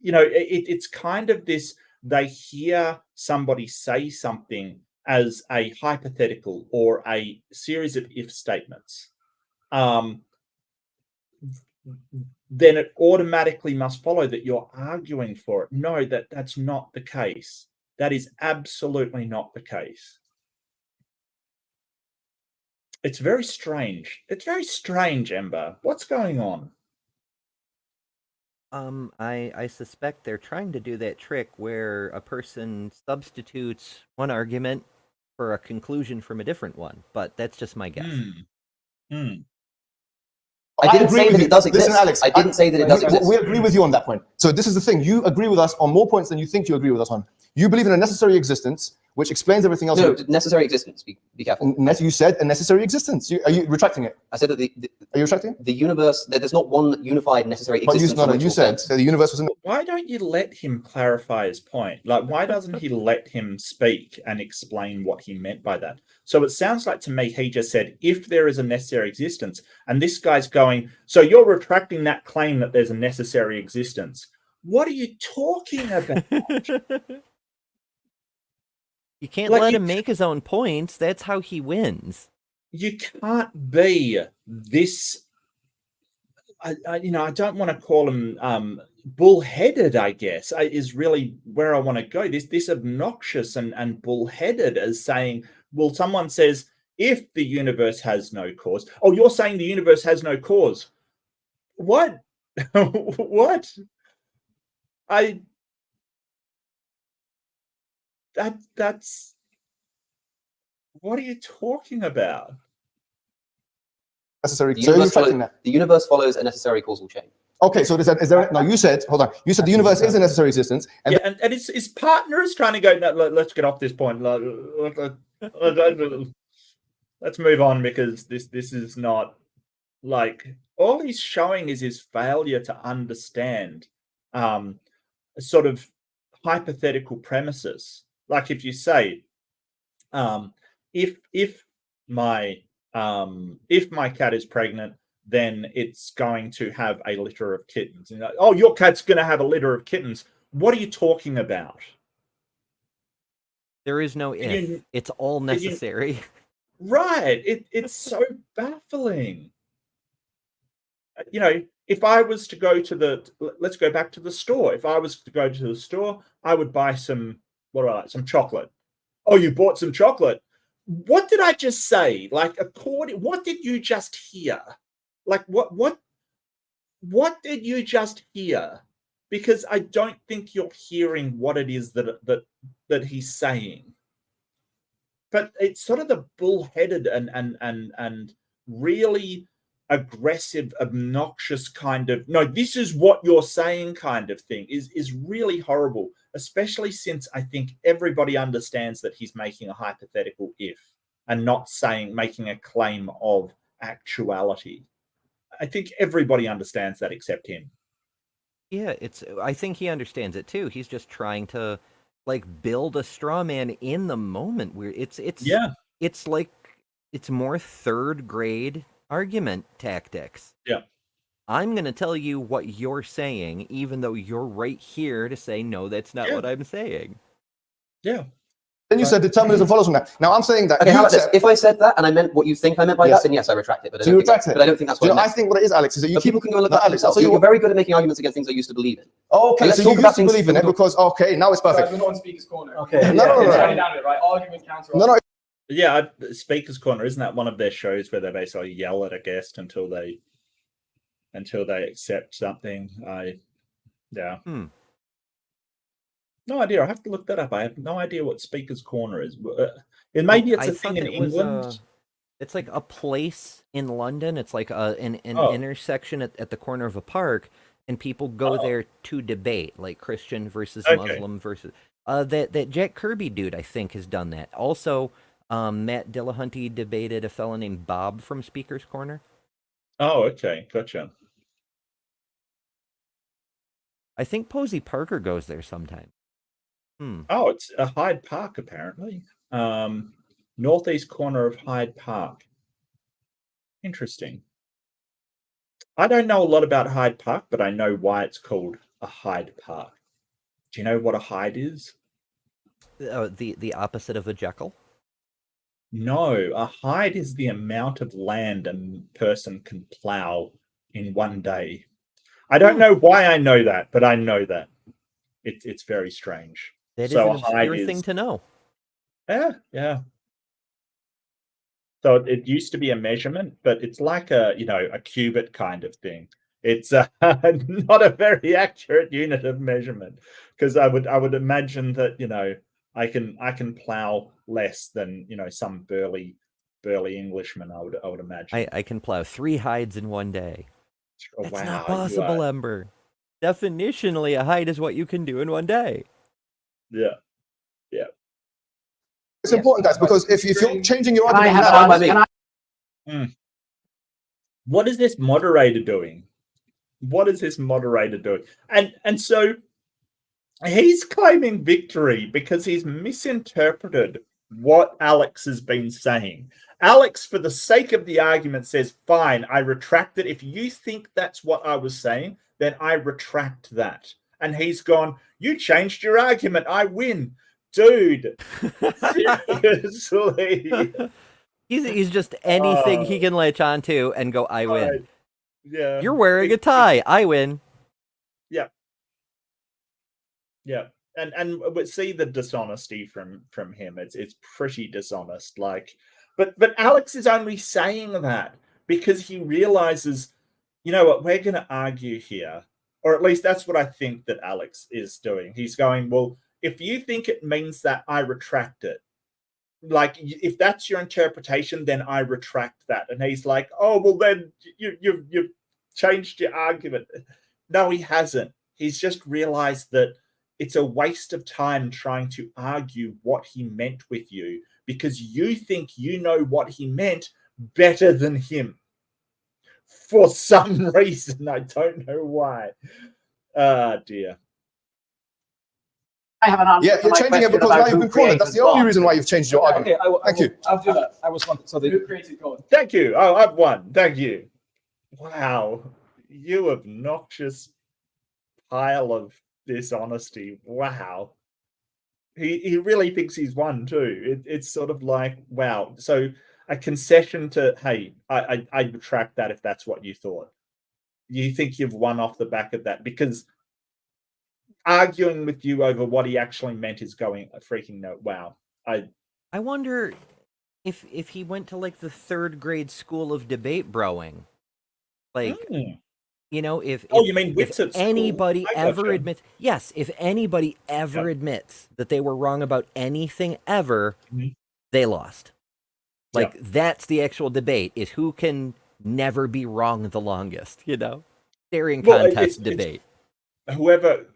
it's kind of this, they hear somebody say something as a hypothetical or a series of if statements, then it automatically must follow that you're arguing for it. No, that's not the case. That is absolutely not the case. It's very strange. It's very strange, Ember. What's going on? I suspect they're trying to do that trick where a person substitutes one argument for a conclusion from a different one, but that's just my guess. I didn't say that it does exist. Listen, Alex, I didn't say that it does exist. We agree with you on that point. So this is the thing. You agree with us on more points than you think you agree with us on. You believe in a necessary existence, which explains everything else. No, necessary existence. Be careful. You said a necessary existence. Are you retracting it? I said that Are you retracting it? the universe, there's not one unified necessary existence. But you said that the universe was in. Why don't you let him clarify his point? Like, why doesn't he let him speak and explain what he meant by that? So it sounds like to me he just said, if there is a necessary existence, and this guy's going, so you're retracting that claim that there's a necessary existence. What are you talking about? You can't let him make his own points. That's how he wins. You can't be this. I don't want to call him bullheaded. I guess is really where I want to go. This obnoxious and bullheaded as saying, well, someone says if the universe has no cause. Oh, you're saying the universe has no cause. What? What? That's what are you talking about? Necessary. The So you're universe, retracting that. the universe follows a necessary causal chain. Okay, so is there? No, you said. Hold on. You said the universe is a necessary existence, and Yeah, and his partner is trying to go. No, let's get off this point. Let's move on because this is not like all he's showing is his failure to understand sort of hypothetical premises. Like if you say, if my cat is pregnant, then it's going to have a litter of kittens. And oh, your cat's going to have a litter of kittens. What are you talking about? There is no if. It's all necessary. Right. It's so baffling. If I was to go to let's go back to the store. If I was to go to the store, I would buy some chocolate. Oh, you bought some chocolate. What did I just say? Like, what did you just hear? Like, what did you just hear? Because I don't think you're hearing what it is that he's saying. But it's sort of the bullheaded and really aggressive, obnoxious kind of, no, this is what you're saying kind of thing is really horrible, especially since I think everybody understands that he's making a hypothetical if and not making a claim of actuality. I think everybody understands that except him. Yeah, I think he understands it too. He's just trying to build a straw man in the moment where it's more third grade argument tactics. Yeah. I'm going to tell you what you're saying, even though you're right here to say, no, that's not what I'm saying. Yeah. Then you said determinism follows from that. Now I'm saying that. Okay, how about this? If I said that and I meant what you think I meant by that, then yes, I retract it. But I don't think that's what I meant. I think what it is, Alex, is that people can go and look at Alex, themselves. You're very good at making arguments against things I used to believe in. Okay, so you used to believe in it because, okay, now it's perfect. We're not on Speaker's Corner. Okay. No. Right? Argument, counter. No. Yeah, Speaker's Corner, isn't that one of their shows where they basically yell at a guest until they accept something? Yeah. No idea. I have to look that up. I have no idea what Speaker's Corner is. Maybe it's a thing in England. It's like a place in London. It's like an intersection at the corner of a park, and people go there to debate, like Christian versus Muslim versus. That Jack Kirby dude, I think, has done that. Also, Matt Dillahunty debated a fellow named Bob from Speaker's Corner. Oh, okay, gotcha. I think Posey Parker goes there sometime. Oh, it's a Hyde Park, apparently. Northeast corner of Hyde Park. Interesting. I don't know a lot about Hyde Park, but I know why it's called a Hyde Park. Do you know what a Hyde is? The opposite of a Jekyll? No, a Hyde is the amount of land a person can plow in one day. I don't know why I know that, but I know that. It's very strange. That is So an a Hyde obscure thing to know. Yeah. So it used to be a measurement, but it's like a cubit kind of thing. It's not a very accurate unit of measurement, because I would imagine that I can plow less than some burly Englishman. I would imagine. I can plow 3 hides in one day. Oh, That's wow, not possible, Ember. Definitionally, a hide is what you can do in one day. Yeah. It's important, guys, because if you're changing your Can I argument have now, What is this moderator doing? And so he's claiming victory because he's misinterpreted what Alex has been saying. Alex, for the sake of the argument, says, fine, I retract it. If you think that's what I was saying, then I retract that. And he's gone, you changed your argument, I win. Dude, seriously. He's just anything he can latch onto and go, I win. Right. Yeah. You're wearing a tie, I win. Yeah. And we see the dishonesty from him. It's pretty dishonest. But Alex is only saying that because he realizes, you know what, we're going to argue here, or at least that's what I think that Alex is doing. He's going, well, if you think it means that, I retract it. Like, if that's your interpretation, then I retract that. And he's like, oh, well, then you've changed your argument. No, he hasn't. He's just realized that it's a waste of time trying to argue what he meant with you, because you think you know what he meant better than him. For some reason, I don't know why. Dear. I have an answer. yeah, you're changing it because now you've been cornered. That's the only reason why you've changed your argument. Okay, Thank you. I'll do that. I was so Who created God? Thank you. Oh, I've won. Thank you. Wow. You obnoxious pile of dishonesty. Wow. He really thinks he's won too. It's sort of like, wow. So a concession to, hey, I retract that if that's what you thought. You think you've won off the back of that, because arguing with you over what he actually meant is going a freaking no. Wow. I wonder if he went to like the 3rd grade school of debate broing. Like, if you mean if wits at school? anybody I ever gotcha. admits, yes, if anybody ever admits that they were wrong about anything ever, they lost. Like, that's the actual debate, is who can never be wrong the longest, Staring contest debate. Whoever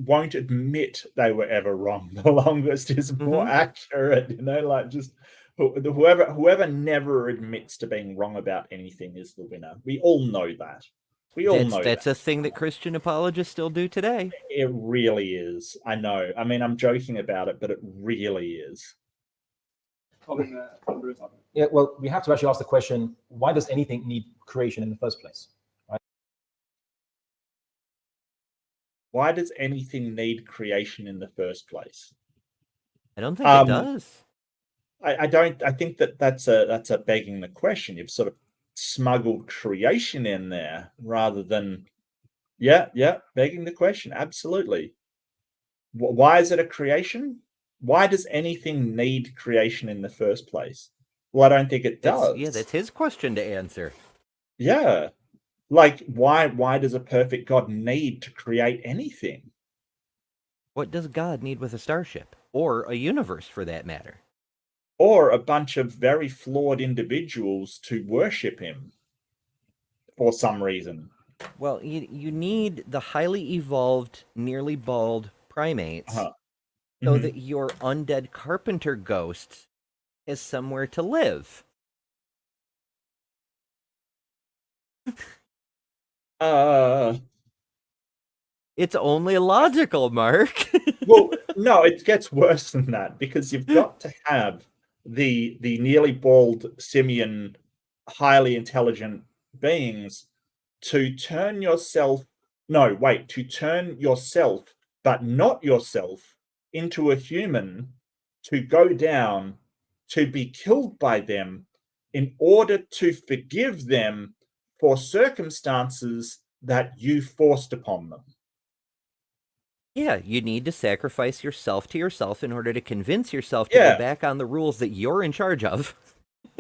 won't admit they were ever wrong the longest is more accurate, just whoever never admits to being wrong about anything is the winner. We all know that. That's a thing that Christian apologists still do today. It really is. I know. I mean, I'm joking about it, but it really is. Yeah, well, we have to actually ask the question, why does anything need creation in the first place? Right? Why does anything need creation in the first place? I don't think it does. I don't. I think that's a begging the question. You've sort of smuggled creation in there rather than, begging the question. Absolutely. Why is it a creation? Why does anything need creation in the first place? Well, I don't think it does. That's his question to answer. Yeah. Like, why does a perfect God need to create anything? What does God need with a starship? Or a universe, for that matter? Or a bunch of very flawed individuals to worship him for some reason. Well, you need the highly evolved, nearly bald primates so that your undead carpenter ghost has somewhere to live. It's only logical, Mark. Well, no, it gets worse than that, because you've got to have the nearly bald simian, highly intelligent beings to turn yourself No, wait, to turn yourself, but not yourself, into a human, to go down, to be killed by them, in order to forgive them for circumstances that you forced upon them. Yeah, you need to sacrifice yourself to yourself in order to convince yourself to go back on the rules that you're in charge of.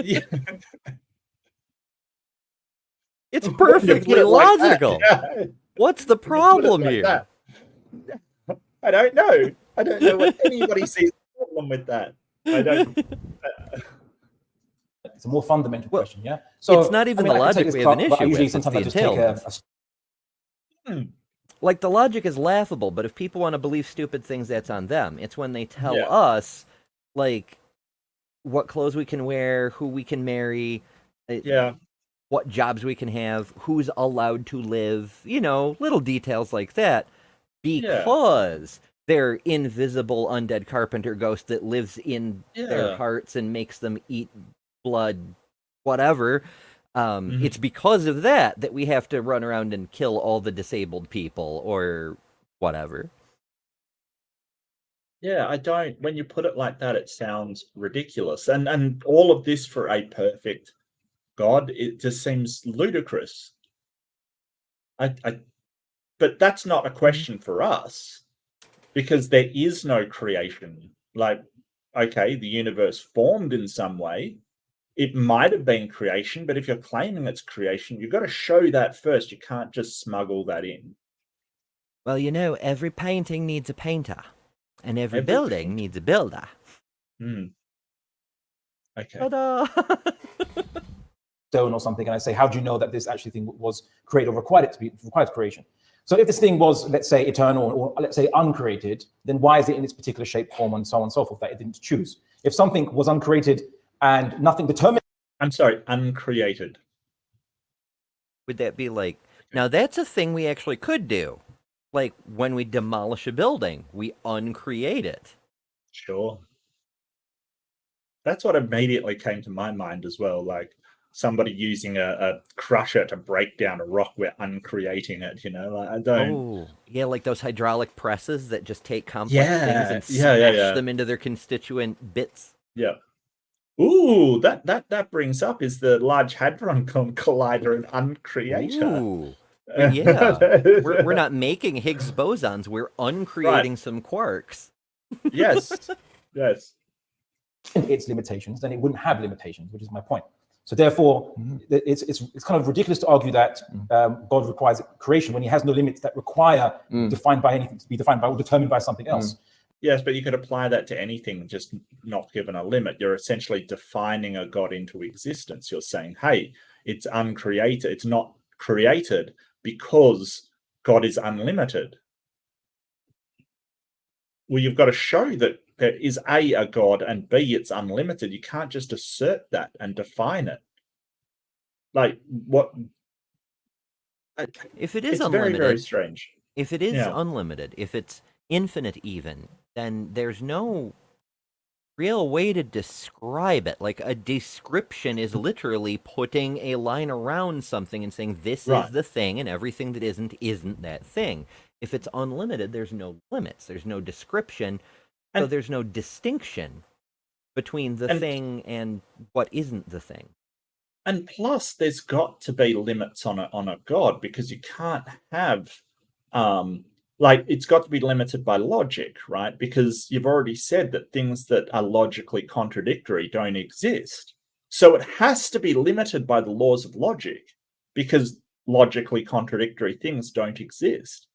Yeah. It's perfectly logical. What's the problem here? I don't know. I don't know what anybody sees a problem with that. I don't. It's a more fundamental question, yeah. So it's not even the logic we have an issue with. It's the entanglements. Like, the logic is laughable, but if people want to believe stupid things, that's on them. It's when they tell us, like, what clothes we can wear, who we can marry, what jobs we can have, who's allowed to live, you know, little details like that, because they're invisible undead carpenter ghost that lives in their hearts and makes them eat blood, whatever. It's because of that we have to run around and kill all the disabled people or whatever. Yeah, I don't. When you put it like that, it sounds ridiculous. And all of this for a perfect God, it just seems ludicrous. But that's not a question for us, because there is no creation. Like, okay, the universe formed in some way. It might have been creation, but if you're claiming it's creation, you've got to show that first. You can't just smuggle that in. Well, you know, every painting needs a painter, and every building needs a builder. Okay. Ta-da! Stone or something, and I say, how do you know that this actually thing was created or required creation? So if this thing was, let's say, eternal or let's say uncreated, then why is it in its particular shape, form, and so on and so forth that it didn't choose? If something was uncreated and nothing determined. I'm sorry, uncreated. Would that be like, now that's a thing we actually could do. Like, when we demolish a building, we uncreate it. Sure. That's what immediately came to my mind as well. Like, somebody using a crusher to break down a rock, we're uncreating it, you know? Like, I don't. Oh, yeah, like those hydraulic presses that just take complex things and smash them into their constituent bits. Yeah. Ooh, that brings up, is the Large Hadron Collider an uncreator? Ooh. Yeah. we're not making Higgs bosons, we're uncreating some quarks. Yes. Its limitations, then it wouldn't have limitations, which is my point. So therefore, it's kind of ridiculous to argue that God requires creation when he has no limits that require defined by anything to be defined by or determined by something else. Yes, but you could apply that to anything, just not given a limit. You're essentially defining a God into existence. You're saying, hey, it's uncreated. It's not created because God is unlimited. Well, you've got to show that there is A, God, and B, it's unlimited. You can't just assert that and define it. Like, what? If it is it's unlimited, very, very strange. If it is unlimited, if it's infinite even, then there's no real way to describe it. Like, a description is literally putting a line around something and saying this is the thing, and everything that isn't that thing. If it's unlimited, there's no limits, there's no description, so there's no distinction between the thing and what isn't the thing. And plus, there's got to be limits on a God, because you can't have like, it's got to be limited by logic, right? Because you've already said that things that are logically contradictory don't exist. So it has to be limited by the laws of logic, because logically contradictory things don't exist.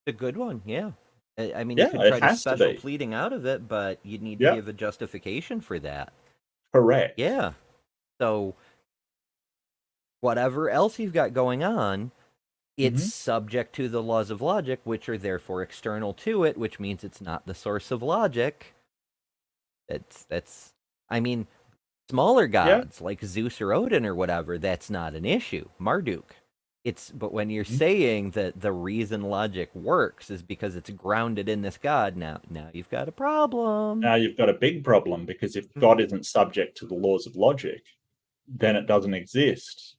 A good one, yeah. I mean, you could try to special pleading out of it, but you'd need to give a justification for that. Correct. Yeah. So whatever else you've got going on, it's subject to the laws of logic, which are therefore external to it, which means it's not the source of logic. That's I mean, smaller gods like Zeus or Odin or whatever, that's not an issue. Marduk. But when you're saying that the reason logic works is because it's grounded in this God, now you've got a problem. Now you've got a big problem, because if God isn't subject to the laws of logic, then it doesn't exist.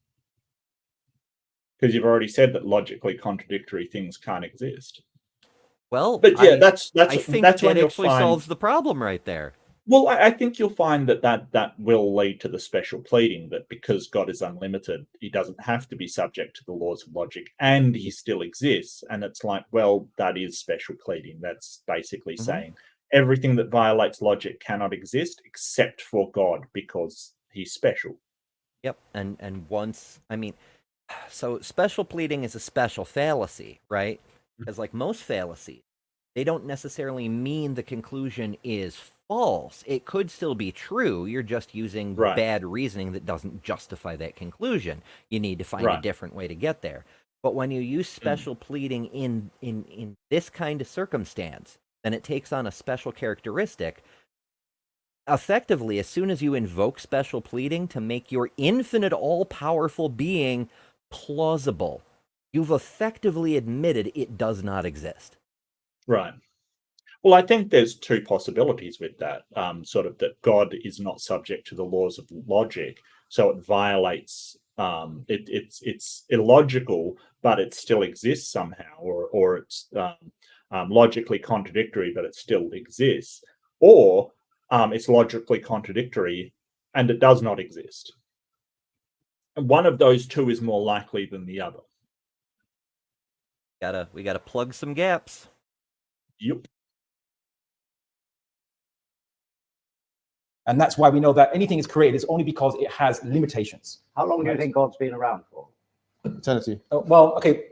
because you've already said that logically contradictory things can't exist. Well, but yeah, I think that's when that you'll actually find, solves the problem right there. Well, I think you'll find that will lead to the special pleading, that because God is unlimited, he doesn't have to be subject to the laws of logic, and he still exists. And it's like, well, that is special pleading. That's basically saying everything that violates logic cannot exist except for God, because he's special. Yep. And once, I mean, so special pleading is a special fallacy, right? Because like most fallacies, they don't necessarily mean the conclusion is false. It could still be true. You're just using bad reasoning that doesn't justify that conclusion. You need to find a different way to get there. But when you use special pleading in this kind of circumstance, then it takes on a special characteristic. Effectively, as soon as you invoke special pleading to make your infinite, all-powerful being plausible, you've effectively admitted it does not exist. Right. Well, I think there's two possibilities with that. Sort of that God is not subject to the laws of logic, so it violates. It's illogical, but it still exists somehow, or it's logically contradictory, but it still exists, or it's logically contradictory and it does not exist. And one of those two is more likely than the other. We gotta plug some gaps. Yep. And that's why we know that anything is created is only because it has limitations. How long do you think God's been around for? Eternity. Well, okay.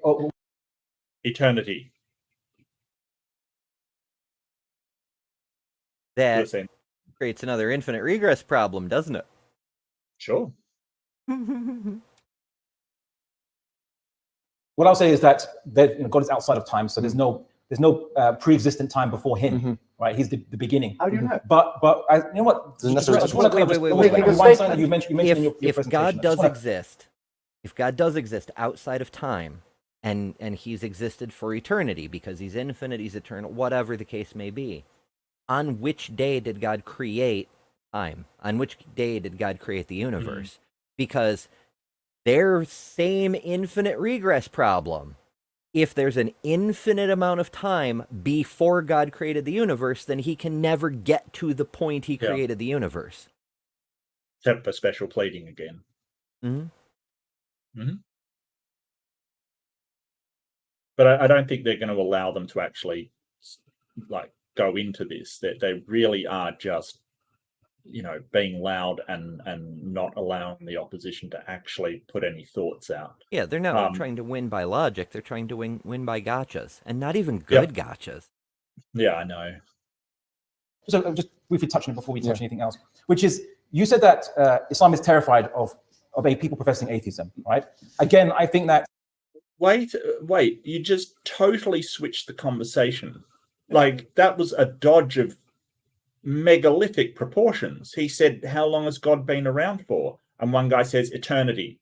Eternity. That creates another infinite regress problem, doesn't it? Sure. What I'll say is that God is outside of time, so there's no pre-existent time before him, right? He's the beginning. How do you know? But you know what? Wait. You mentioned in your If presentation. God does exist, if God does exist outside of time, and he's existed for eternity because he's infinite, he's eternal, whatever the case may be, on which day did God create time? On which day did God create the universe? Because their same infinite regress problem, if there's an infinite amount of time before God created the universe, then he can never get to the point he created the universe. Except for special pleading again. But I don't think they're going to allow them to actually go into this. That they really are just, being loud and not allowing the opposition to actually put any thoughts out. Yeah, they're not trying to win by logic. They're trying to win by gotchas, and not even good gotchas. Yeah, I know. So I'm just briefly touching it before we touch anything else, which is, you said that Islam is terrified of a people professing atheism, right? Again, I think that... Wait, you just totally switched the conversation. That was a dodge of megalithic proportions. He said, how long has God been around for? And one guy says eternity.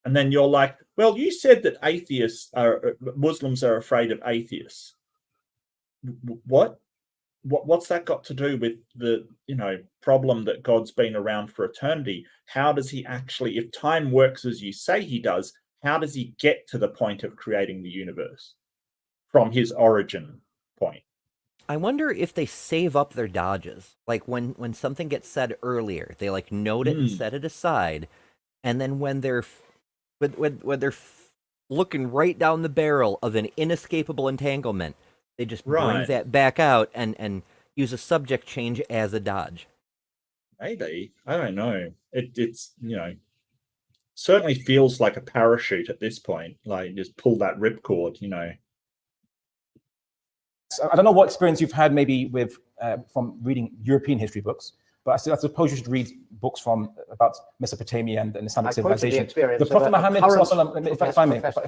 And then you're like, well, you said that Muslims are afraid of atheists. What's that got to do with the problem that God's been around for eternity? How does he actually, if time works as you say he does, how does he get to the point of creating the universe from his origin point? I wonder if they save up their dodges. Like when something gets said earlier, they note it and set it aside, and then when they're looking right down the barrel of an inescapable entanglement, they just bring that back out and use a subject change as a dodge. Maybe. I don't know. It's certainly feels like a parachute at this point. Just pull that ripcord, I don't know what experience you've had maybe with from reading European history books, but I suppose you should read books about Mesopotamia and Islamic civilization. The Prophet Muhammad, if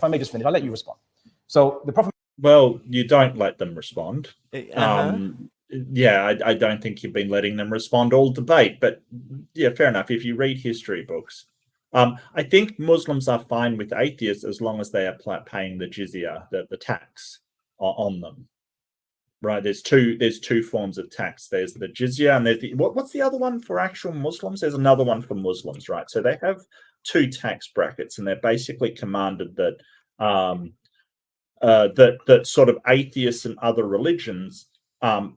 I may just finish, I'll let you respond. So the Prophet... Well, you don't let them respond. I don't think you've been letting them respond all debate, but yeah, fair enough. If you read history books, I think Muslims are fine with atheists as long as they are paying the jizya, the tax on them. Right, there's two forms of tax. There's the jizya, and there's what's the other one for actual Muslims? There's another one for Muslims, right? So they have two tax brackets, and they're basically commanded that that sort of atheists and other religions are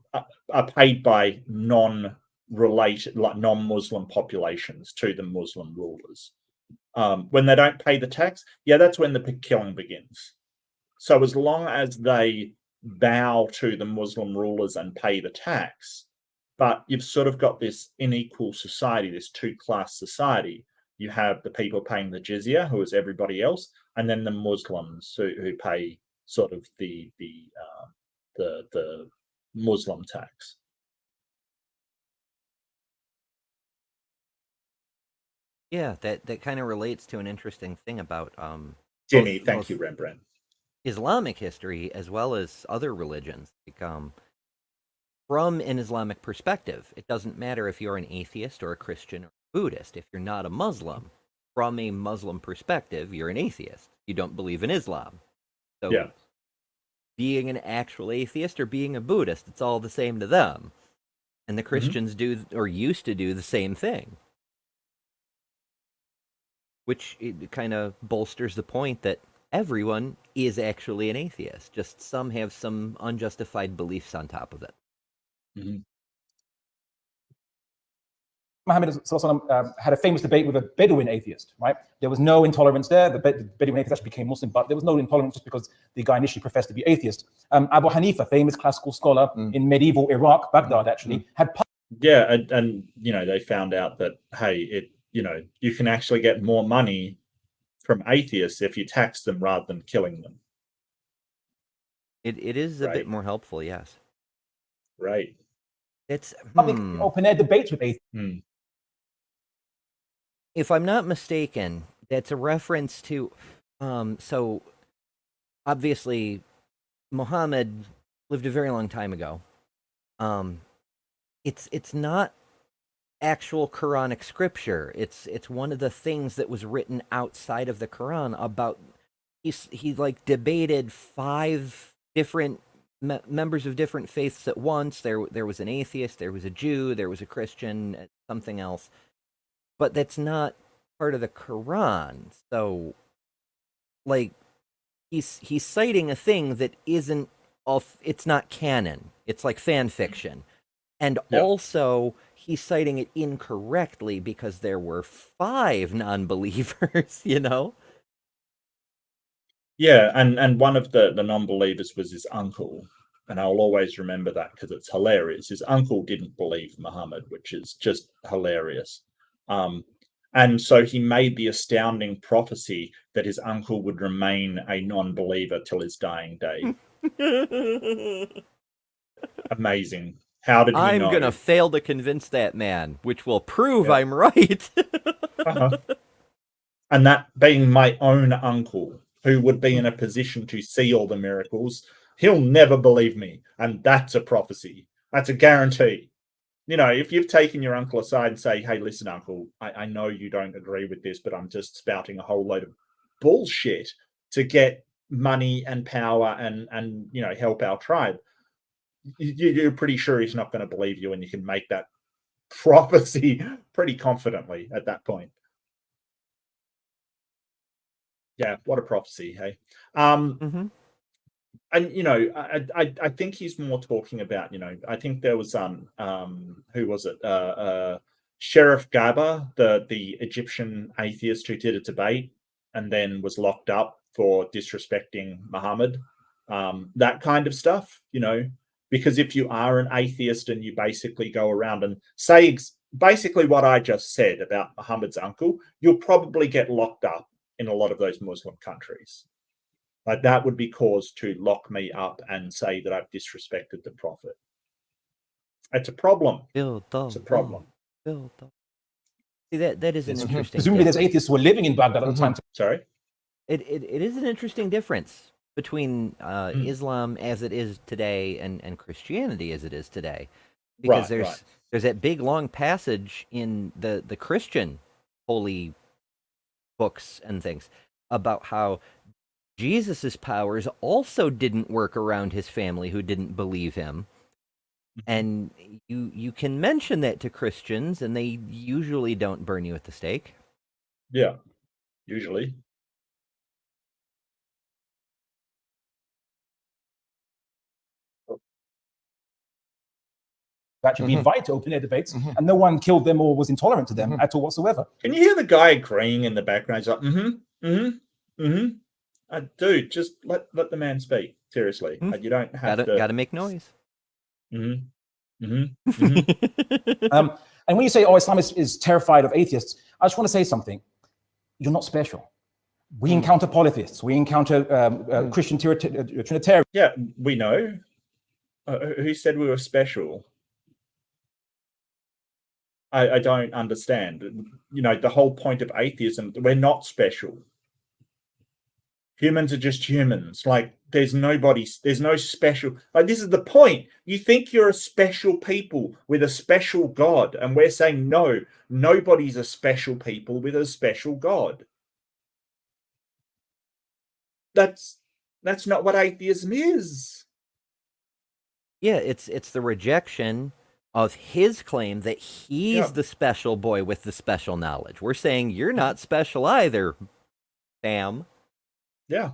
paid by non-related, like non-Muslim populations to the Muslim rulers. When they don't pay the tax, that's when the killing begins. So as long as they bow to the Muslim rulers and pay the tax, but you've sort of got this unequal society, this two-class society. You have the people paying the jizya, who is everybody else, and then the Muslims who pay sort of the Muslim tax. Yeah, that kind of relates to an interesting thing about Jimmy, thank you, Rembrandt. Islamic history as well as other religions. Like, from an Islamic perspective, it doesn't matter if you're an atheist or a Christian or a Buddhist. If you're not a Muslim, from a Muslim perspective, you're an atheist. You don't believe in Islam. So being an actual atheist or being a Buddhist, it's all the same to them. And the Christians do, or used to do, the same thing. Which it kind of bolsters the point that everyone is actually an atheist. Just some have some unjustified beliefs on top of it. Muhammad had a famous debate with a Bedouin atheist, right? There was no intolerance there. The Bedouin atheist actually became Muslim, but there was no intolerance just because the guy initially professed to be atheist. Abu Hanifa, famous classical scholar in medieval Iraq, Baghdad, actually, had... and they found out that, hey, you can actually get more money from atheists if you tax them rather than killing them. It is a bit more helpful, yes. Right. It's open-air debates with atheists. If I'm not mistaken, that's a reference to, so obviously Muhammad lived a very long time ago. It's not actual Quranic scripture. It's one of the things that was written outside of the Quran about. He like debated 5 different members of different faiths at once. There was an atheist, there was a Jew, there was a Christian, something else. But that's not part of the Quran. So, like, he's citing a thing that isn't it's not canon. It's like fan fiction. And also, he's citing it incorrectly because there were 5 non-believers, Yeah, and one of the non-believers was his uncle. And I'll always remember that because it's hilarious. His uncle didn't believe Muhammad, which is just hilarious. And so he made the astounding prophecy that his uncle would remain a non-believer till his dying day. Amazing. How did he know? I'm going to fail to convince that man, which will prove I'm right. And that being my own uncle, who would be in a position to see all the miracles, he'll never believe me. And that's a prophecy. That's a guarantee. If you've taken your uncle aside and say, hey, listen, uncle, I know you don't agree with this, but I'm just spouting a whole load of bullshit to get money and power and help our tribe. You're pretty sure he's not going to believe you, and you can make that prophecy pretty confidently at that point. Yeah, what a prophecy, hey? And I think he's more talking about, I think there was who was it? Sheriff Gaba, the Egyptian atheist who did a debate and then was locked up for disrespecting Muhammad. That kind of stuff, because if you are an atheist and you basically go around and say basically what I just said about Muhammad's uncle, you'll probably get locked up in a lot of those Muslim countries. Like that would be cause to lock me up and say that I've disrespected the Prophet. It's a problem. It's a problem. See, that is an interesting. Presumably, there's atheists who were living in Baghdad at the time. Sorry. It is an interesting difference between Islam as it is today and Christianity as it is today, because there's that big long passage in the Christian holy books and things about how Jesus's powers also didn't work around his family who didn't believe him. And you can mention that to Christians and they usually don't burn you at the stake. Yeah. usually. Actually be invited to open air debates, and no one killed them or was intolerant to them at all whatsoever. Can you hear the guy agreeing in the background? He's like, dude, just let the man speak. Seriously, you don't have to. Gotta make noise. And when you say, "Oh, Islam is terrified of atheists," I just want to say something. You're not special. We encounter polytheists. We encounter Christian Trinitarians. Yeah, we know. Who said we were special? I don't understand. You know, the whole point of atheism, we're not special. Humans are just humans. Like, there's no special. Like, this is the point. You think you're a special people with a special God, and we're saying, no, nobody's a special people with a special God. That's not what atheism is. Yeah, it's the rejection of his claim that he's the special boy with the special knowledge. We're saying you're not special either, Sam. Yeah.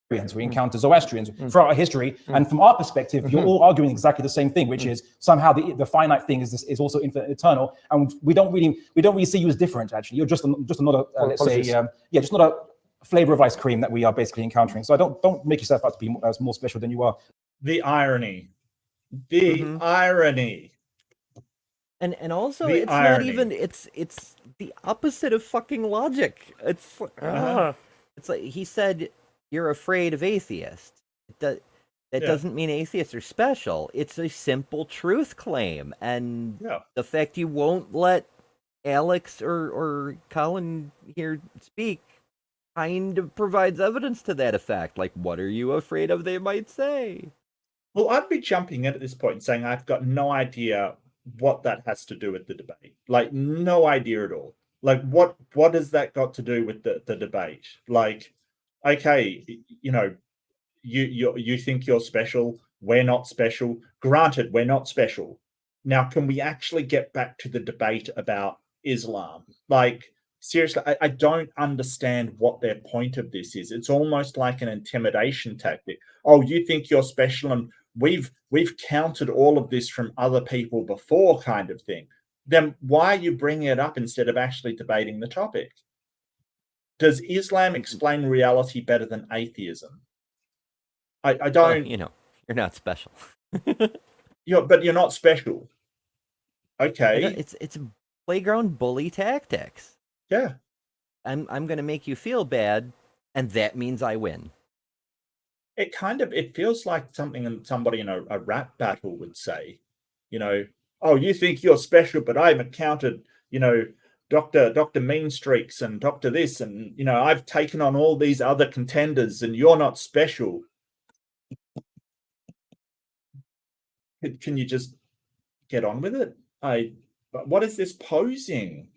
We encounter Zoroastrians throughout our history, and from our perspective, you're all arguing exactly the same thing, which is somehow the finite thing is also infinite, eternal, and we don't really see you as different. Actually, you're just another let's say just not a flavor of ice cream that we are basically encountering. So don't make yourself out to be more special than you are. The irony. The irony. And also the it's irony. not even it's the opposite of fucking logic. It's it's like he said you're afraid of atheists. That doesn't mean atheists are special. It's a simple truth claim, and the fact you won't let Alex or Colin here speak kind of provides evidence to that effect. Like, what are you afraid of they might say? Well, I'd be jumping in at this point and saying I've got no idea what that has to do with the debate. Like, no idea at all. Like, what has that got to do with the debate? Like, okay, you know, you think you're special. We're not special. Granted, we're not special. Now, can we actually get back to the debate about Islam? Like, seriously, I don't understand what their point of this is. It's almost like an intimidation tactic. Oh, you think you're special, and we've counted all of this from other people before, kind of thing. Then why are you bringing it up instead of actually debating the topic? Does Islam explain reality better than atheism? I don't. You know, you're not special. But you're not special. Okay. It's playground bully tactics. Yeah. I'm going to make you feel bad, and that means I win. It feels like something somebody in a rap battle would say. You know, oh, you think you're special, but I've encountered, you know, Dr. Mean Streaks and Dr. This, and, you know, I've taken on all these other contenders, and you're not special. Can you just get on with it? What is this posing?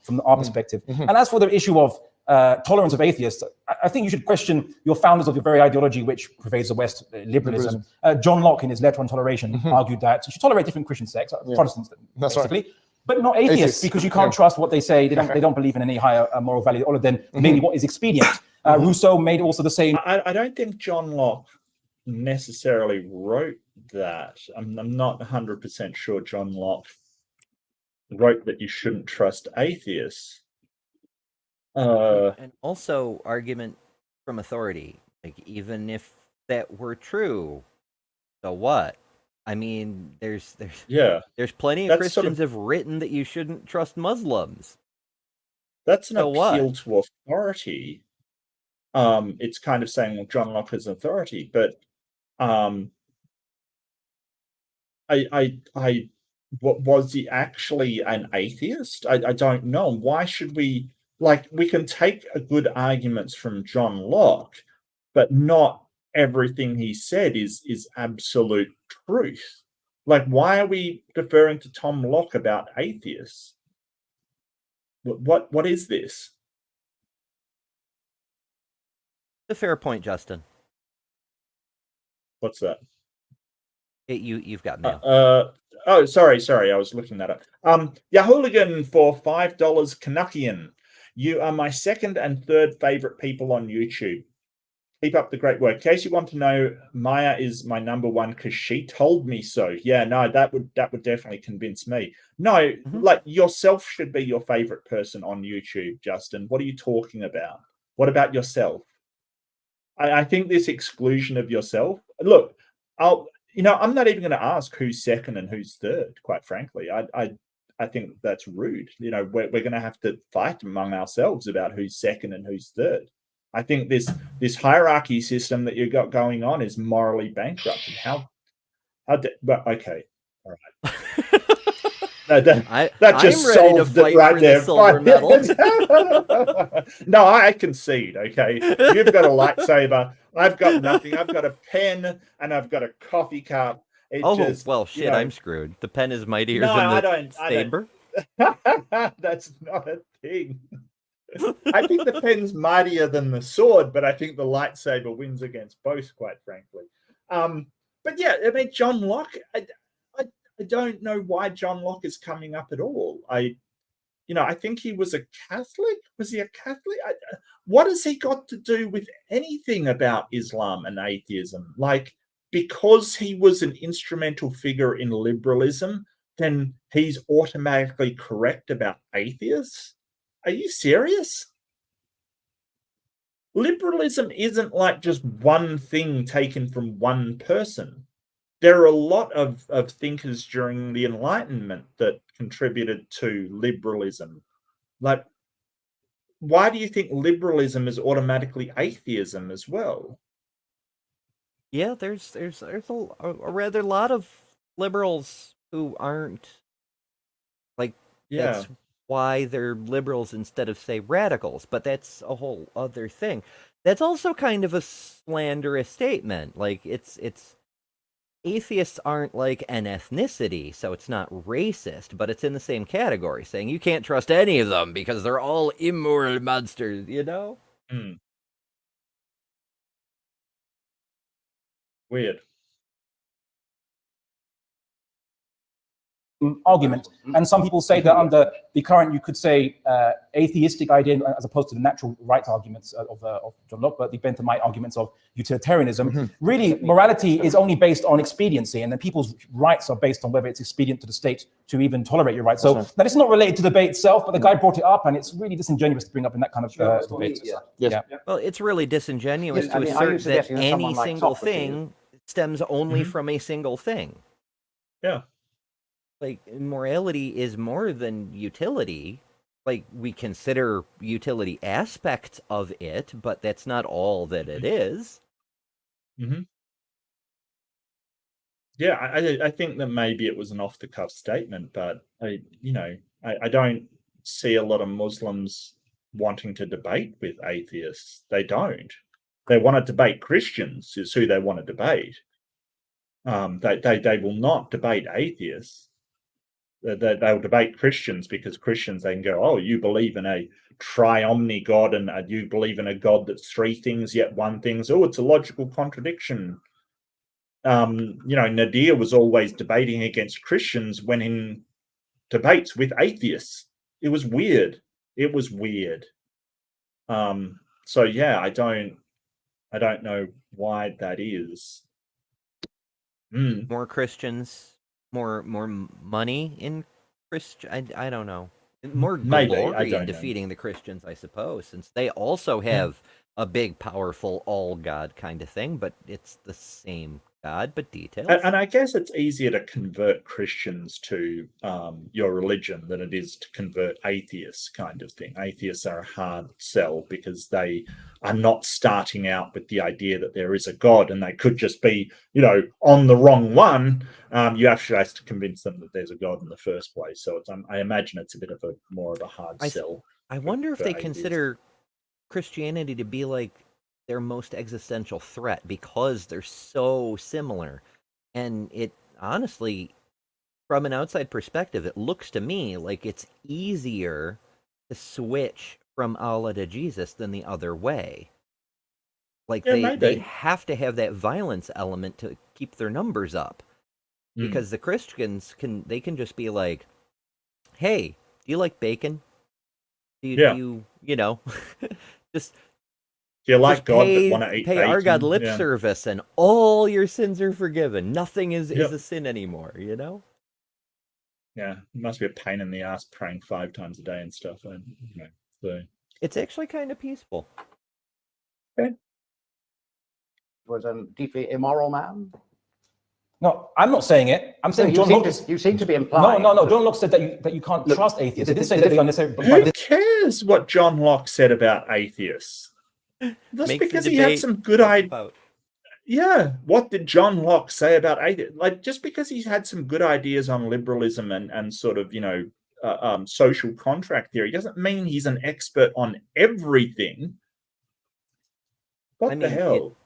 From our perspective. And as for the issue of tolerance of atheists, I think you should question your founders of your very ideology, which pervades the West, liberalism. John Locke, in his letter on toleration, argued that you should tolerate different Christian sects, Protestants, basically, but not atheists, because you can't trust what they say. They don't believe in any higher moral value other than maybe what is expedient. Rousseau made also the same. I don't think John Locke necessarily wrote that. I'm not 100% sure John Locke wrote that you shouldn't trust atheists. And also argument from authority. Like, even if that were true, so what? I mean, there's plenty of Christians have written that you shouldn't trust Muslims. That's an appeal to authority. It's kind of saying, well, John Locke is authority, but what was he actually an atheist? I don't know. Why should we? Like, we can take good arguments from John Locke, but not everything he said is absolute truth. Like, why are we deferring to Tom Locke about atheists? What is this? A fair point, Justin. What's that? You've got mail. Oh, sorry. I was looking that up. Yahooligan for $5 Canuckian. You are my second and third favorite people on YouTube. Keep up the great work. In case you want to know, Maya is my number one because she told me so. Yeah, no, that would definitely convince me. No, like yourself should be your favorite person on YouTube, Justin. What are you talking about? What about yourself? I think this exclusion of yourself. Look, I'm not even going to ask who's second and who's third. Quite frankly, I think that's rude. We're going to have to fight among ourselves about who's second and who's third. I think this hierarchy system that you've got going on is morally bankrupt. And but okay, all right. That just I'm ready to solved fight it right for there. the silver medal. No, I concede. Okay, you've got a lightsaber. I've got nothing. I've got a pen and I've got a coffee cup. Well, shit, I'm screwed. The pen is mightier than the saber. That's not a thing. I think the pen's mightier than the sword, but I think the lightsaber wins against both, quite frankly. But yeah, I mean, John Locke, I don't know why John Locke is coming up at all. I think he was a Catholic. Was he a Catholic? What has he got to do with anything about Islam and atheism? Like, because he was an instrumental figure in liberalism, then he's automatically correct about atheists? Are you serious? Liberalism isn't like just one thing taken from one person. There are a lot of thinkers during the Enlightenment that contributed to liberalism. Like, why do you think liberalism is automatically atheism as well? Yeah, there's a rather lot of liberals who aren't like. Yeah. That's why they're liberals instead of, say, radicals, but that's a whole other thing. That's also kind of a slanderous statement. Like, it's atheists aren't like an ethnicity, so it's not racist, but it's in the same category, saying you can't trust any of them because they're all immoral monsters, Weird. Argument. And some people say that under the current, you could say, atheistic idea, as opposed to the natural rights arguments of John Locke, but the Benthamite arguments of utilitarianism. Really, morality is only based on expediency, and then people's rights are based on whether it's expedient to the state to even tolerate your rights. So now, it's not related to the debate itself, but the guy brought it up, and it's really disingenuous to bring up in that kind of debate. Well, it's really disingenuous to assert that any single thing stems only from a single thing. Yeah. Like, morality is more than utility. Like, we consider utility aspects of it, but that's not all that it is. Yeah, I think that maybe it was an off-the-cuff statement, but I don't see a lot of Muslims wanting to debate with atheists. They don't. They want to debate Christians, is who they want to debate. They will not debate atheists. They'll debate Christians because Christians, they can go, oh, you believe in a triomni God and you believe in a God that's three things yet one thing. Oh, it's a logical contradiction. Nadir was always debating against Christians when in debates with atheists. It was weird. So yeah, I don't know why that is. More Christians. More money in Christian. I don't know. More glory in defeating the Christians, I suppose, since they also have a big, powerful, all God kind of thing, but it's the same God, but details. And I guess it's easier to convert Christians to your religion than it is to convert atheists, kind of thing. Atheists are a hard sell because they are not starting out with the idea that there is a God, and they could just be, on the wrong one. You actually have to convince them that there's a God in the first place. So I imagine it's a bit of more of a hard sell. I wonder if they consider Christianity to be like their most existential threat because they're so similar. And it honestly, from an outside perspective, it looks to me like it's easier to switch from Allah to Jesus than the other way. Like, they have to have that violence element to keep their numbers up. because the Christians can just be like, hey, do you like bacon? Do you just Do you like God pay, that want to eat pay bacon? our God lip Yeah. service and all your sins are forgiven. Nothing is Yep. a sin anymore, you know? Yeah, it must be a pain in the ass praying 5 times a day and stuff. So It's actually kind of peaceful. Was a deeply immoral man. No, I'm not saying it. I'm saying John Locke. You seem to be implying. No. John Locke said that you can't Look, trust atheists. He didn't say the that they thing- unnecessarily. who cares what John Locke said about atheists? That's Makes the because he had debate some good ideas. about Yeah, what did John Locke say about atheists? Like, just because he's had some good ideas on liberalism and sort of, social contract theory doesn't mean he's an expert on everything. What the hell?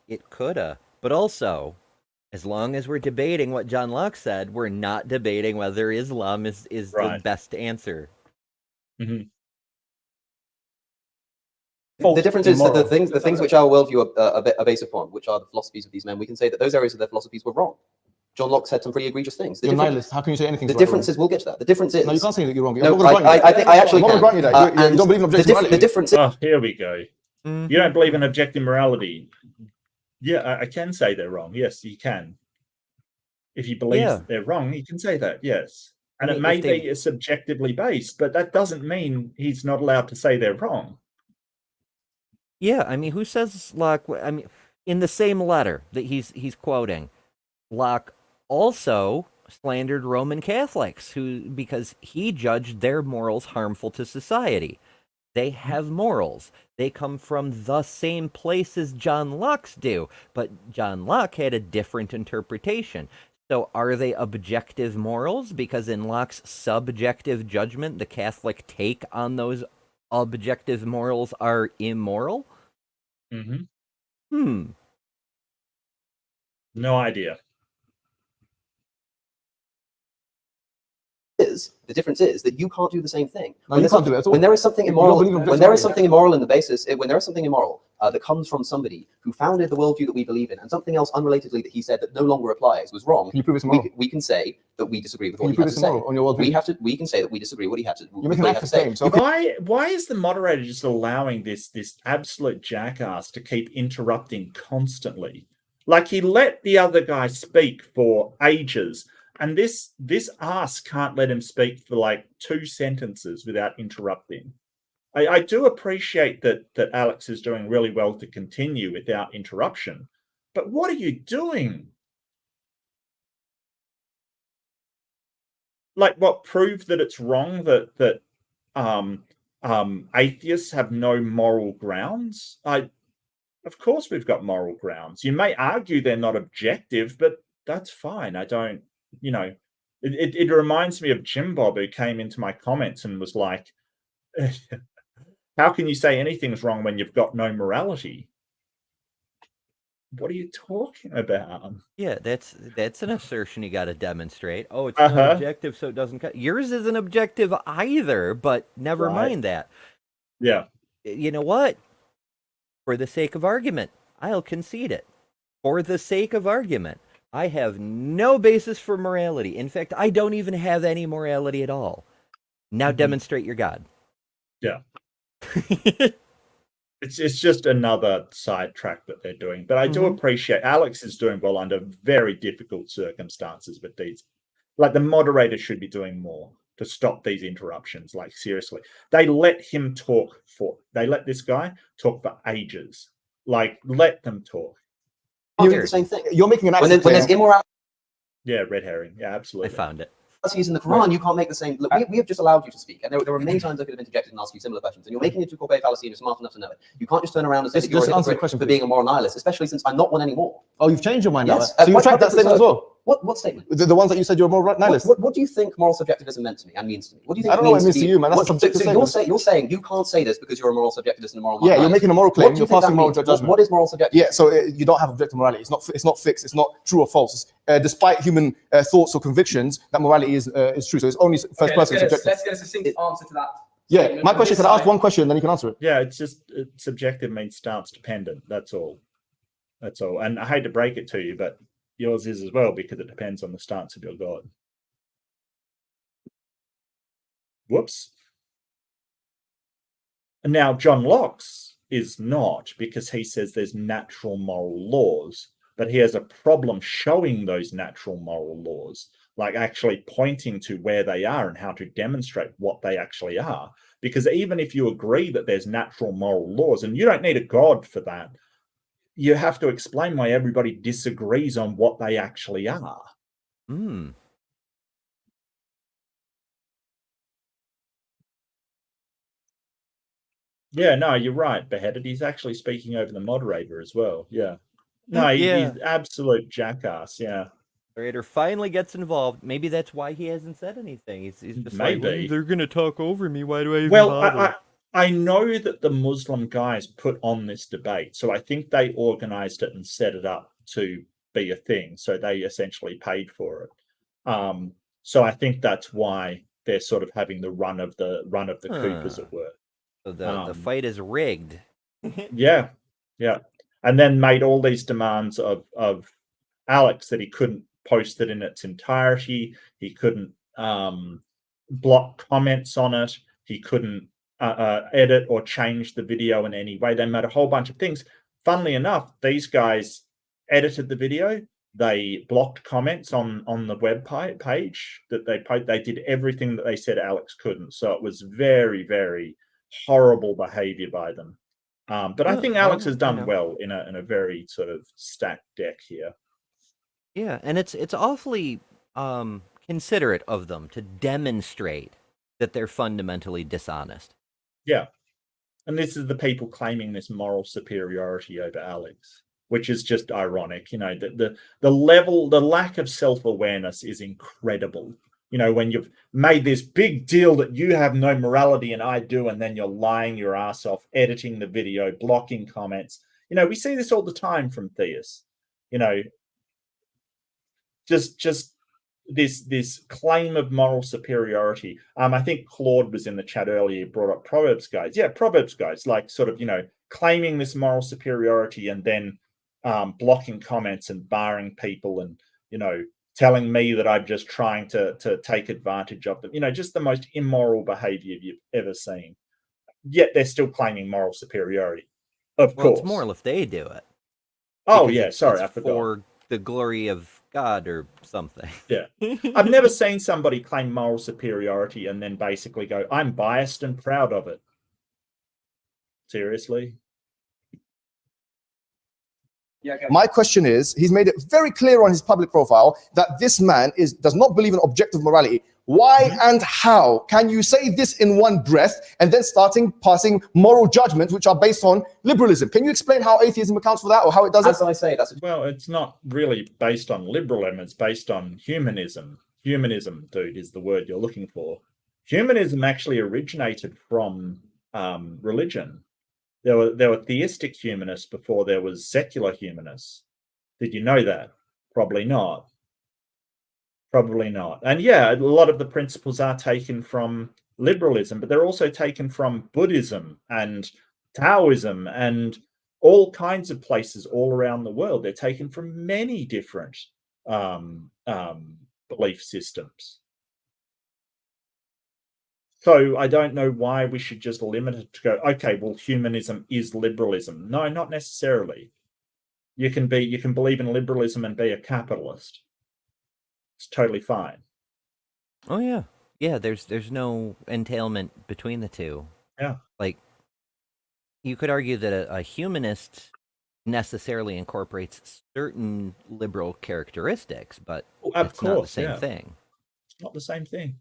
It coulda, but also, as long as we're debating what John Locke said, we're not debating whether Islam is the Right. best answer. Mhm. The difference is that the things which our worldview are based upon, which are the philosophies of these men, we can say that those areas of their philosophies were wrong. John Locke said some pretty egregious things. You're a nihilist. How can you say anything? The difference is, we'll get to that. The difference is. No, you can't say that you're wrong. No, I'm not gonna grant you I that. think I actually I'm not can. gonna grant you that. You don't believe in objective morality. The difference is. Oh, here we go. Mhm. You don't believe in objective morality. Yeah, I can say they're wrong. Yes, you can. If you believe they're wrong, you can say that. Yes. And I mean, it may if they- be subjectively based, but that doesn't mean he's not allowed to say they're wrong. Yeah, I mean, who says Locke? I mean, in the same letter that he's quoting, Locke also slandered Roman Catholics because he judged their morals harmful to society. They have morals. They come from the same place as John Locke's do, but John Locke had a different interpretation. So are they objective morals? Because in Locke's subjective judgment, the Catholic take on those objective morals are immoral? Mm-hmm. No idea. The difference is that you can't do the same thing. No, you can't do it at all. When there is something You immoral, don't believe in when there is objective something immoral in the basis, when there is something immoral that comes from somebody who founded the worldview that we believe in, and something else unrelatedly that he said that no longer applies was wrong, Can you prove it's immoral? we can say that we disagree with Can what you he prove had it's to say. immoral on your worldview? We can say that we disagree with what he had to. You're making an active claim. So Why is the moderator just allowing this absolute jackass to keep interrupting constantly? Like, he let the other guy speak for ages, and this ass can't let him speak for like 2 sentences without interrupting. I do appreciate that Alex is doing really well to continue without interruption, but what are you doing? Like, what, prove that it's wrong that atheists have no moral grounds? Of course we've got moral grounds. You may argue they're not objective, but that's fine. I don't, it reminds me of Jim Bob, who came into my comments and was like, how can you say anything's wrong when you've got no morality? What are you talking about? Yeah, that's an assertion you got to demonstrate. Oh, it's not objective, so it doesn't cut. Yours isn't objective either, but never mind that. Yeah. You know what? For the sake of argument, I'll concede it. For the sake of argument, I have no basis for morality. In fact, I don't even have any morality at all. Now demonstrate your God. Yeah. It's just another sidetrack that they're doing. But I do appreciate Alex is doing well under very difficult circumstances, but these, like, the moderator should be doing more to stop these interruptions. Like, seriously. They let him talk they let this guy talk for ages. Like, let them talk. You do the same thing. You're making an When active there's claim. immorality Yeah, red herring. Yeah, I absolutely. found it. in the Quran, you can't make the same. Look, we have just allowed you to speak, and there were many times I could have interjected and asked you similar questions, and you're making it to a Corbet fallacy, and you're smart enough to know it. You can't just turn around and say that you're a Just answer the hypocrite question, for please. being a moral nihilist, especially since I'm not one anymore. Oh, you've changed your mind Yes. now. So you Quite retract that frankly, statement as well. What statement? The ones that you said you're more nihilist. What do you think moral subjectivism meant to me and means to me? What do you think I don't know what it means to to you, man. That's a subjective so you're saying you can't say this because you're a moral subjectivist and a moral Yeah, you're nihilist. making a moral What claim. do You're you think passing that moral means? judgment. What is moral subjectivism? Yeah, so you don't have objective morality. It's not fixed. It's not true or false. Despite human thoughts or convictions, that morality is true. So it's only first person subjective. Let's get a succinct answer to that. Yeah, statement my from question. this Can I ask side. one question, then you can answer it? Yeah, it's just subjective means stance dependent. That's all. That's all. And I hate to break it to you, but yours is as well, because it depends on the stance of your God. Whoops. And now John Locke's is not, because he says there's natural moral laws, but he has a problem showing those natural moral laws, like actually pointing to where they are and how to demonstrate what they actually are. Because even if you agree that there's natural moral laws, and you don't need a God for that, you have to explain why everybody disagrees on what they actually are. Hmm. Yeah, no, you're right, Beheaded. He's actually speaking over the moderator as well. Yeah. No, Yeah. he's absolute jackass. Yeah. Moderator finally gets involved. Maybe that's why he hasn't said anything. He's just like, Maybe. they're going to talk over me. Why do I even Well, bother? I know that the Muslim guys put on this debate, so I think they organized it and set it up to be a thing. So they essentially paid for it. So I think that's why they're sort of having the run of the coup, as it were. So the fight is rigged. Yeah, and then made all these demands of Alex that he couldn't post it in its entirety. He couldn't block comments on it. He couldn't edit or change the video in any way. They made a whole bunch of things. Funnily enough, these guys edited the video. They blocked comments on the web page that they posted. They did everything that they said Alex couldn't. So it was very, very horrible behavior by them. But I think Alex has done well in a very sort of stacked deck here. Yeah, and it's awfully considerate of them to demonstrate that they're fundamentally dishonest. Yeah. And this is the people claiming this moral superiority over Alex, which is just ironic. You know, the lack of self-awareness is incredible. You know, when you've made this big deal that you have no morality and I do, and then you're lying your ass off, editing the video, blocking comments. You know, we see this all the time from theists. You know, just this claim of moral superiority. I think Claude was in the chat earlier, brought up Proverbs guys. Yeah, Proverbs guys, like sort of, you know, claiming this moral superiority and then blocking comments and barring people and, you know, telling me that I'm just trying to take advantage of them. You know, just the most immoral behavior you've ever seen. Yet they're still claiming moral superiority. Of course. It's moral if they do it. Oh, yeah, sorry, I forgot. For the glory of God or something. Yeah. I've never seen somebody claim moral superiority and then basically go, I'm biased and proud of it. Seriously? Yeah, okay. My question is, he's made it very clear on his public profile that this man does not believe in objective morality. Why and how can you say this in one breath and then passing moral judgments which are based on liberalism? Can you explain how atheism accounts for that, or how it does it? As I say, Well, it's not really based on liberalism. It's based on humanism. Humanism, dude, is the word you're looking for. Humanism actually originated from religion. There were theistic humanists before there was secular humanists. Did you know that? Probably not. Probably not. And yeah, a lot of the principles are taken from liberalism, but they're also taken from Buddhism and Taoism and all kinds of places all around the world. They're taken from many different belief systems. So I don't know why we should just limit it to go, okay, well, humanism is liberalism. No, not necessarily. You can believe in liberalism and be a capitalist. It's totally fine. Oh yeah. Yeah, there's no entailment between the two. Yeah. Like, you could argue that a humanist necessarily incorporates certain liberal characteristics, but it's not the same thing. It's not the same thing.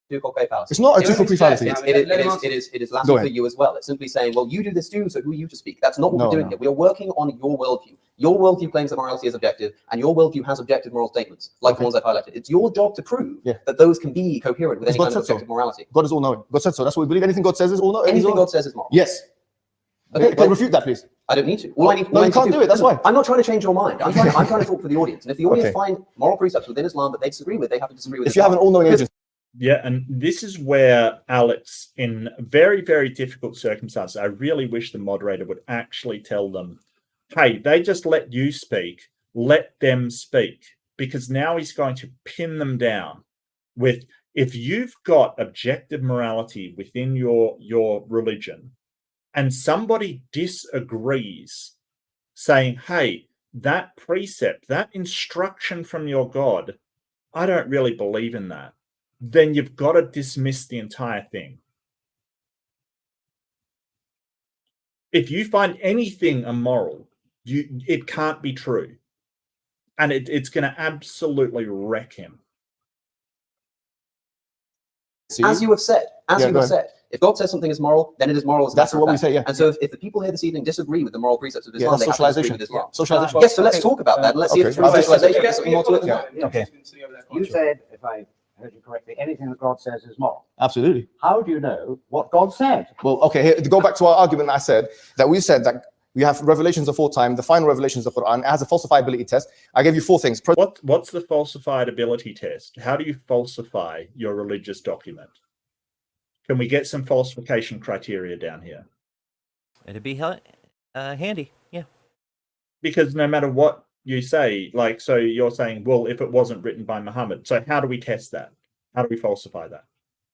Ducal fallacy. It's not a ducal fallacy. It is last for you as well. It's simply saying, well, you do this too, so who are you to speak? That's not what we're doing here. We are working on your worldview. Your worldview claims that morality is objective, and your worldview has objective moral statements, like the ones I've highlighted. It's your job to prove that those can be coherent with any kind of objective morality. God is all-knowing. God said so. That's what we believe. Anything God says is all-knowing. Anything God says is moral. Yes. Okay, can refute that, please? I don't need to. All I need, no, you can't do it. That's why. I'm not trying to change your mind. I'm trying to talk for the audience. And if the audience find moral precepts within Islam that they disagree with, they have to disagree with. If you have an all-knowing agent. Yeah, and this is where Alex, in very, very difficult circumstances, I really wish the moderator would actually tell them, hey, they just let you speak. let them speak, because now he's going to pin them down with, if you've got objective morality within your religion and somebody disagrees, saying, hey, that precept, that instruction from your God, I don't really believe in that, then you've got to dismiss the entire thing. If you find anything immoral, it can't be true. And it's going to absolutely wreck him. As you have said, if God says something is moral, then it is moral. That's what we say, yeah. And so if the people here this evening disagree with the moral precepts of Islam, that's they have to disagree socialization. with Islam. Socialization. Yes, so let's talk about that. And let's see if Okay. socialization has something more to it than that. Okay. You said, if I heard you correctly, anything that God says is moral. Absolutely. How do you know what God said? Well, okay, here, to go back to our argument, I said that we said that we have revelations of all time, the final revelations of the Quran. It has a falsifiability test. I gave you 4 things. What's the falsifiability test? How do you falsify your religious document? Can we get some falsification criteria down here? It'd be handy, yeah. Because no matter what you say, like, so you're saying, well, if it wasn't written by Muhammad, so how do we test that? How do we falsify that?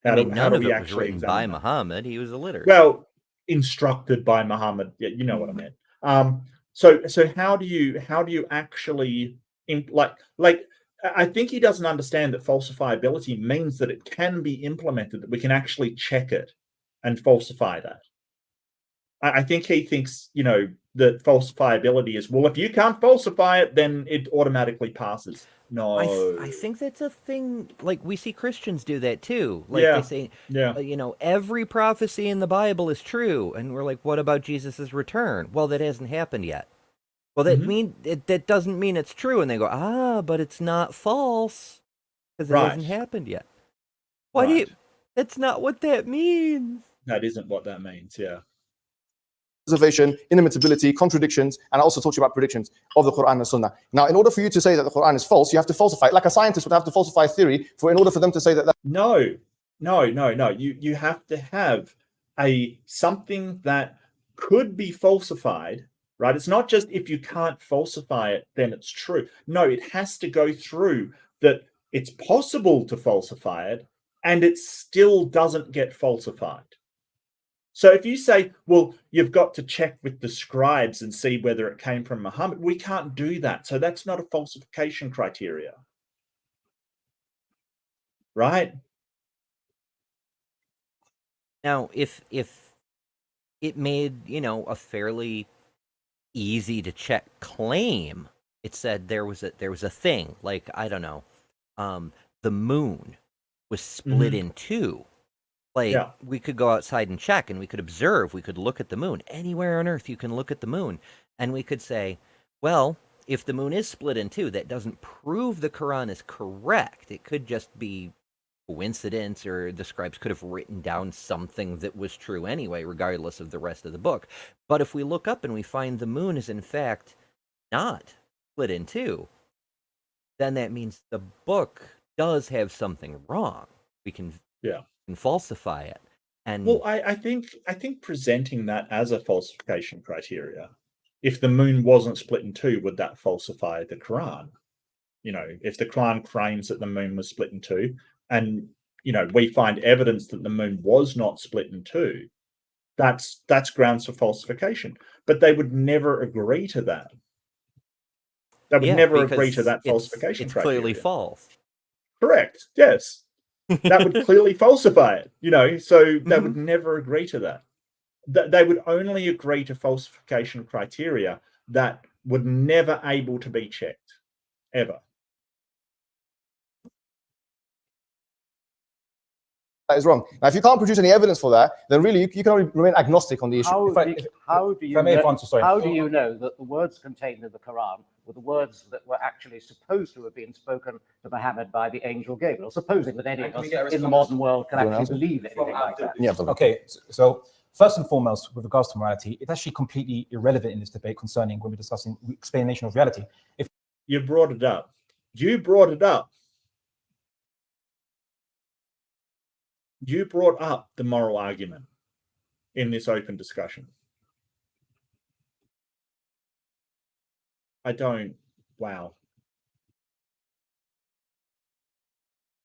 How do we it actually was written by examine that? Muhammad. He was illiterate. Well, instructed by Muhammad. Yeah, you know what I meant. So how do you actually I think he doesn't understand that falsifiability means that it can be implemented, that we can actually check it and falsify that. I think he thinks, that falsifiability is, well, if you can't falsify it, then it automatically passes. No. I think that's a thing, like, we see Christians do that too. Like, they say, every prophecy in the Bible is true. And we're like, what about Jesus's return? Well, that hasn't happened yet. Well, that doesn't mean it's true. And they go, but it's not false because it hasn't happened yet. That's not what that means. That isn't what that means, yeah. Observation, inimitability, contradictions, and I also talked about predictions of the Quran and Sunnah. Now, in order for you to say that the Quran is false, you have to falsify it. Like a scientist would have to falsify theory in order for them to say that. No. You have to have something that could be falsified, right? It's not just if you can't falsify it, then it's true. No, it has to go through that it's possible to falsify it, and it still doesn't get falsified. So if you say, well, you've got to check with the scribes and see whether it came from Muhammad, we can't do that. So that's not a falsification criteria. Right? Now, if it made, a fairly easy to check claim, it said there was a thing, like, I don't know, the moon was split in two. Like, we could go outside and check, and we could observe, we could look at the moon. Anywhere on Earth, you can look at the moon. And we could say, well, if the moon is split in two, that doesn't prove the Quran is correct. It could just be coincidence, or the scribes could have written down something that was true anyway, regardless of the rest of the book. But if we look up and we find the moon is, in fact, not split in two, then that means the book does have something wrong. We can... and falsify it. And well, I think presenting that as a falsification criteria, if the moon wasn't split in two, would that falsify the Quran? If the Quran claims that the moon was split in two, and we find evidence that the moon was not split in two, that's grounds for falsification. But they would never agree to that. They would never agree to that falsification criteria. It's clearly false. Correct. Yes. That would clearly falsify it, so they would never agree to that. They would only agree to falsification criteria that would never able to be checked, ever. That is wrong. Now, if you can't produce any evidence for that, then really you can only remain agnostic on the issue. How do you know that the words contained in the Quran were the words that were actually supposed to have been spoken to Muhammad by the angel Gabriel, supposing that any of us in the modern world can actually believe anything like that? Yeah. Okay, so first and foremost, with regards to morality, it's actually completely irrelevant in this debate concerning when we're discussing explanation of reality. If you brought it up, you brought up the moral argument in this open discussion. I don't Wow.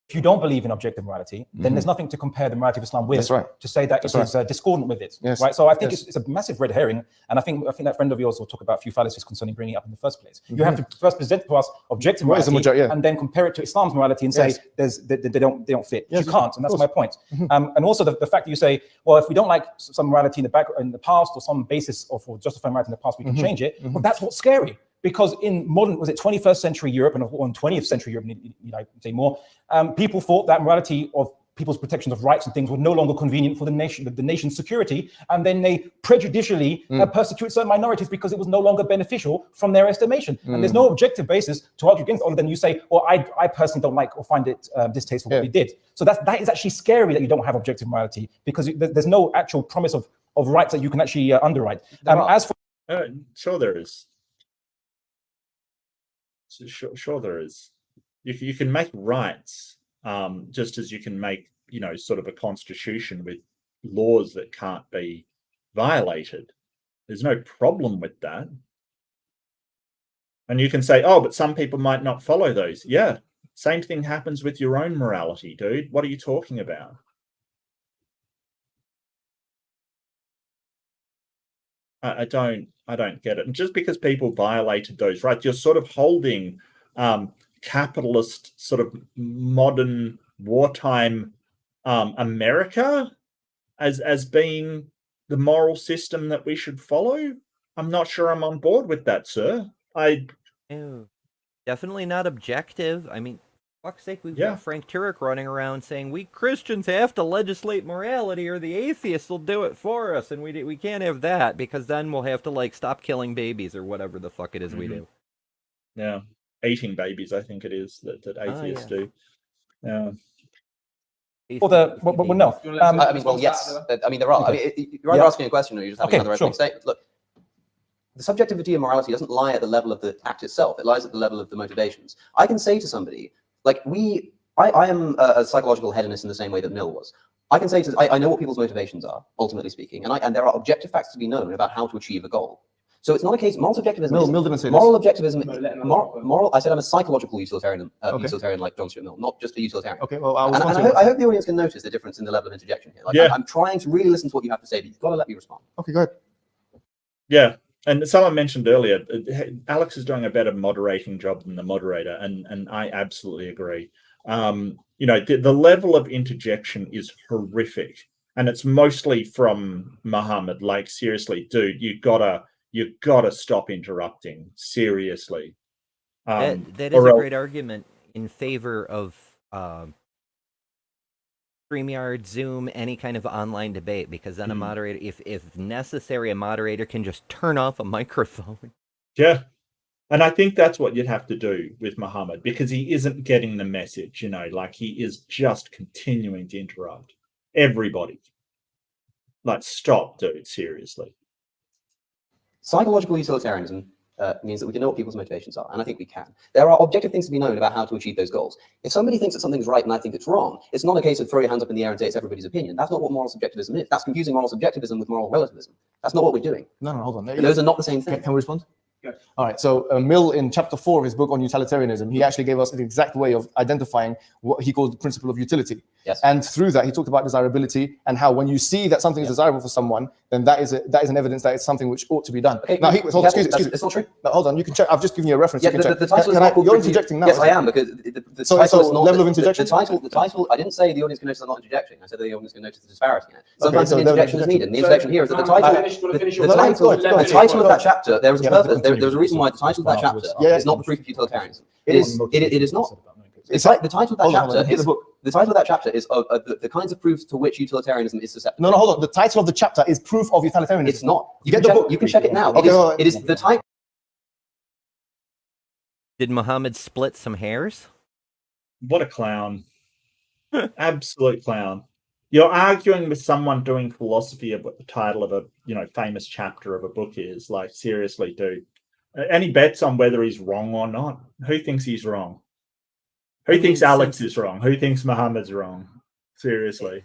If you don't believe in objective morality, then there's nothing to compare the morality of Islam with. That's right. To say that That's it is discordant with it, Yes. right? So I think Yes. it's a massive red herring, and I think that friend of yours will talk about a few fallacies concerning bringing it up in the first place. You have to first present to us objective What is the morality, yeah. and then compare it to Islam's morality and say Yes. they don't fit. Yes, You can't, and that's of my point. And also the fact that you say, well, if we don't like some morality in the past or some basis for justifying morality in the past, we can change it. Well, that's what's scary. Because in modern, was it 21st century Europe and 20th century Europe, say more, people thought that morality of people's protections of rights and things were no longer convenient for the nation's security, and then they prejudicially persecute certain minorities because it was no longer beneficial from their estimation. And there's no objective basis to argue against all of them. You say, well, I personally don't like or find it distasteful what they did. So that is actually scary that you don't have objective morality, because there's no actual promise of rights that you can actually underwrite. As for sure there is. Sure there is. You can make rights just as you can make, sort of a constitution with laws that can't be violated. There's no problem with that. And you can say, oh, but some people might not follow those. Yeah, same thing happens with your own morality, dude. What are you talking about? I don't get it. And just because people violated those rights, you're sort of holding capitalist, sort of modern wartime America as being the moral system that we should follow. I'm not sure I'm on board with that, sir. Ew. Definitely not objective. I mean, fuck's sake, we've got Frank Turek running around saying we Christians have to legislate morality or the atheists will do it for us, and we can't have that because then we'll have to stop killing babies or whatever the fuck it is we do. Yeah, eating babies, I think it is that atheists do. Yeah. well, no. I mean, well, yes. I mean, there are. Okay. I mean, you're either asking a question or you're just having another opening sure. statement. Look, the subjectivity of morality doesn't lie at the level of the act itself. It lies at the level of the motivations. I can say to somebody, I am a psychological hedonist in the same way that Mill was. I can say I know what people's motivations are, ultimately speaking, and there are objective facts to be known about how to achieve a goal. So it's not a case. Moral subjectivism. Mill didn't say moral this. objectivism. Moral. I said I'm a psychological utilitarian, utilitarian like John Stuart Mill, not just a utilitarian. Okay, well, and I hope the audience can notice the difference in the level of interjection here. I'm trying to really listen to what you have to say, but you've got to let me respond. Okay, go ahead. Yeah. And someone mentioned earlier, Alex is doing a better moderating job than the moderator, and I absolutely agree. The level of interjection is horrific, and it's mostly from Muhammad. Like, seriously, dude, you gotta stop interrupting. Seriously. That is a great argument in favor of StreamYard, Zoom, any kind of online debate, because then a moderator, if necessary, a moderator can just turn off a microphone. Yeah. And I think that's what you'd have to do with Muhammad, because he isn't getting the message, he is just continuing to interrupt everybody. Stop, dude, seriously. Psychological utilitarianism means that we can know what people's motivations are, and I think we can. There are objective things to be known about how to achieve those goals. If somebody thinks that something's right and I think it's wrong, it's not a case of throw your hands up in the air and say it's everybody's opinion. That's not what moral subjectivism is. That's confusing moral subjectivism with moral relativism. That's not what we're doing. No, hold on. Those are not the same thing. Can we respond? All right, so Mill, in chapter 4 of his book on utilitarianism, he actually gave us the exact way of identifying what he called the principle of utility. Yes. And through that, he talked about desirability and how when you see that something is desirable for someone, then that is an evidence that it's something which ought to be done. Okay, now, hold on, excuse me. It's not true. No, hold on, you can check. I've just given you a reference. Yeah, you can check. the title is not called you're interjecting now. Yes, I am, because the So title is not level of interjection? The title, I didn't say the audience can notice I'm not interjecting. I said the audience can notice the disparity in it. Sometimes an interjection is needed. And the interjection here is that the title of that chapter, there is a purpose. There's a reason why the title of that chapter is not the proof of utilitarianism. It is not. It's like the title of that chapter is the title of that chapter is the kinds of proofs to which utilitarianism is susceptible. No, hold on. The title of the chapter is proof of utilitarianism. It's not. You get the book. You can check it now. Okay, it is the title. Did Muhammad split some hairs? What a clown. Absolute clown. You're arguing with someone doing philosophy of what the title of a famous chapter of a book is. Seriously, dude. Any bets on whether he's wrong or not? Who thinks he's wrong? Who thinks Alex is wrong? Who thinks Muhammad's wrong? Seriously.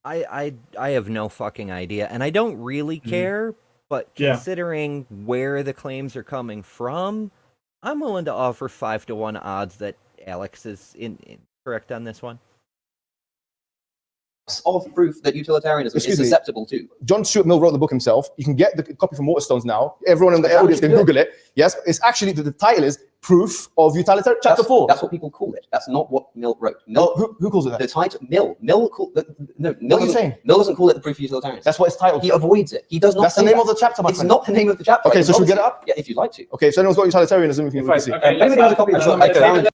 I have no fucking idea, and I don't really care, but considering where the claims are coming from, I'm willing to offer 5-to-1 odds that Alex is correct on this one. Of proof that utilitarianism is susceptible to. John Stuart Mill wrote the book himself. You can get the copy from Waterstones now. Everyone in the audience can Google it. Yes, it's actually, the title is Proof of Utilitarianism, chapter 4. That's what people call it. That's not what Mill wrote. Mill, who calls it that? The title, Mill. Mill Mill doesn't call it the Proof of Utilitarianism. That's what it's titled. He avoids it. He does not. That's the name of the chapter, my friend. It's not the name of the chapter. Okay, so should we get it up? Yeah, if you'd like to. Okay, so anyone's got utilitarianism, we can see. Okay, Anybody has a copy of the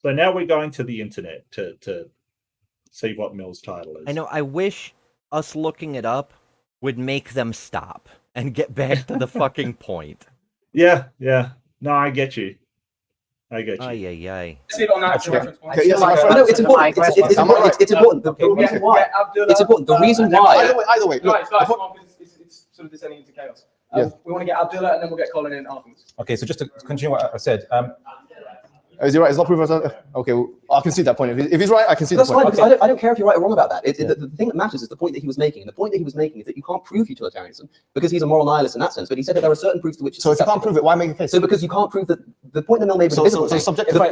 So now we're going to the internet to see what Mill's title is. I know. I wish us looking it up would make them stop and get back to the fucking point. Yeah. No, I get you. Aye. See it on that reference point. Okay, yes, my friend. No, it's important. It's important. The reason why. It's important. The reason why. Either way. Look, Guys, it's sort of descending into chaos. We want to get Abdullah and then we'll get Colin in afterwards. Okay, so just to continue what I said, is he right? It's not proof of. Okay, well, I can see that point. If he's right, I can see That's the point. fine, because I don't care if you're right or wrong about that. The thing that matters is the point that he was making. And the point that he was making is that you can't prove utilitarianism because he's a moral nihilist in that sense. But he said that there are certain proofs to which it's So if you can't prove it, why make a case? So because you can't prove that the point that Mill made with the visible thing.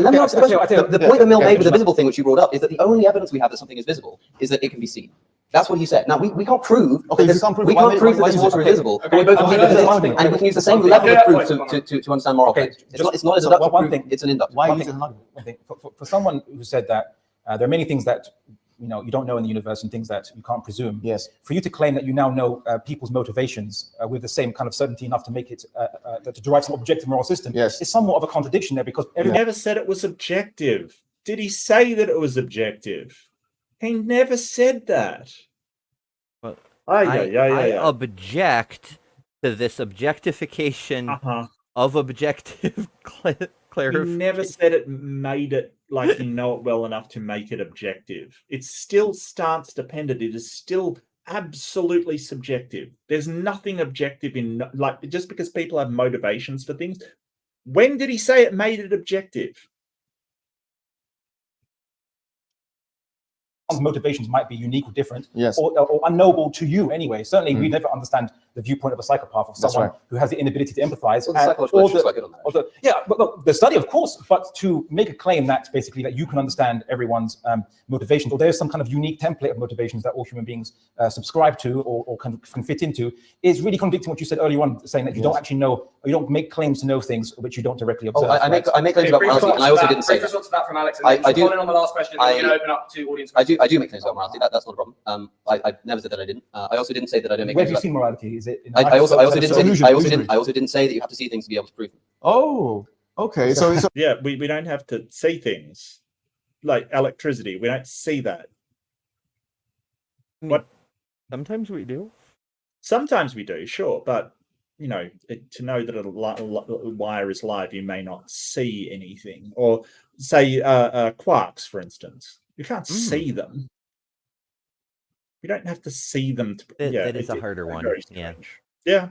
Let me answer the question. The point that Mill made with the visible thing, which you brought up, is that the only evidence we have that something is visible is that it can be seen. That's what he said. Now we can't prove. Okay, we can't prove that this water is visible. But we both agree that it's visible, and we can use the same level of proof to understand moral claims. It's not a deductive proof. It's an inductive. Why use it as an argument? For someone who said that there are many things that you don't know in the universe and things that you can't presume. Yes. For you to claim that you now know people's motivations with the same kind of certainty enough to make it to derive some objective moral system, yes, is somewhat of a contradiction there because he never said it was objective. Did he say that it was objective? He never said that. Well, I object to this objectification of objective clarification. He never said it made it like you know it well enough to make it objective. It's still stance dependent. It is still absolutely subjective. There's nothing objective in, like, just because people have motivations for things. When did he say it made it objective? Motivations might be unique or different, yes, or unknowable to you anyway. Certainly, we never understand the viewpoint of a psychopath, of someone who has the inability to empathize. But look, the study, of course, but to make a claim that basically that you can understand everyone's motivations, or there's some kind of unique template of motivations that all human beings subscribe to or can fit into, is really contradicting what you said earlier on, saying that you don't actually know, or you don't make claims to know things which you don't directly observe. I make claims about morality, and I also didn't say that. That from Alex, I do. On the last question, we're going to open up to audience questions. I do make claims about morality. That's not a problem. I never said that I didn't. I also didn't say that I don't make. Where have you seen morality? Is it? I also didn't say that you have to see things to be able to prove them. Oh, okay. So yeah, we don't have to see things like electricity. We don't see that. What? Sometimes we do. Sometimes we do, sure, but you know, to know that a wire is live, you may not see anything. Or say quarks, for instance, you can't see them. You don't have to see them. That is a harder one. Yeah.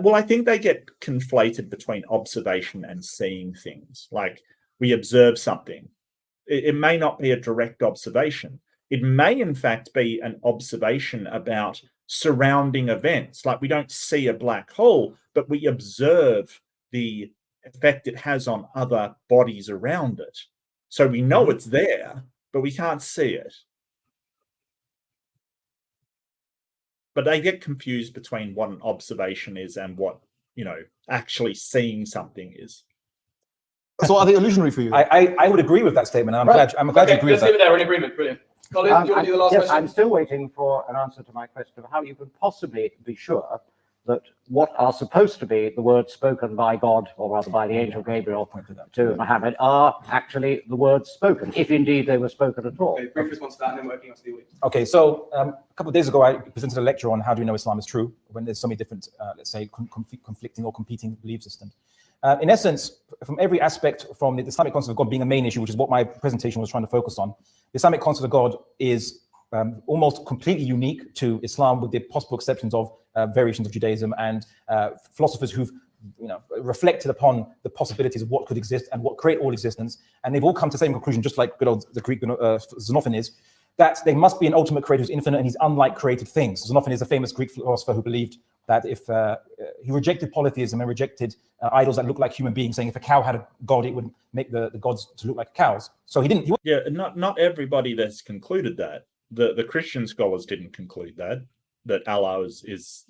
Well, I think they get conflated between observation and seeing things. Like we observe something. It may not be a direct observation. It may, in fact, be an observation about surrounding events. Like we don't see a black hole, but we observe the effect it has on other bodies around it. So we know it's there, but we can't see it. But they get confused between what an observation is and what, you know, actually seeing something is. So are they illusionary for you? I would agree with that statement. I'm glad you agree with that. There, we're in agreement. Brilliant. Colin, do you want to do the last question? I'm still waiting for an answer to my question of how you can possibly be sure that what are supposed to be the words spoken by God, or rather by the angel Gabriel to Muhammad, are actually the words spoken, if indeed they were spoken at all. Okay, brief response to that, and then working on to the audience. Okay, so a couple of days ago, I presented a lecture on how do you know Islam is true when there's so many different, let's say, conflicting or competing belief systems. In essence, from every aspect, from the Islamic concept of God being a main issue, which is what my presentation was trying to focus on, the Islamic concept of God is almost completely unique to Islam, with the possible exceptions of variations of Judaism and philosophers who've reflected upon the possibilities of what could exist and what create all existence, and they've all come to the same conclusion, just like good old the Greek Xenophon is, that there must be an ultimate creator who's infinite and he's unlike created things. Xenophon is a famous Greek philosopher who believed that if he rejected polytheism and rejected idols that look like human beings, saying if a cow had a god, it would make the gods to look like cows. So he didn't. Yeah, not everybody that's concluded that. The Christian scholars didn't conclude that Allah was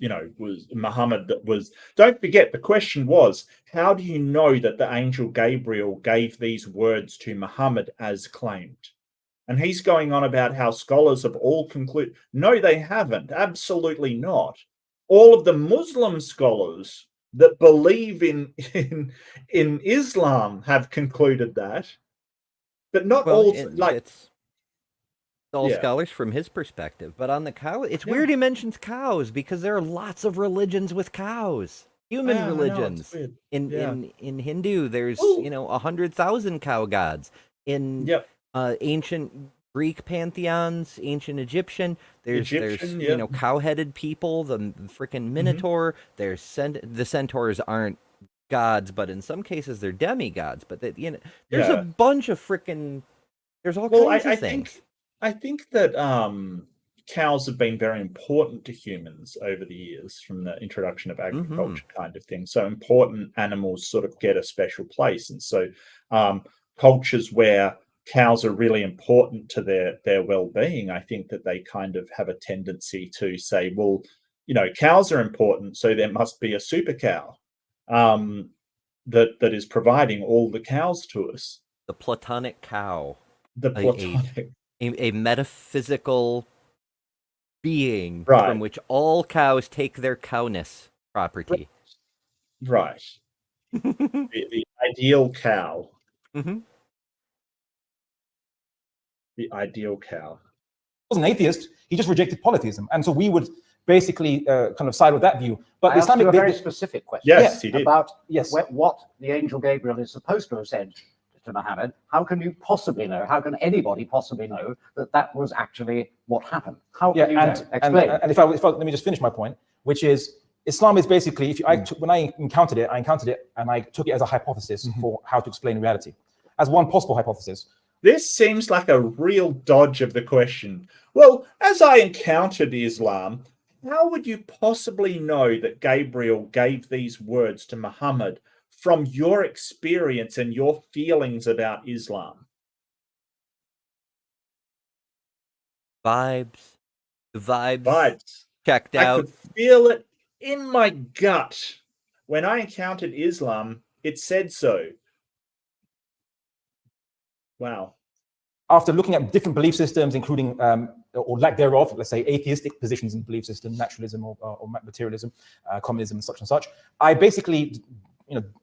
Muhammad was. Don't forget, the question was, how do you know that the angel Gabriel gave these words to Muhammad as claimed? And he's going on about how scholars have all concluded. No, they haven't. Absolutely not. All of the Muslim scholars that believe in Islam have concluded that, but not all. It's all scholars from his perspective. But on the cow, it's weird he mentions cows, because there are lots of religions with cows. Human religions. In Hindu, there's 100,000 cow gods. In ancient Greek pantheons, ancient Egyptian, there's cow-headed people, the freaking Minotaur. There's the centaurs aren't gods, but in some cases they're demigods. But there's a bunch of freaking. There's all kinds of things. I think that cows have been very important to humans over the years, from the introduction of agriculture kind of thing. So important animals sort of get a special place, and so cultures where cows are really important to their well-being, I think that they kind of have a tendency to say, well, cows are important, so there must be a super cow that is providing all the cows to us. The Platonic cow. The Platonic. A metaphysical being from which all cows take their cowness property. Right. the ideal cow. Mm-hmm. The ideal cow. He was an atheist. He just rejected polytheism, and so we would basically kind of side with that view. But I asked you a very specific question. Yes, he did. About what the angel Gabriel is supposed to have said to Muhammad. How can you possibly know? How can anybody possibly know that was actually what happened? How can you know? Explain. And if I let me just finish my point, which is Islam is basically, when I encountered it and I took it as a hypothesis for how to explain reality, as one possible hypothesis. This seems like a real dodge of the question. Well, as I encountered Islam, how would you possibly know that Gabriel gave these words to Muhammad from your experience and your feelings about Islam? Vibes. The vibes. Checked out. I could feel it in my gut. When I encountered Islam, it said so. Wow. After looking at different belief systems, including or lack thereof, let's say atheistic positions in the belief system, naturalism or materialism, communism, and such, I basically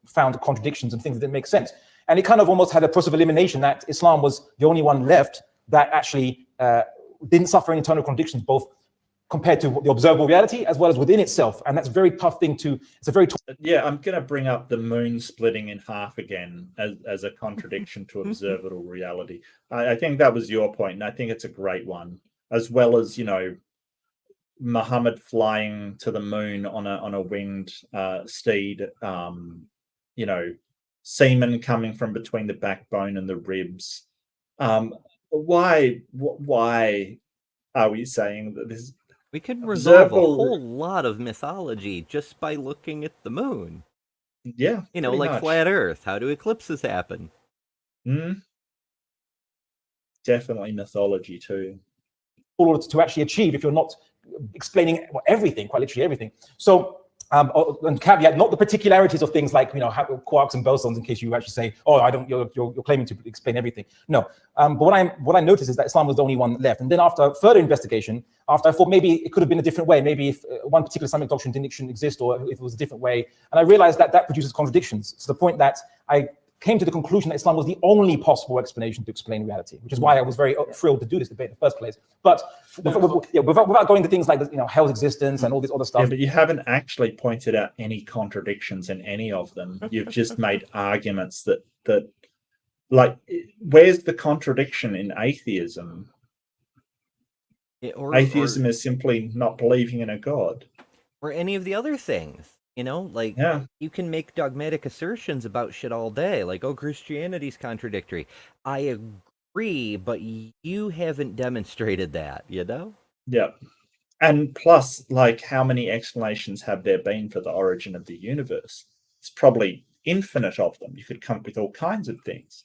found contradictions and things that didn't make sense. And it kind of almost had a process of elimination, that Islam was the only one left that actually didn't suffer any internal contradictions, both compared to the observable reality as well as within itself. And that's a very tough thing to, it's a very I'm going to bring up the moon splitting in half again as a contradiction to observable reality. I think that was your point, and I think it's a great one, as well as, Muhammad flying to the moon on a winged steed, semen coming from between the backbone and the ribs. Why are we saying that this? We could resolve a whole lot of mythology just by looking at the moon. Yeah. Like much. Flat Earth. How do eclipses happen? Definitely mythology too. In order to actually achieve, if you're not explaining everything, quite literally everything. So, and caveat, not the particularities of things like, quarks and bosons, in case you actually say, you're claiming to explain everything. No, but what I noticed is that Islam was the only one left. And then after further investigation, after I thought maybe it could have been a different way, maybe if one particular Islamic doctrine didn't exist, or if it was a different way. And I realized that produces contradictions, to the point that I came to the conclusion that Islam was the only possible explanation to explain reality, which is why I was very thrilled to do this debate in the first place. But without going into things like hell's existence and all this other stuff. Yeah, but you haven't actually pointed out any contradictions in any of them. You've just made arguments that like, where's the contradiction in atheism? Atheism is simply not believing in a god. Or any of the other things. You can make dogmatic assertions about shit all day, like, Christianity's contradictory. I agree, but you haven't demonstrated that, Yeah. And plus, like, how many explanations have there been for the origin of the universe? It's probably infinite of them. You could come up with all kinds of things.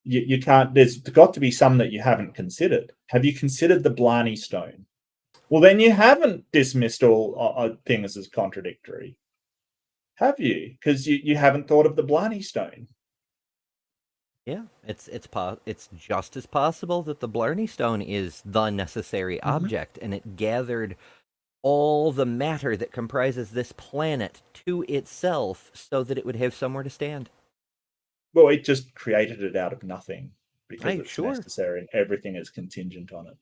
You can't, there's got to be some that you haven't considered. Have you considered the Blarney Stone? Well, then you haven't dismissed all things as contradictory, have you? Because you haven't thought of the Blarney Stone. Yeah, it's just as possible that the Blarney Stone is the necessary object, and it gathered all the matter that comprises this planet to itself so that it would have somewhere to stand. Well, it just created it out of nothing because it's Sure. necessary and everything is contingent on it.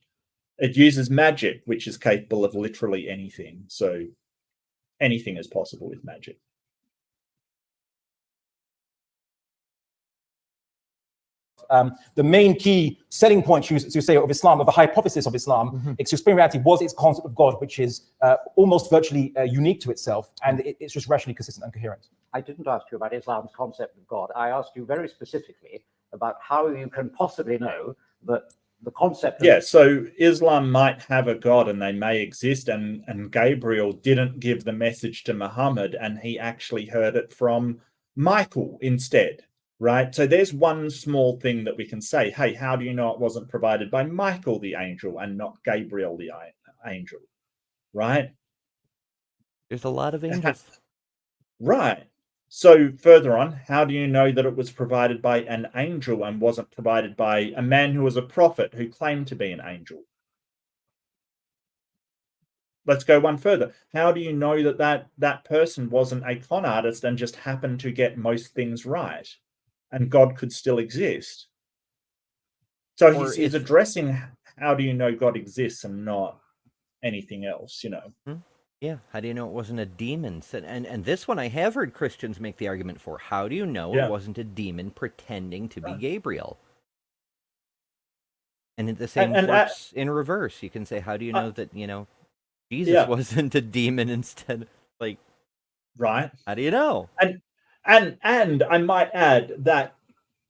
It uses magic, which is capable of literally anything. So anything is possible with magic. The main key selling point, you say, of Islam, of the hypothesis of Islam, its superiority was its concept of God, which is almost virtually unique to itself, and it's just rationally consistent and coherent. I didn't ask you about Islam's concept of God. I asked you very specifically about how you can possibly know that the concept of... So Islam might have a God and they may exist, and Gabriel didn't give the message to Muhammad, and he actually heard it from Michael instead. Right, so there's one small thing that we can say. Hey, how do you know it wasn't provided by Michael the angel and not Gabriel the angel? Right? There's a lot of angels. Right. So further on, how do you know that it was provided by an angel and wasn't provided by a man who was a prophet who claimed to be an angel? Let's go one further. How do you know that person wasn't a con artist and just happened to get most things right? And God could still exist. So he's addressing how do you know God exists and not anything else, you know? Yeah, how do you know it wasn't a demon? And this one I have heard Christians make the argument for. How do you know it wasn't a demon pretending to be Gabriel? And the same works in reverse. You can say, how do you know that, Jesus wasn't a demon instead? Like, right? How do you know? And I might add that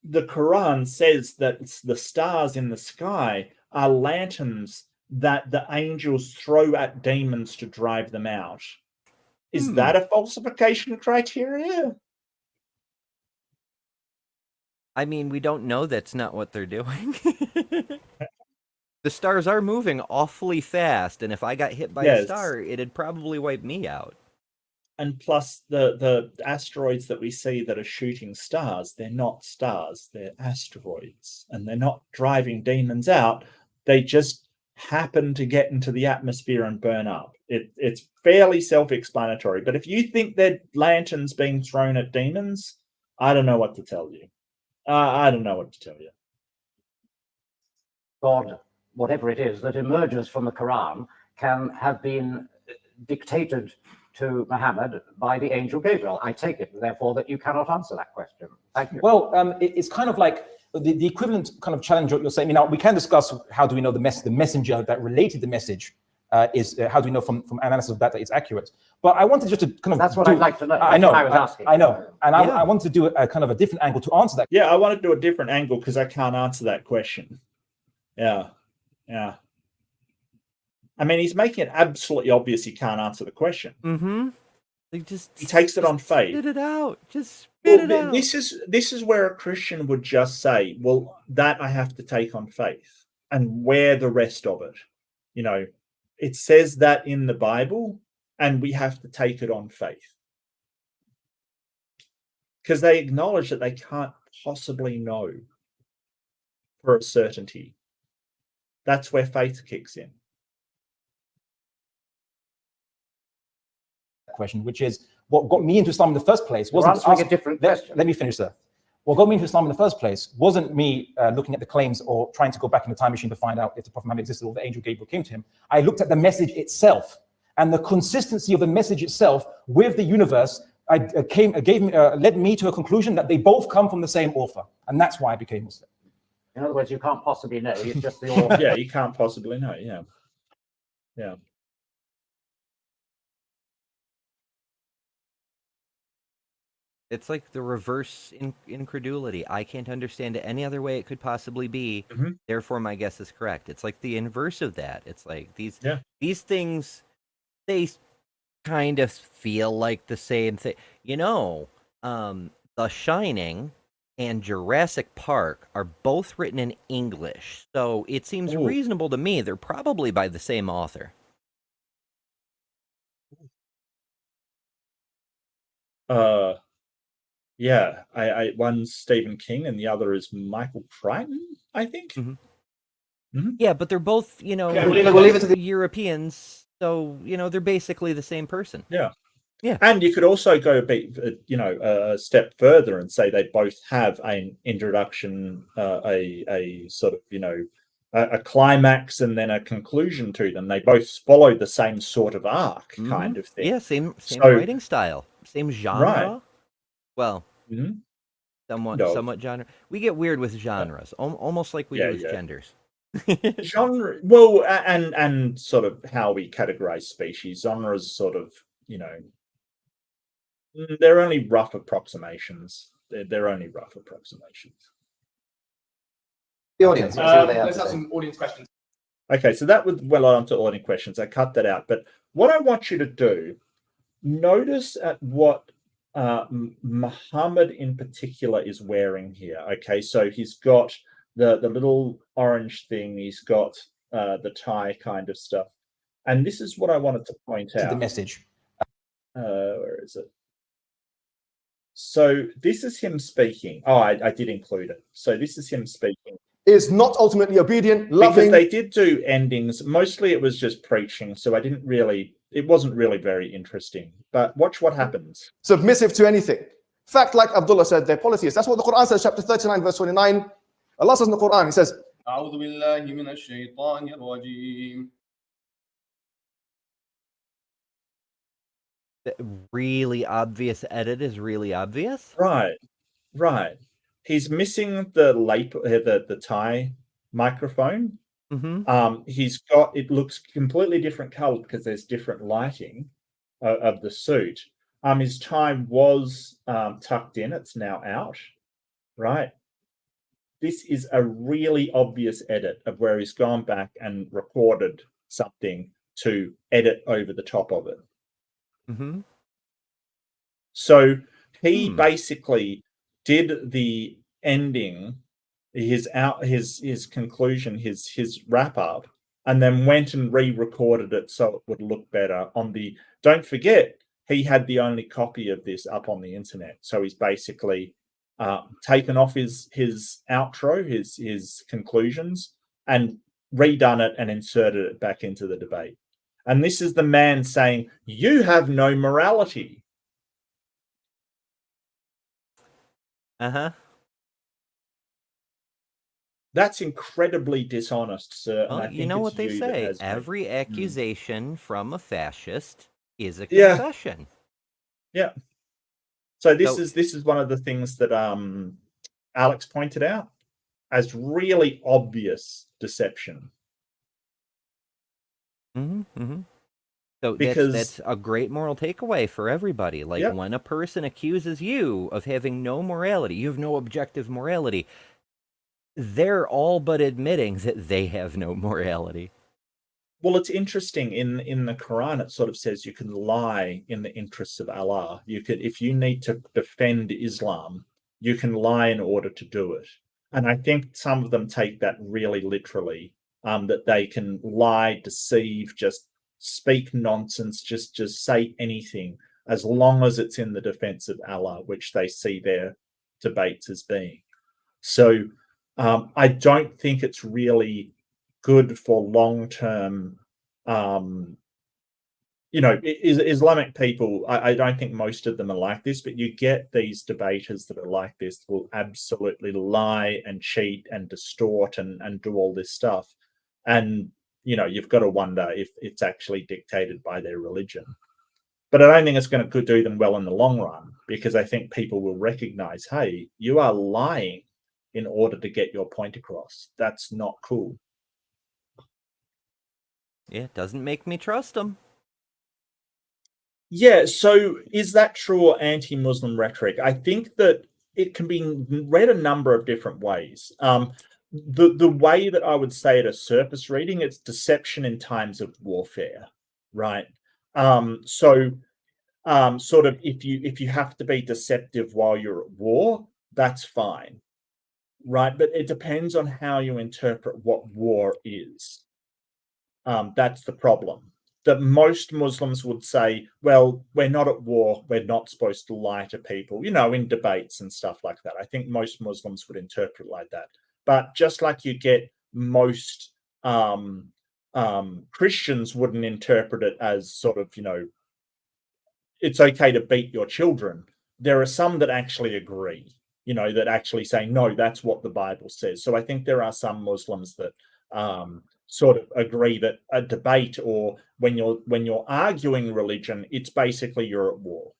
the Quran says that the stars in the sky are lanterns that the angels throw at demons to drive them out. Is that a falsification criteria? I mean, we don't know that's not what they're doing. The stars are moving awfully fast, and if I got hit by a star, it'd probably wipe me out. And plus, the asteroids that we see that are shooting stars, they're not stars, they're asteroids. And they're not driving demons out. They just happen to get into the atmosphere and burn up. It's fairly self-explanatory. But if you think they're lanterns being thrown at demons, I don't know what to tell you. I don't know what to tell you. God, whatever it is that emerges from the Quran, can have been dictated to Muhammad by the angel Gabriel. I take it, therefore, that you cannot answer that question. Thank you. Well, it's kind of like the equivalent kind of challenge what you're saying. Now, we can discuss how do we know the messenger that related the message is, how do we know from analysis of that it's accurate? But I wanted just to kind of... That's what I'd like to know. I know. I was asking. I know. And I want to do a kind of a different angle to answer that. Yeah, I want to do a different angle because I can't answer that question. Yeah. I mean, he's making it absolutely obvious he can't answer the question. He takes it on faith. Spit it out. Just spit it out. This is where a Christian would just say, well, that I have to take on faith. And where the rest of it? You know, it says that in the Bible, and we have to take it on faith. Because they acknowledge that they can't possibly know for a certainty. That's where faith kicks in. Question, which is what got me into Islam in the first place wasn't answering a different question. Let me finish there. What got me into Islam in the first place wasn't me looking at the claims or trying to go back in the time machine to find out if the Prophet Muhammad existed or the angel Gabriel came to him. I looked at the message itself and the consistency of the message itself with the universe. Led me to a conclusion that they both come from the same author, and that's why I became Muslim. In other words, you can't possibly know. It's just the author. Yeah, you can't possibly know. Yeah. It's like the reverse incredulity. I can't understand it any other way it could possibly be. Therefore, my guess is correct. It's like the inverse of that. It's like these things, they kind of feel like the same thing. The Shining and Jurassic Park are both written in English, so it seems reasonable to me they're probably by the same author. Yeah, one's Stephen King and the other is Michael Crichton, I think. Yeah, but they're both, we'll leave it to the Europeans, so they're basically the same person. Yeah. Yeah. And you could also go a bit, a step further and say they both have an introduction, a sort of, a climax and then a conclusion to them. They both follow the same sort of arc, kind of thing. Yeah, same writing style, same genre. Right. Well, somewhat genre. We get weird with genres, almost like we do with genders. Genre, well, and sort of how we categorize species. Genres sort of, they're only rough approximations. They're only rough approximations. The audience. Let's have some audience questions. Okay, so that was well on to audience questions. I cut that out. But what I want you to do, notice at what Muhammad in particular is wearing here. Okay, so he's got the little orange thing. He's got the tie kind of stuff. And this is what I wanted to point out. The message. Where is it? So this is him speaking. Oh, I did include it. So this is him speaking. Is not ultimately obedient, loving. Because they did do endings. Mostly it was just preaching. So it wasn't really very interesting. But watch what happens. Submissive to anything. In fact, like Abdullah said, they're polytheists. That's what the Quran says, chapter 39, verse 29. Allah says in the Quran, He says, أعوذ بالله من الشيطان الرجيم. The really obvious edit is really obvious. Right. He's missing the tie microphone. He's got, it looks completely different color because there's different lighting of the suit. His tie was tucked in. It's now out. Right. This is a really obvious edit of where he's gone back and recorded something to edit over the top of it. So he basically did the ending, his conclusion, his wrap up, and then went and re-recorded it so it would look better on the. Don't forget, he had the only copy of this up on the internet, so he's basically taken off his outro, his conclusions, and redone it and inserted it back into the debate. And this is the man saying, "You have no morality." That's incredibly dishonest, sir. Well, you know what they say: every accusation from a fascist is a confession. Yeah. So this is one of the things that Alex pointed out as really obvious deception. So that's a great moral takeaway for everybody. Like when a person accuses you of having no morality, you have no objective morality, they're all but admitting that they have no morality. Well, it's interesting. In the Quran, it sort of says you can lie in the interests of Allah. You could, if you need to defend Islam, you can lie in order to do it. And I think some of them take that really literally, that they can lie, deceive, just speak nonsense, just say anything, as long as it's in the defense of Allah, which they see their debates as being. So I don't think it's really good for long-term, Islamic people. I don't think most of them are like this, but you get these debaters that are like this, will absolutely lie and cheat and distort and do all this stuff. And, you've got to wonder if it's actually dictated by their religion. But I don't think it's going to do them well in the long run, because I think people will recognize, hey, you are lying in order to get your point across. That's not cool. Yeah, it doesn't make me trust them. Yeah, so is that true or anti-Muslim rhetoric? I think that it can be read a number of different ways. The way that I would say it, a surface reading, it's deception in times of warfare, right? So sort of if you have to be deceptive while you're at war, that's fine, right? But it depends on how you interpret what war is. That's the problem. That most Muslims would say, well, we're not at war, we're not supposed to lie to people, in debates and stuff like that. I think most Muslims would interpret like that. But just like you get most Christians wouldn't interpret it as sort of, it's okay to beat your children. There are some that actually agree, that actually say, no, that's what the Bible says. So I think there are some Muslims that sort of agree that a debate, or when you're arguing religion, it's basically you're at war.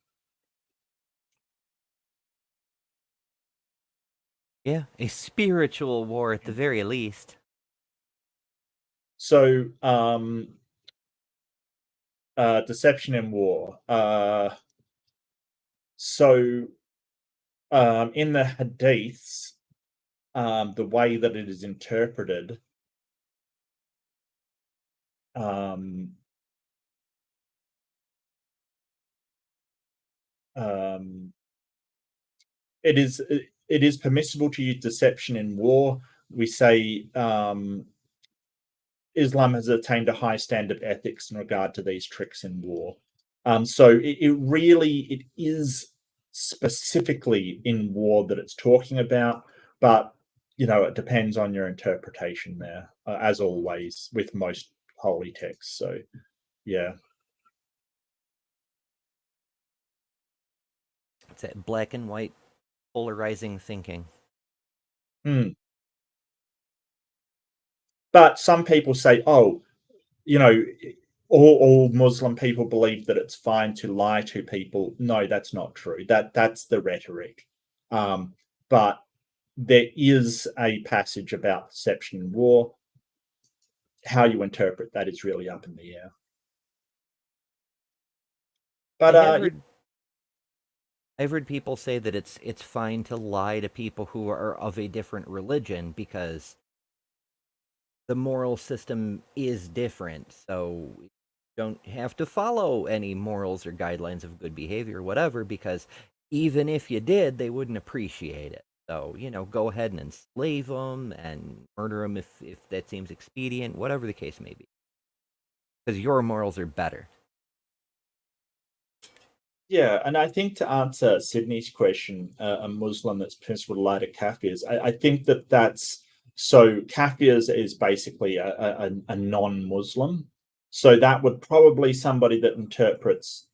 Yeah, a spiritual war at the very least. So deception in war. So in the hadiths, the way that it is interpreted, it is permissible to use deception in war. We say Islam has attained a high standard of ethics in regard to these tricks in war. So it is specifically in war that it's talking about, but it depends on your interpretation there, as always with most holy texts. So yeah. It's that black and white polarizing thinking. But some people say, oh, all Muslim people believe that it's fine to lie to people. No, that's not true. That's the rhetoric. But there is a passage about deception in war. How you interpret that is really up in the air. But I've heard people say that it's fine to lie to people who are of a different religion because the moral system is different. So you don't have to follow any morals or guidelines of good behavior or whatever, because even if you did, they wouldn't appreciate it. So, go ahead and enslave them and murder them if that seems expedient, whatever the case may be. Because your morals are better. Yeah, and I think to answer Sydney's question, a Muslim that's permissible to lie to Kafirs, I think that's so. Kafirs is basically a non-Muslim, so that would probably somebody that interprets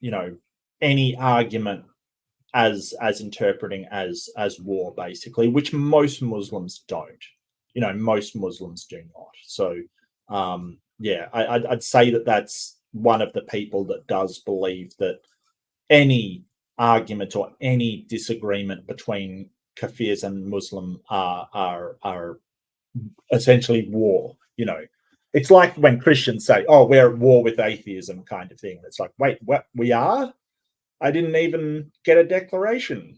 any argument as interpreting as war, basically, which most Muslims don't. Most Muslims do not. So yeah, I'd say that's one of the people that does believe that any argument or any disagreement between Kafirs and Muslim are essentially war. It's like when Christians say, "Oh, we're at war with atheism," kind of thing. It's like, wait, what? We are? I didn't even get a declaration.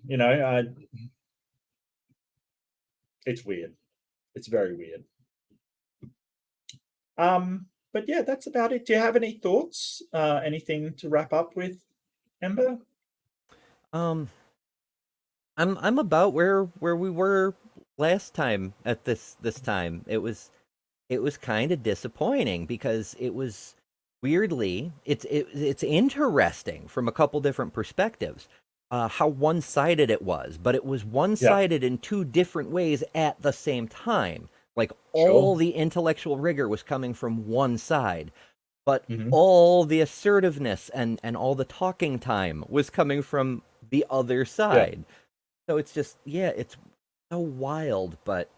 It's weird. It's very weird. But yeah, that's about it. Do you have any thoughts? Anything to wrap up with, Ember? I'm about where we were last time at this time. It was kind of disappointing because it was weirdly it's interesting from a couple different perspectives how one-sided it was, but it was one-sided in two different ways at the same time. Like all the intellectual rigor was coming from one side, but all the assertiveness and all the talking time was coming from the other side. So it's just, it's so wild, but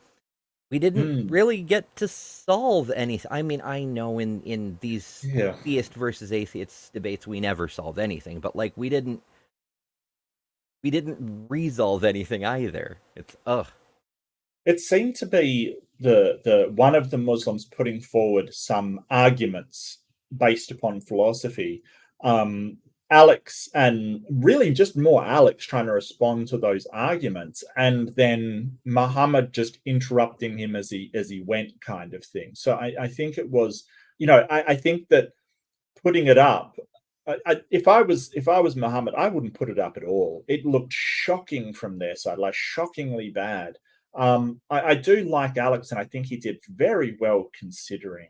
we didn't really get to solve anything. I mean, I know in these theist versus atheist debates, we never solve anything, but like we didn't resolve anything either. It's It seemed to be the one of the Muslims putting forward some arguments based upon philosophy, Alex, and really just more Alex trying to respond to those arguments, and then Muhammad just interrupting him as he went, kind of thing. So I think it was, I think that putting it up, if I was Muhammad, I wouldn't put it up at all. It looked shocking from their side, like shockingly bad. I do like Alex, and I think he did very well considering.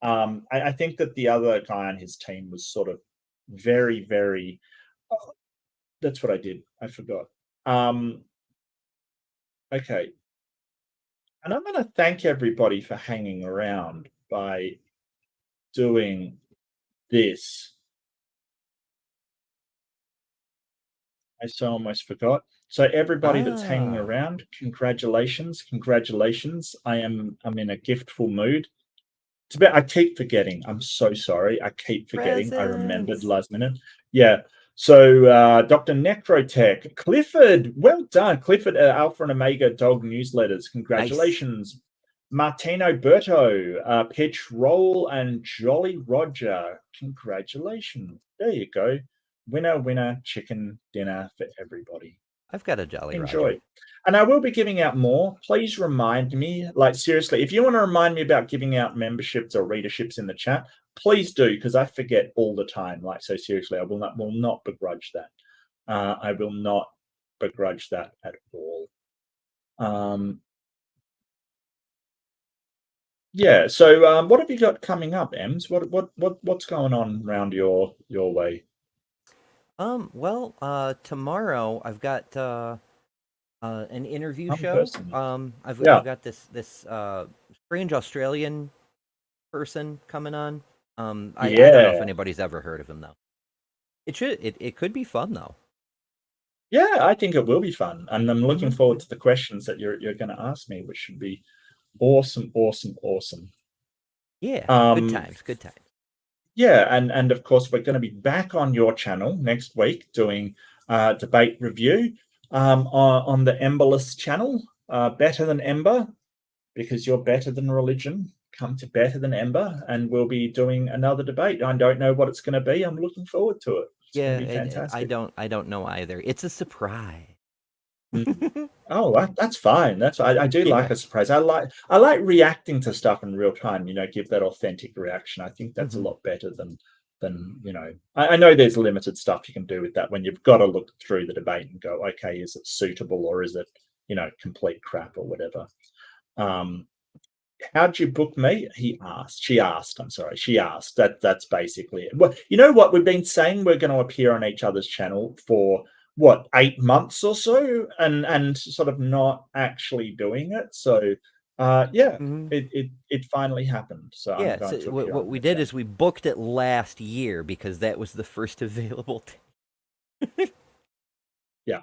I think that the other guy on his team was sort of very, very. Oh, that's what I did. I forgot. Okay. And I'm going to thank everybody for hanging around by doing this. I so almost forgot. So everybody that's hanging around, congratulations. I'm in a giftful mood. I keep forgetting. I'm so sorry. I keep forgetting. I remembered last minute. Yeah. So Dr. Necrotech, Clifford, well done. Clifford, Alpha and Omega Dog Newsletters. Congratulations. Nice. Martino Berto, Pitch Roll, and Jolly Roger. Congratulations. There you go. Winner, chicken dinner for everybody. I've got a Jolly Enjoy. Roger. And I will be giving out more. Please remind me, like seriously, if you want to remind me about giving out memberships or readerships in the chat, please do, because I forget all the time. Like, so seriously, I will not begrudge that. I will not begrudge that at all. Yeah. So, what have you got coming up, Ems? What's going on around your way? Well, tomorrow I've got an interview show. Person. I've got this strange Australian person coming on. I don't know if anybody's ever heard of him though. It could be fun though. Yeah, I think it will be fun, and I'm looking forward to the questions that you're going to ask me, which should be awesome. Yeah, good times. Yeah, and of course we're going to be back on your channel next week doing debate review on the Emberless channel. Better than Ember, because you're better than religion. Come to Better Than Ember, and we'll be doing another debate. I don't know what it's going to be. I'm looking forward to it. It's going to be fantastic. I don't know either. It's a surprise. Oh, that's fine. I do like a surprise. I like reacting to stuff in real time. Give that authentic reaction. I think that's a lot better than I know there's limited stuff you can do with that when you've got to look through the debate and go, okay, is it suitable or is it complete crap or whatever. How'd you book me? She asked. That's basically it. Well, you know what? We've been saying we're going to appear on each other's channel for 8 months or so, and sort of not actually doing it. So it finally happened. So yeah, what we did is we booked it last year because that was the first available yeah,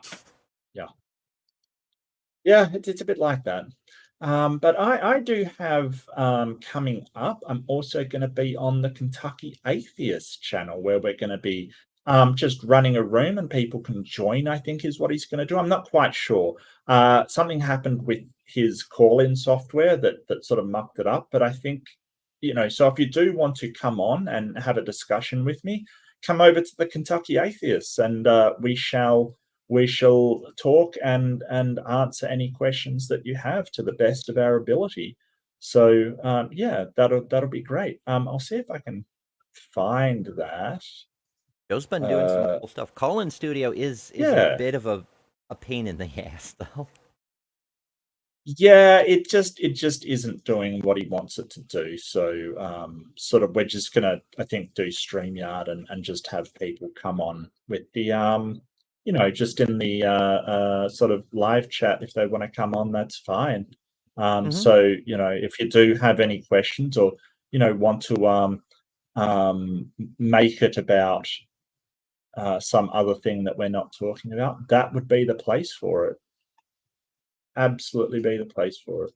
it's a bit like that. But I do have coming up, I'm also going to be on the Kentucky Atheist channel, where we're going to be just running a room and people can join, I think is what he's going to do. I'm not quite sure. Something happened with his call-in software that sort of mucked it up. But I think, so if you do want to come on and have a discussion with me, come over to the Kentucky Atheists, and we shall talk and answer any questions that you have to the best of our ability. So that'll be great. I'll see if I can find that. Joe's been doing some cool stuff. Call-in Studio is a bit of a pain in the ass, though. Yeah, it just isn't doing what he wants it to do. So sort of we're just gonna, I think, do StreamYard and just have people come on with the just in the sort of live chat. If they want to come on, that's fine. So if you do have any questions or want to make it about some other thing that we're not talking about, that would be the place for it. Absolutely be the place for it.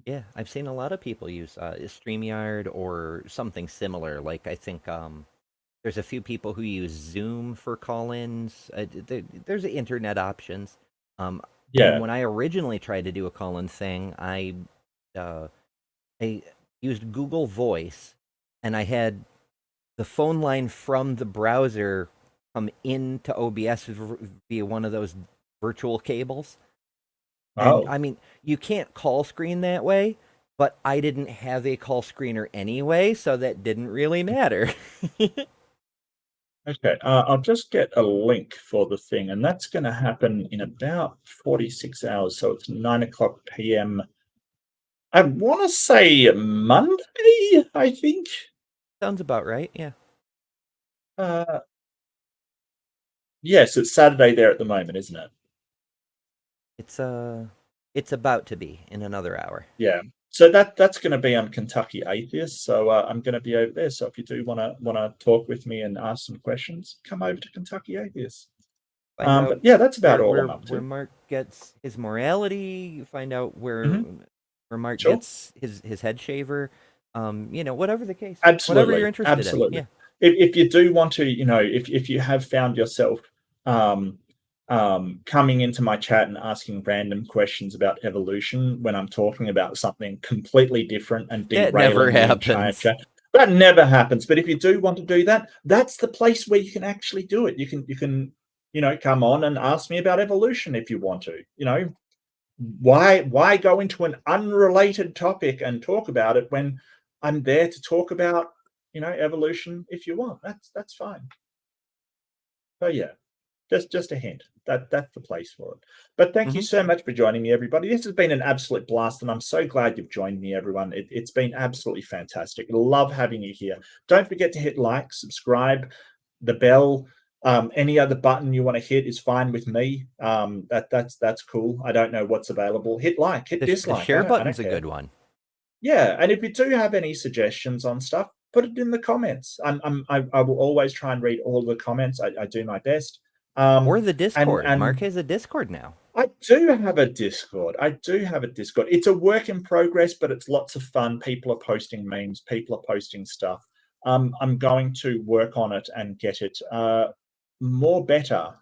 Yeah, I've seen a lot of people use StreamYard or something similar. Like, I think there's a few people who use Zoom for call-ins. There's internet options. And when I originally tried to do a call-in thing, I used Google Voice, and I had the phone line from the browser come into OBS via one of those virtual cables. Oh. And I mean, you can't call screen that way, but I didn't have a call screener anyway, so that didn't really matter. Okay, I'll just get a link for the thing, and that's going to happen in about 46 hours. So it's 9:00 p.m. I want to say Monday, I think. Sounds about right, yeah. Yes, it's Saturday there at the moment, isn't it? It's about to be in another hour. Yeah. So that's going to be on Kentucky Atheist. So I'm going to be over there. So if you do want to talk with me and ask some questions, come over to Kentucky Atheist. But yeah, that's about all I'm up to. Where Mark gets his morality, find out where Mark Sure. gets his head shaver, whatever the case. Absolutely. Whatever you're interested Absolutely. in. Yeah. If you do want to, if you have found yourself coming into my chat and asking random questions about evolution when I'm talking about something completely different and derailing that never the entire happens. chat. That never happens. But if you do want to do that, that's the place where you can actually do it. You can come on and ask me about evolution if you want to. Why go into an unrelated topic and talk about it when I'm there to talk about evolution if you want. That's fine. So yeah. Just a hint. That's the place for it. But thank you so much for joining me, everybody. This has been an absolute blast, and I'm so glad you've joined me, everyone. It's been absolutely fantastic. Love having you here. Don't forget to hit like, subscribe, the bell. Any other button you want to hit is fine with me. That's cool. I don't know what's available. Hit like, hit dislike. The share button's a good one. Yeah, and if you do have any suggestions on stuff, put it in the comments. I will always try and read all the comments. I do my best. Or the Discord. And Mark has a Discord now. I do have a Discord. It's a work in progress, but it's lots of fun. People are posting memes. People are posting stuff. I'm going to work on it and get it more better.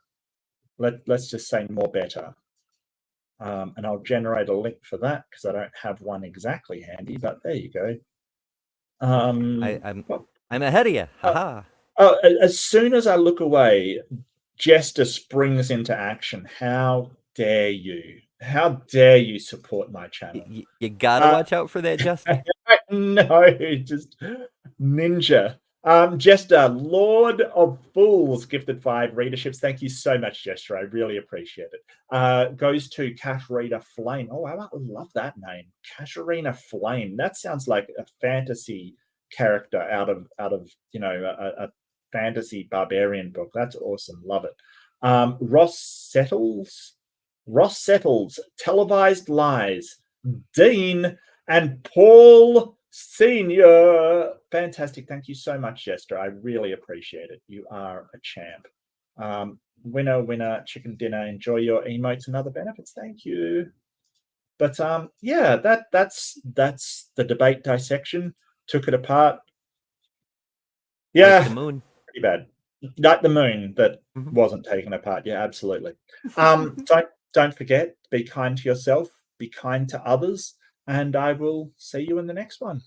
Let's just say more better. And I'll generate a link for that because I don't have one exactly handy, but there you go. I'm ahead of you. Haha. As soon as I look away, Jester springs into action. How dare you? How dare you support my channel? You gotta watch out for that, Jester. No, just ninja. Jester, Lord of Fools, gifted 5 readerships. Thank you so much, Jester. I really appreciate it. Goes to Kasharina Flame. Oh, I love that name. Kasharina Flame. That sounds like a fantasy character out of a fantasy barbarian book. That's awesome. Love it. Ross Settles, Televised Lies, Dean, and Paul Senior. Fantastic. Thank you so much, Jester. I really appreciate it. You are a champ. Winner, chicken dinner. Enjoy your emotes and other benefits. Thank you. But yeah, that's the debate dissection. Took it apart. Yeah. Like the moon. Pretty bad. Like the moon that wasn't taken apart. Yeah, absolutely. Don't forget, be kind to yourself, be kind to others, and I will see you in the next one.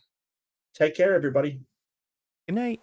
Take care, everybody. Good night.